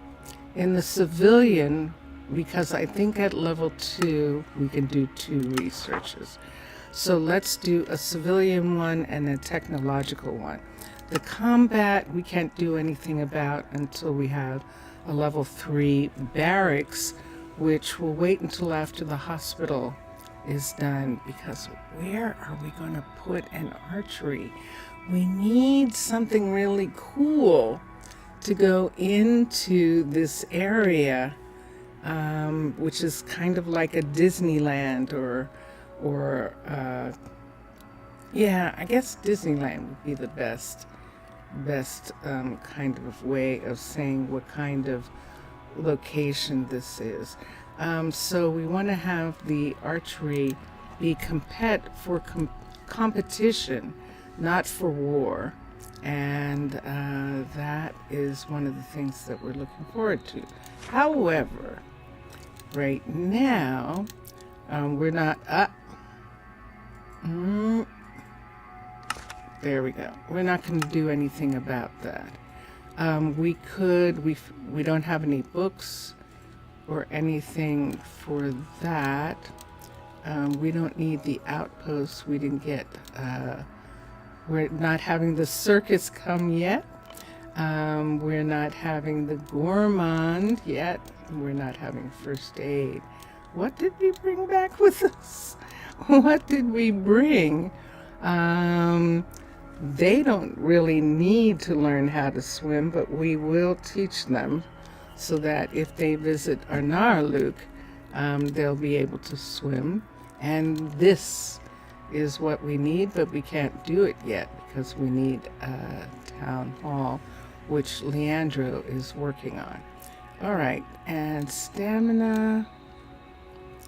in the civilian, because I think at level 2 we can do 2 researches. So let's do a civilian one and a technological one. The combat we can't do anything about until we have a level 3 barracks, which will wait until after the hospital is done, because where are we going to put an archery? We need something really cool to go into this area, which is kind of like a Disneyland, or yeah, I guess Disneyland would be the best kind of way of saying what kind of location this is. So we want to have the archery be for competition, not for war. And that is one of the things that we're looking forward to. However, right now, we're not there we go. We're not going to do anything about that. We don't have any books or anything for that. We don't need the outposts. We didn't get, we're not having the circus come yet. We're not having the gourmand yet. We're not having first aid. What did we bring back with us? What did we bring? They don't really need to learn how to swim, but we will teach them so that if they visit Arnaaluk, they'll be able to swim. And this is what we need, but we can't do it yet because we need a town hall, which Leandro is working on. All right, and stamina.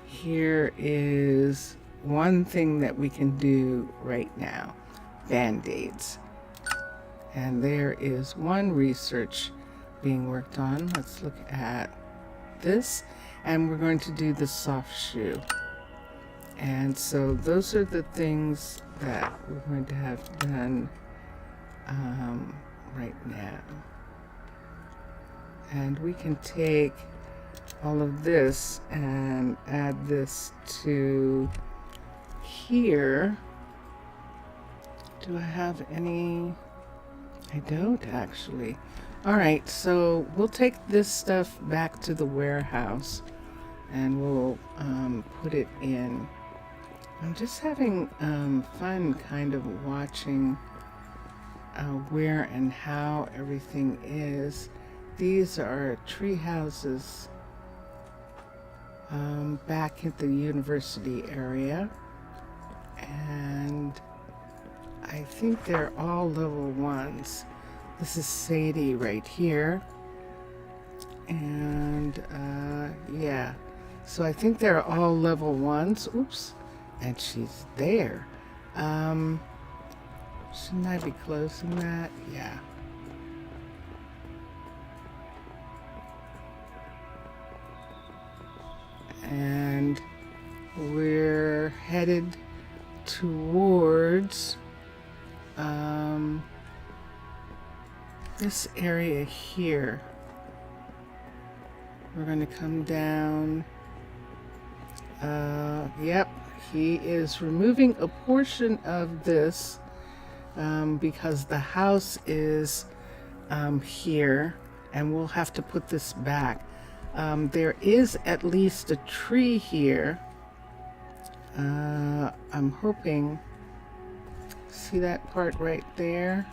Here is one thing that we can do right now. Band-aids. And there is one research being worked on. Let's look at this. And we're going to do the soft shoe. And so those are the things that we're going to have done right now. And we can take all of this and add this to here. Do I have any? I don't actually. All right, so we'll take this stuff back to the warehouse and we'll put it in. I'm just having fun kind of watching where and how everything is. These are tree houses. back at the university area. And I think they're all level 1s. This is Sadie right here. And yeah, so I think they're all level 1s. Oops, and she's there. Shouldn't I be closing that? Yeah. And we're headed towards this area here. We're going to come down. Yep, he is removing a portion of this because the house is here, and we'll have to put this back. There is at least a tree here. I'm hoping, see that part right there?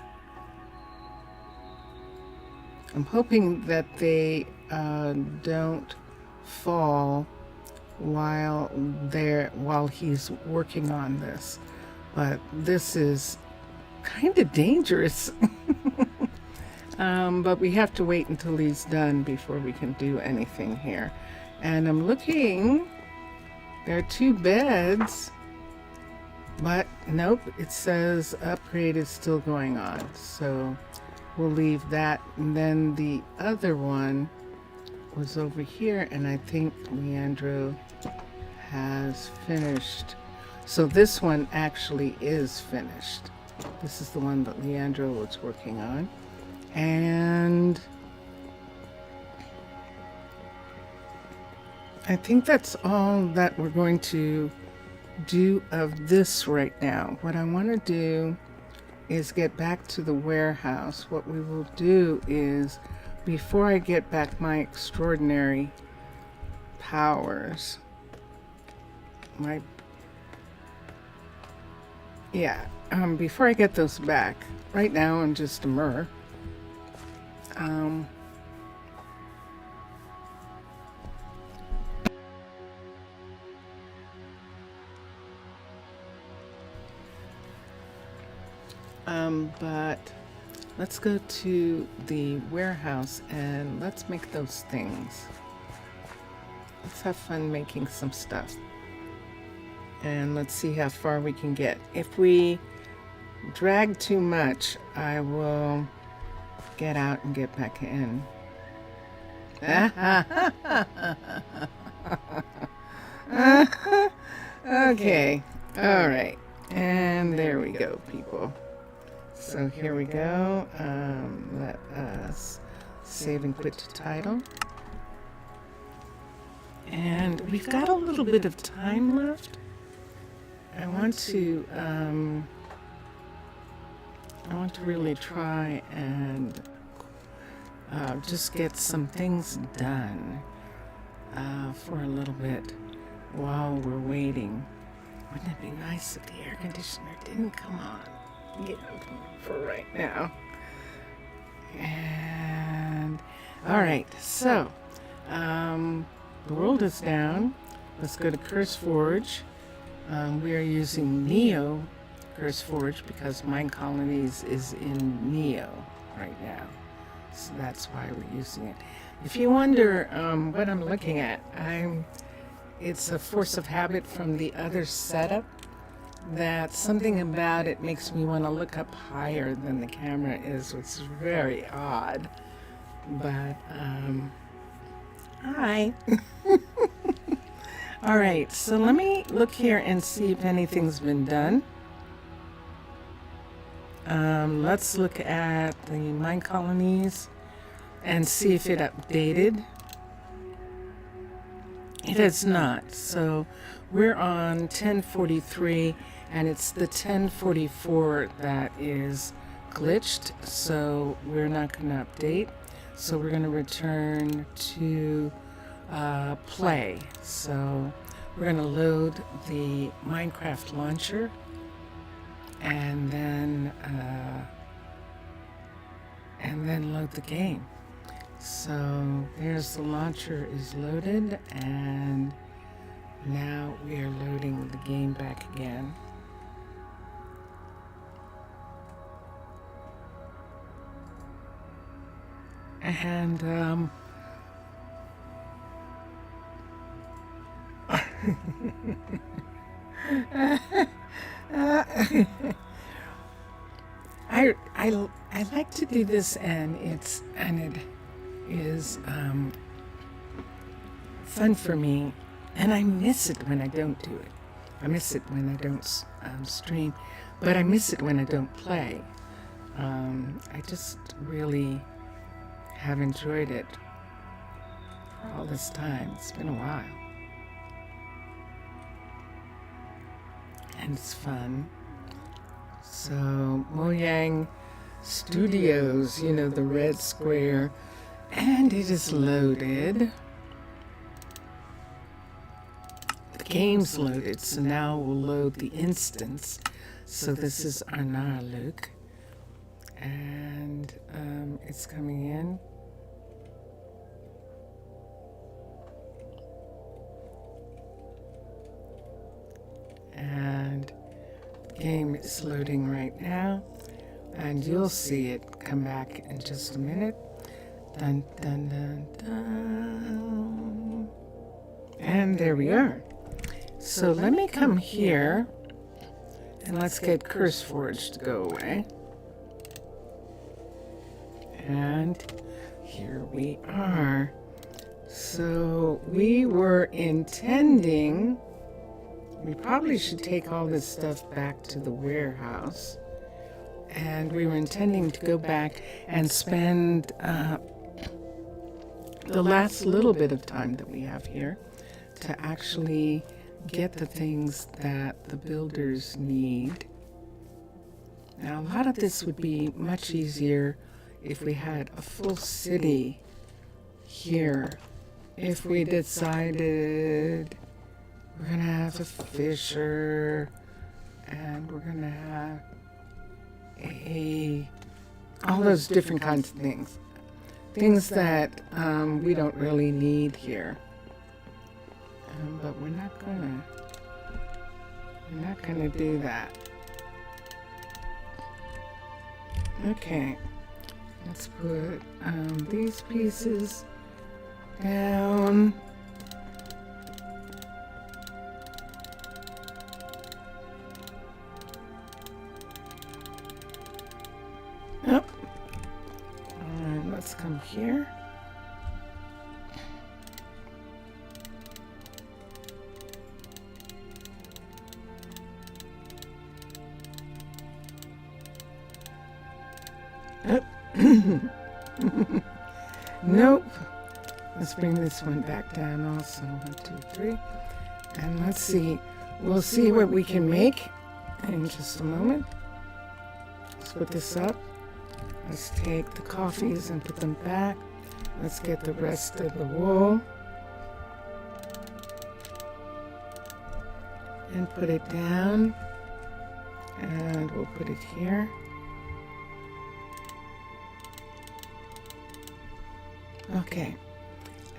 I'm hoping that they don't fall while he's working on this. But this is kind of dangerous. But we have to wait until he's done before we can do anything here. And I'm looking, there are 2 beds, but nope, it says upgrade is still going on. So we'll leave that. And then the other one was over here, and I think Leandro has finished. So this one actually is finished. This is the one that Leandro was working on. And I think that's all that we're going to do of this right now. What I want to do is get back to the warehouse. What we will do is, before I get back my extraordinary powers, before I get those back, right now I'm just a mer. But let's go to the warehouse and let's make those things. Let's have fun making some stuff. And let's see how far we can get. If we drag too much, I will get out and get back in. Okay, all right, and there we go, people. So here we go. Let us save and quit to title. And we've got a little bit of time left. I want to really try and just get some things done for a little bit while we're waiting. Wouldn't it be nice if the air conditioner didn't come on? Yeah, for right now. And all right, so the world is down. Let's go to CurseForge. We are using Neo CurseForge because Minecolonies is in Neo right now. So that's why we're using it. If you wonder what I'm looking at, it's a force of habit from the other setup. That something about it makes me want to look up higher than the camera is, which is very odd. But hi. All right, so let me look here and see if anything's been done. Let's look at the Minecolonies and see if it updated. It has not. So we're on 1043, and it's the 1044 that is glitched, so we're not going to update. So we're going to return to play. So we're going to load the Minecraft launcher, and then load the game. So there's the launcher is loaded, and Now we are loading the game back again. And I like to do this, and it is fun for me, and I miss it when I don't do it. I miss it when I don't stream, but I miss it when I don't play. I just really have enjoyed it for all this time. It's been a while. And it's fun. So, Mojang Studios, you know, the red square, and it is loaded. The game's loaded, so now we'll load the instance. So this is Arnaaluk, and it's coming in. And the game is loading right now, and you'll see it come back in just a minute. Dun, dun, dun, dun. And there we are. So let me come here, and let's get CurseForge to go away. And here we are. So we were intending, we probably should take all this stuff back to the warehouse. And we were intending to go back and spend the last little bit of time that we have here to actually get the things that the builders need. Now, a lot of this would be much easier if we had a full city here. If we decided we're gonna have a fisher, and we're gonna have all those different kinds of things that we don't really need here. But we're not gonna do that. Okay, let's put these pieces down. Yep. And let's come here. Nope. Let's bring this one back down also. 1, 2, 3. And let's see. We'll see what we can make in just a moment. Let's put this up. Let's take the coffees and put them back. Let's get the rest of the wool and put it down. And we'll put it here. Okay,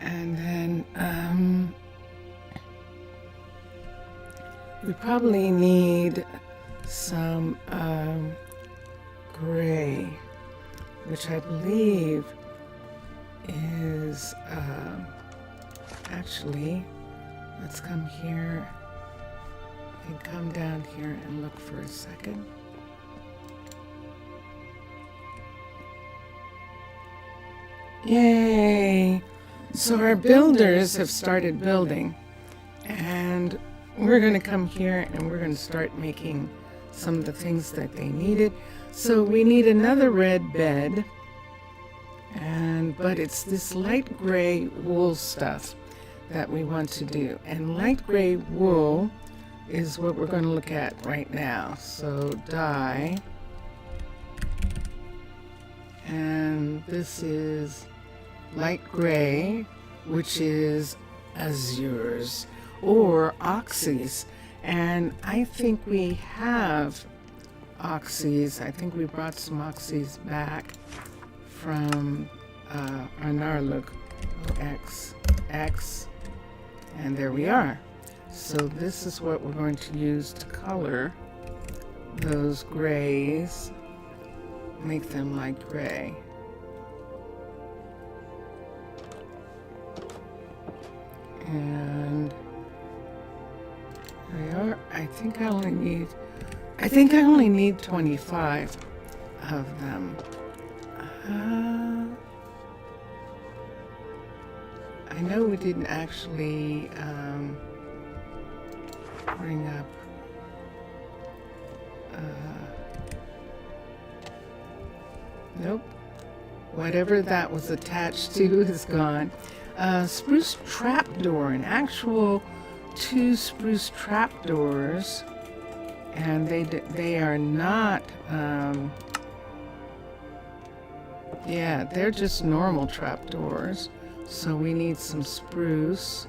and then we probably need some gray, which I believe is actually, let's come here and come down here and look for a second. Yay! So our builders have started building, and we're going to come here and we're going to start making some of the things that they needed. So we need another red bed, but it's this light gray wool stuff that we want to do. And light gray wool is what we're going to look at right now. So dye. And this is light gray, which is azures or oxys. And I think we have oxys. I think we brought some oxys back from Arnaaluk. X. And there we are. So this is what we're going to use to color those grays, make them light gray. And there they are. I think I only need 25 of them. I know we didn't actually bring up nope. Whatever that was attached to is gone. Spruce trapdoor, an actual 2 spruce trapdoors, and they are not yeah, they're just normal trapdoors. So we need some spruce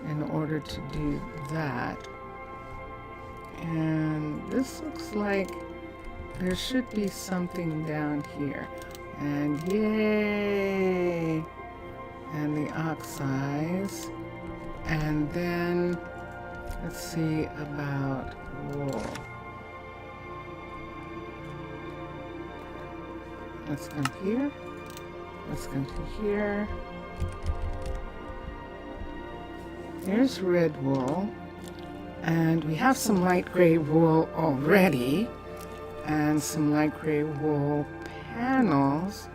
in order to do that. And this looks like there should be something down here. And yay! And the oxides. And then let's see about wool. Let's come here. Let's come to here. There's red wool. And we have some light gray wool already. And some light gray wool panels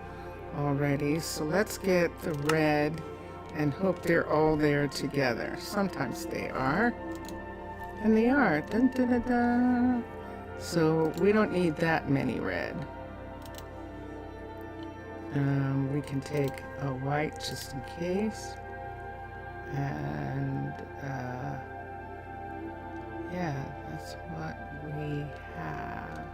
already. So let's get the red and hope they're all there together. Sometimes they are. And they are. Dun, dun, dun, dun. So we don't need that many red. We can take a white just in case. And yeah, that's what we have.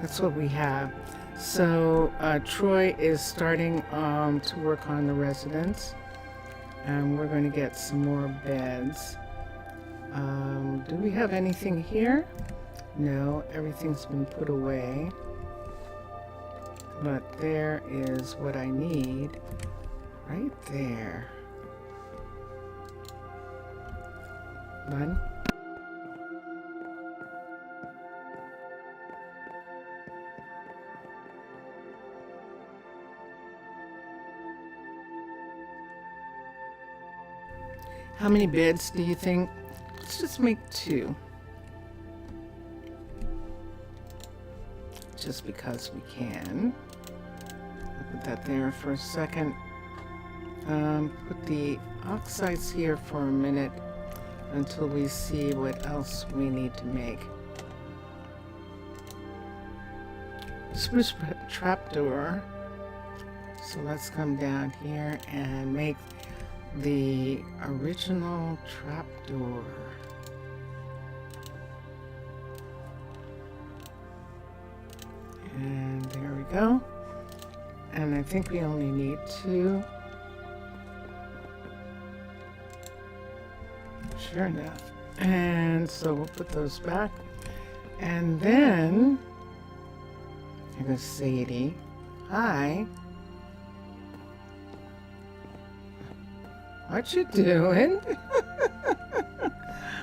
That's what we have. So Troy is starting to work on the residence, and we're going to get some more beds. Do we have anything here? No, everything's been put away. But there is what I need right there. Done. How many beds do you think? Let's just make 2. Just because we can. I'll put that there for a second. Put the oxides here for a minute until we see what else we need to make. Spruce trapdoor. So let's come down here and make the original trapdoor. And there we go. And I think we only need 2. Sure enough. And so we'll put those back. And then, here goes Sadie. Hi. What you doing?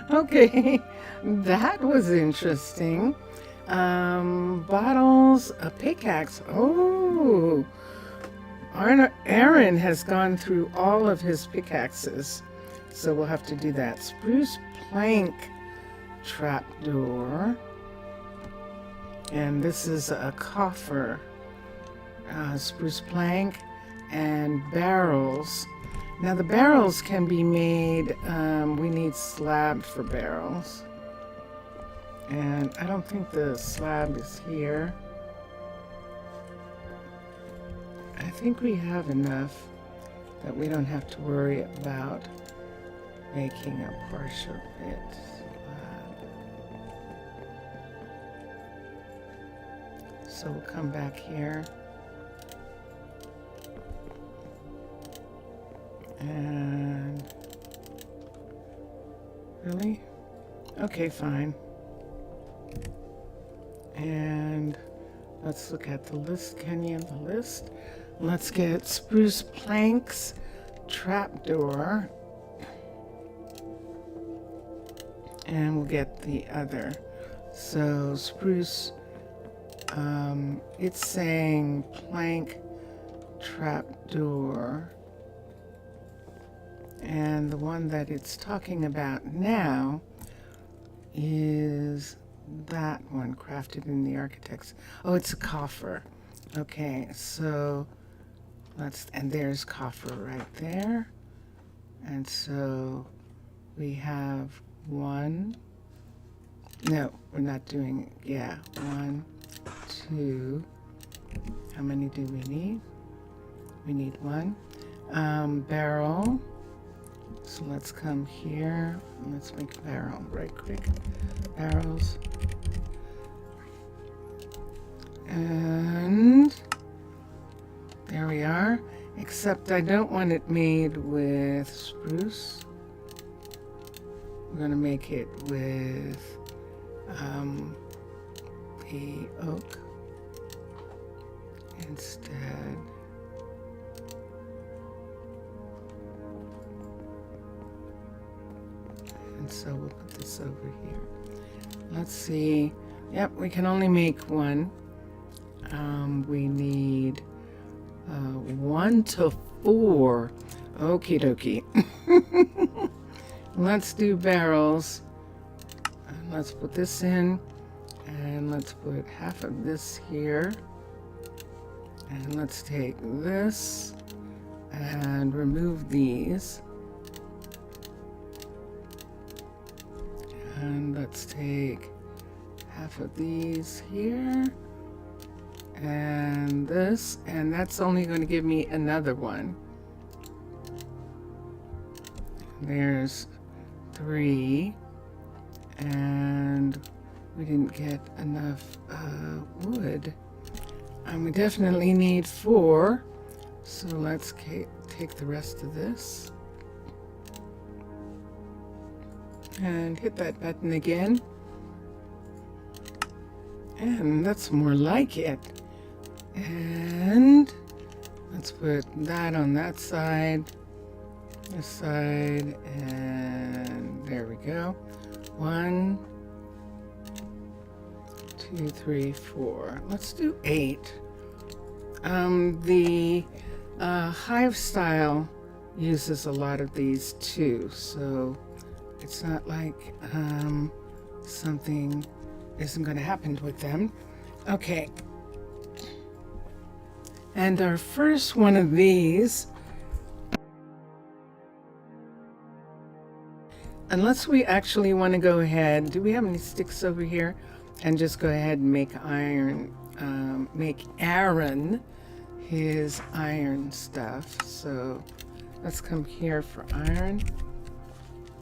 Okay, that was interesting. Bottles, a pickaxe. Oh, Aaron has gone through all of his pickaxes, so we'll have to do that. Spruce plank trapdoor, and this is a coffer. Spruce plank and barrels. Now the barrels can be made. We need slab for barrels. And I don't think the slab is here. I think we have enough that we don't have to worry about making a partial bit slab. So we'll come back here. And really? Okay, fine. And let's look at the list. Can you have the list? Let's get spruce planks, trapdoor. and we'll get the other. So spruce, it's saying plank trapdoor, and the one that it's talking about now is that one, crafted in the architects. Oh, it's a coffer. Okay, so and there's coffer right there. And so we have one. No, we're not doing, yeah, 1, 2. How many do we need? We need 1. Barrel. So let's come here. Let's make a barrel right quick. Barrels. And there we are. Except I don't want it made with spruce. We're going to make it with the oak instead. And so we'll put this over here. Let's see. Yep, we can only make 1. We need 1 to 4. Okie dokie. Let's do barrels. Let's put this in, and let's put half of this here. And let's take this and remove these. And let's take half of these here and this, and that's only going to give me another one. There's 3, and we didn't get enough wood. We definitely need 4, so let's take the rest of this and hit that button again, and that's more like it. And let's put that on that side, this side, and there we go. 1, 2, 3, 4. Let's do 8. The Hive style uses a lot of these too, so it's not like something isn't going to happen with them. Okay. And our first one of these, unless we actually want to go ahead, do we have any sticks over here? And just go ahead and make iron, make Aaron his iron stuff. So let's come here for iron.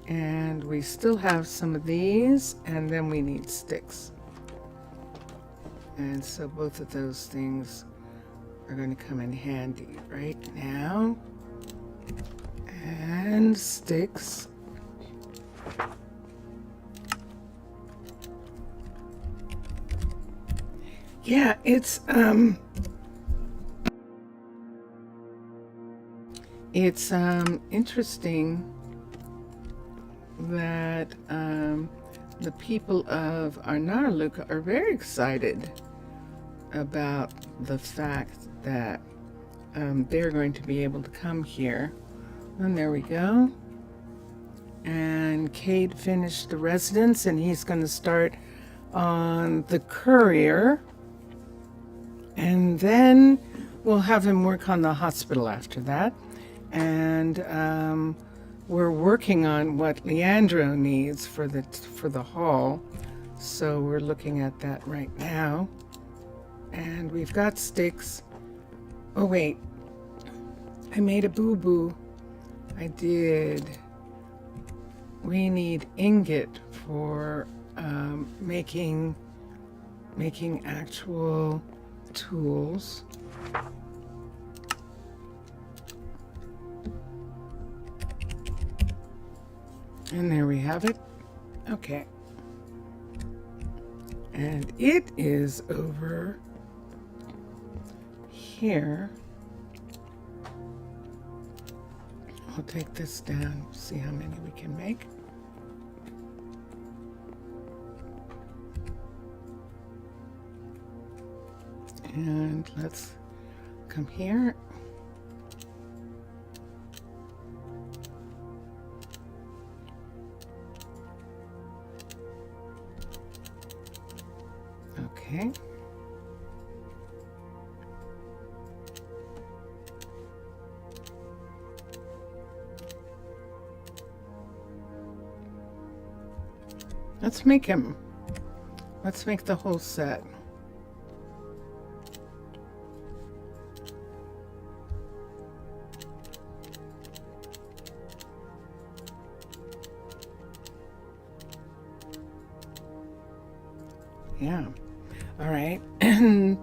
And we still have some of these, and then we need sticks. And so both of those things are going to come in handy right now. And sticks. Yeah, it's interesting that the people of Arnaaluk are very excited about the fact that they're going to be able to come here. And there we go. And Cade finished the residence, and he's going to start on the courier. And then we'll have him work on the hospital after that. And we're working on what Leandro needs for the hall. So we're looking at that right now. And we've got sticks. Oh wait, I made a boo-boo. I did. We need ingot for making actual tools. And there we have it. Okay. And it is over here. I'll take this down, see how many we can make. And let's come here. Okay. Let's make him. Let's make the whole set. Yeah. All right. And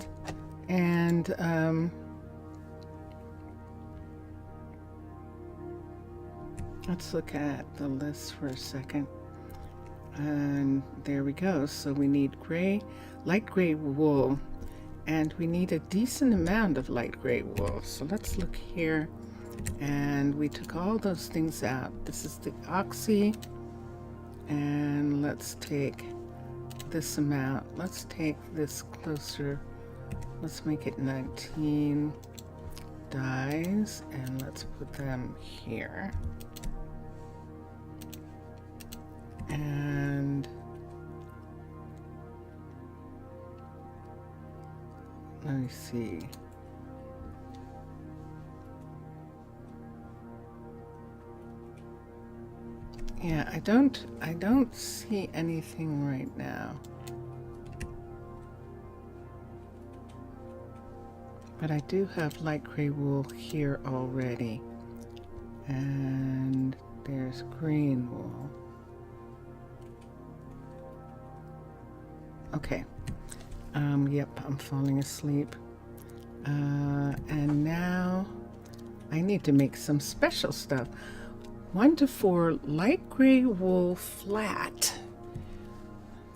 let's look at the list for a second. And there we go. So we need gray, light gray wool, and we need a decent amount of light gray wool. So let's look here, and we took all those things out. This is the oxy, and let's take this amount. Let's take this closer. Let's make it 19 dyes, and let's put them here. And let me see. Yeah, I don't see anything right now. But I do have light gray wool here already. And there's green wool. Okay. Yep, I'm falling asleep. And now I need to make some special stuff. 1 to 4 light gray wool flat.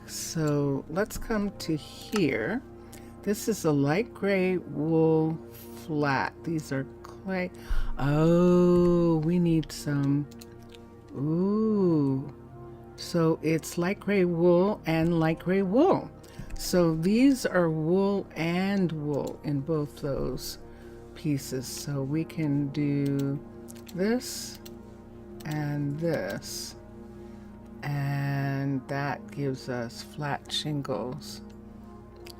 So let's come to here. This is a light gray wool flat. These are clay. Oh, we need some. Ooh. So it's light gray wool and light gray wool. So these are wool and wool in both those pieces. So we can do this and this. And that gives us flat shingles.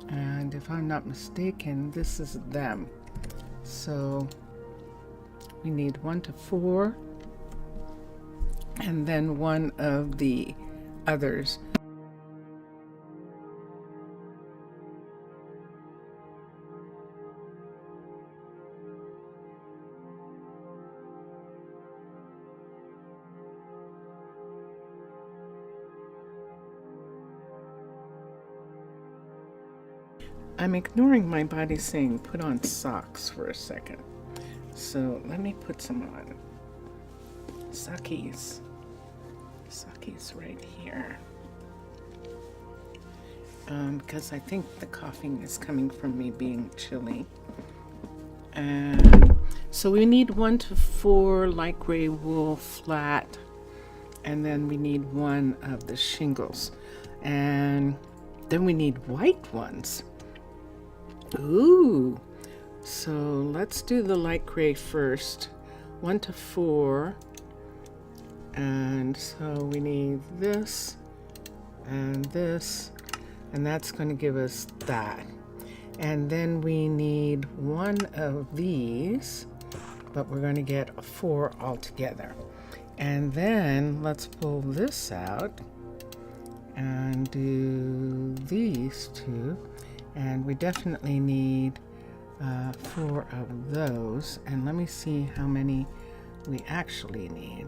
And if I'm not mistaken, this is them. So we need 1 to 4. And then one of the others. I'm ignoring my body saying put on socks for a second. So let me put some on. Sockies. Sockies right here. Because I think the coughing is coming from me being chilly. And so we need 1 to 4 light gray wool flat. And then we need 1 of the shingles. And then we need white ones. Ooh. So let's do the light gray first. 1 to 4. And so we need this and this, and that's going to give us that. And then we need 1 of these, but we're going to get 4 altogether. And then let's pull this out and do these 2. And we definitely need 4 of those. And let me see how many we actually need.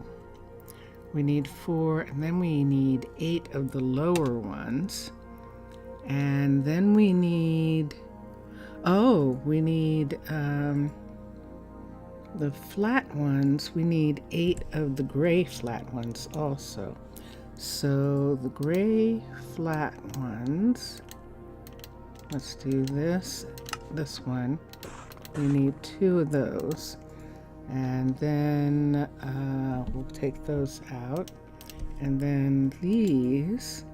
We need 4, and then we need 8 of the lower ones. And then we need, we need the flat ones. We need 8 of the gray flat ones also. So the gray flat ones, let's do this one. We need 2 of those. And then we'll take those out. And then these,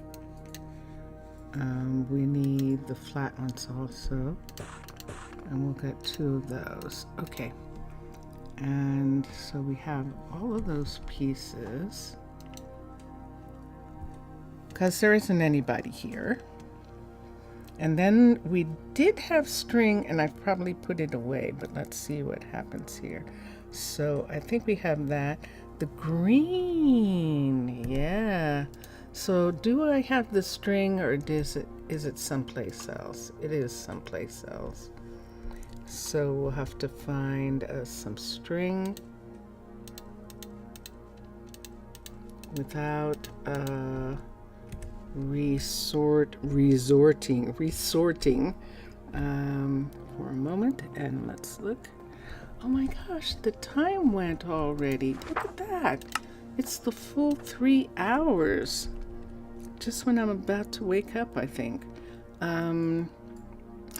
we need the flat ones also. And we'll get 2 of those. Okay. And so we have all of those pieces. Because there isn't anybody here. And then we did have string, and I probably put it away, but let's see what happens here. So I think we have that. The green, yeah. So do I have the string, or is it someplace else? It is someplace else. So we'll have to find some string without resorting for a moment, and let's look. Oh my gosh, the time went already. Look at that. It's the full 3 hours. Just when I'm about to wake up, I think.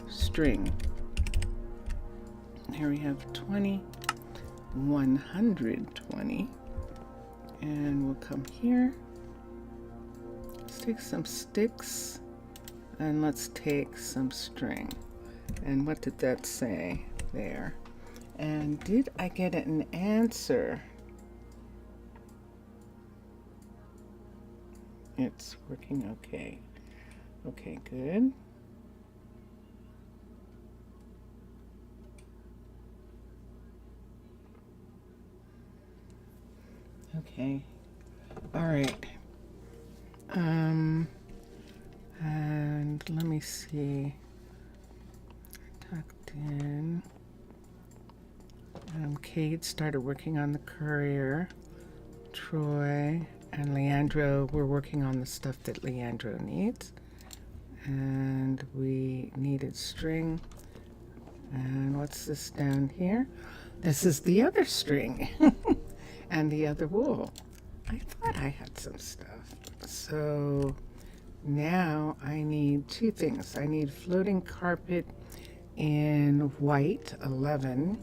String. Here we have 20, 120. And we'll come here. Let's take some sticks. And let's take some string. And what did that say there? And did I get an answer? It's working okay. Okay, good. Okay. All right. And let me see. Tucked in. Kate started working on the courier. Troy and Leandro were working on the stuff that Leandro needs. And we needed string. And what's this down here? This is the other string and the other wool. I thought I had some stuff. So now I need 2 things. I need floating carpet in white, 11.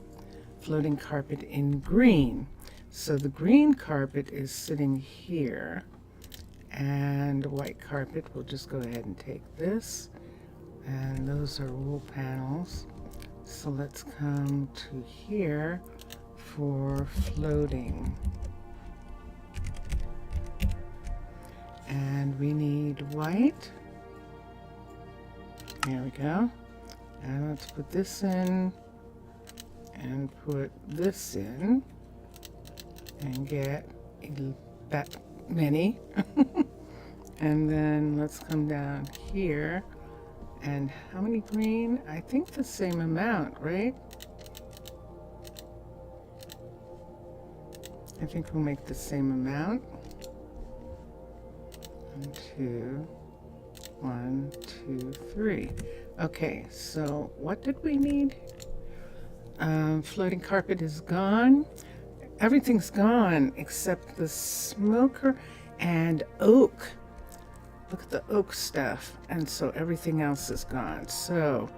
Floating carpet in green. So the green carpet is sitting here, and white carpet, we'll just go ahead and take this, and those are wool panels. So let's come to here for floating. And we need white. There we go. And let's put this in and put this in and get that many. And then let's come down here. And how many green? I think the same amount, right? I think we'll make the same amount. 1, 2, 3. Okay, so what did we need? Floating carpet is gone. Everything's gone except the smoker and oak. Look at the oak stuff. And so everything else is gone. So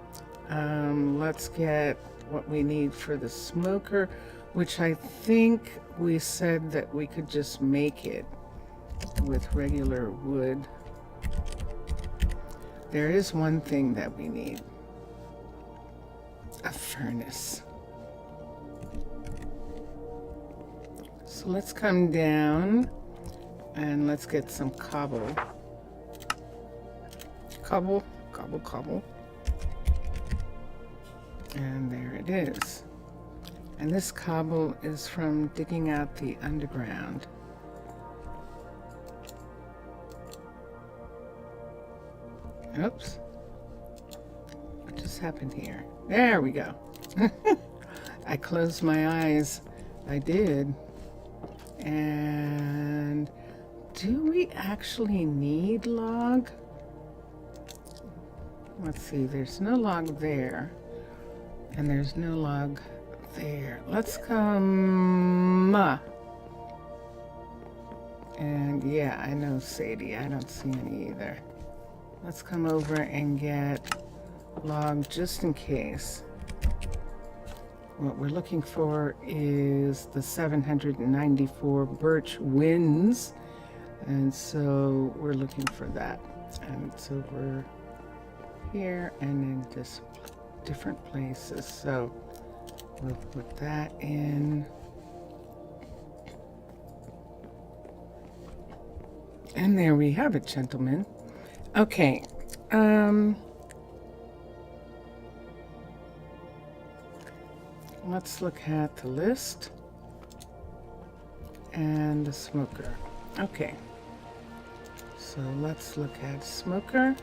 let's get what we need for the smoker, which I think we said that we could just make it with regular wood. There is one thing that we need. A furnace. So let's come down and let's get some cobble. Cobble, cobble, cobble. And there it is. And this cobble is from digging out the underground. Oops. What just happened here? There we go. I closed my eyes. I did. And do we actually need log? Let's see, there's no log there. And there's no log there. Let's come. And yeah, I know Sadie. I don't see any either. Let's come over and get log just in case. What we're looking for is the 794 birch winds. And so we're looking for that. And so we're here and then just different places. So we'll put that in. And there we have it, gentlemen. Okay. Let's look at the list and the smoker. Okay. So let's look at smoker.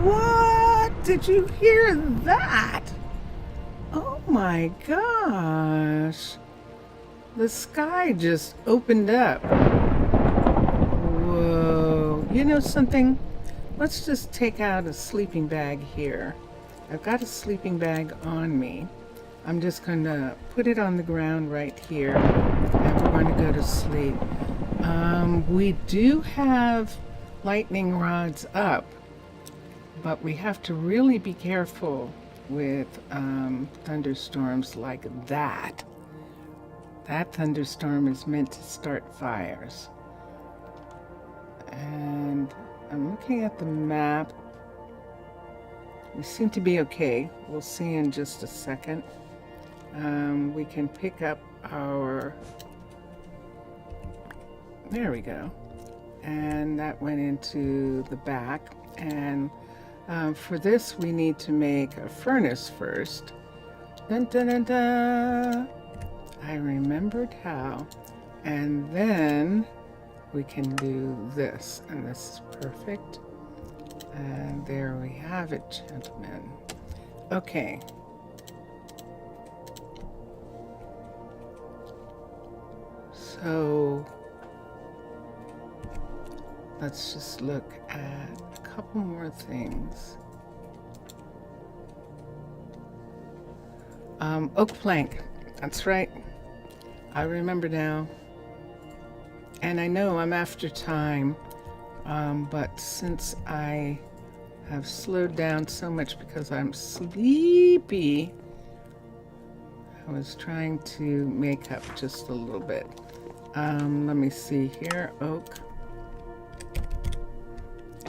What? Did you hear that? Oh my gosh. The sky just opened up. Whoa. You know something? Let's just take out a sleeping bag here. I've got a sleeping bag on me. I'm just going to put it on the ground right here, and we're going to go to sleep. We do have lightning rods up, but we have to really be careful with thunderstorms like that. That thunderstorm is meant to start fires. And I'm looking at the map. We seem to be okay. We'll see in just a second. We can pick up our... There we go. And that went into the back. And for this, we need to make a furnace first. Dun, dun, dun, dun. I remembered how. And then we can do this. And this is perfect. And there we have it, gentlemen. Okay. So let's just look at a couple more things. Oak plank. That's right. I remember now. And I know I'm after time. But since I have slowed down so much because I'm sleepy, I was trying to make up just a little bit. Let me see here. Oak.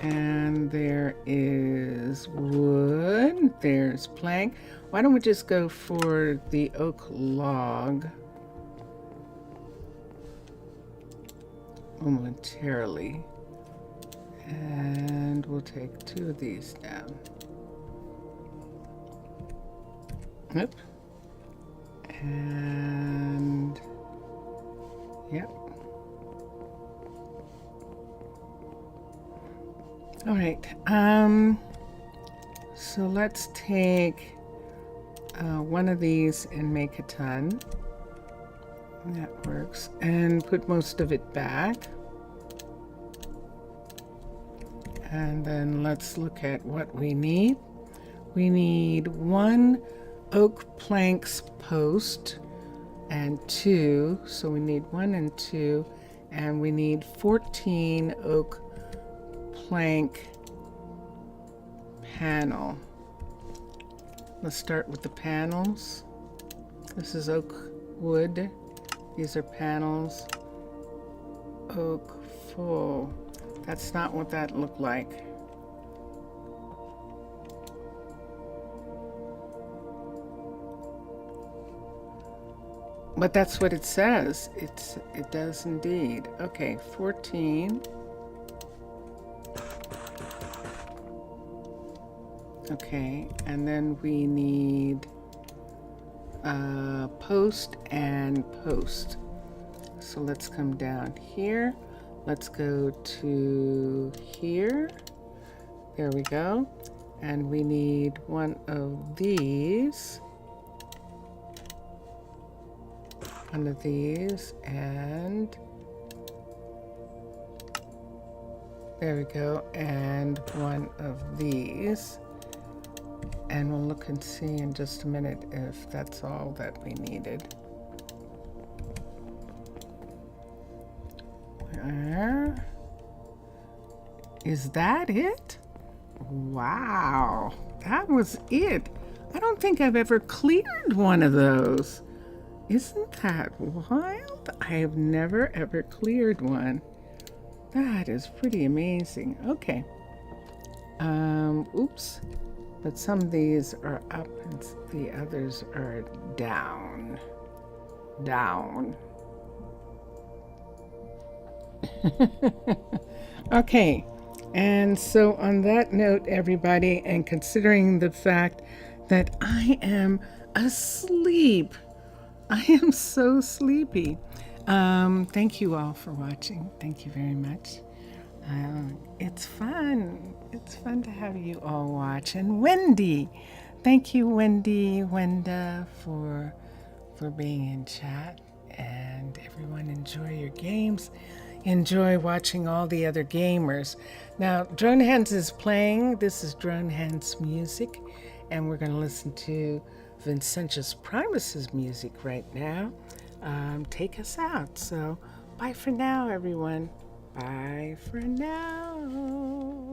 And there is wood. There's plank. Why don't we just go for the oak log momentarily. And we'll take 2 of these down. Yep. And yep. All right. So let's take one of these and make a ton. That works. And put most of it back. And then let's look at what we need. We need 1 oak planks post and 2. So we need 1 and 2. And we need 14 oak plank panel. Let's start with the panels. This is oak wood. These are panels. Oak full. That's not what that looked like. But that's what it says. It does indeed. Okay, 14. Okay, and then we need post and post. So let's come down here. Let's go to here. There we go. And we need 1 of these. 1 of these, and there we go, and 1 of these. And we'll look and see in just a minute if that's all that we needed. Is that it? Wow, that was it. I don't think I've ever cleared one of those. Isn't that wild? I have never ever cleared one. That is pretty amazing. Okay. Oops. but some of these are up and the others are down. Down. Okay, and so on that note, everybody, and considering the fact that I am asleep, I am so sleepy. Thank you all for watching. Thank you very much. It's fun. It's fun to have you all watch. And Wendy, thank you, Wendy, Wenda, for being in chat. And everyone, enjoy your games. Enjoy watching all the other gamers. Now, Drone Hands is playing. This is Drone Hands music, and we're going to listen to Vincentius Primus's music right now. Take us out. So, bye for now, everyone. Bye for now.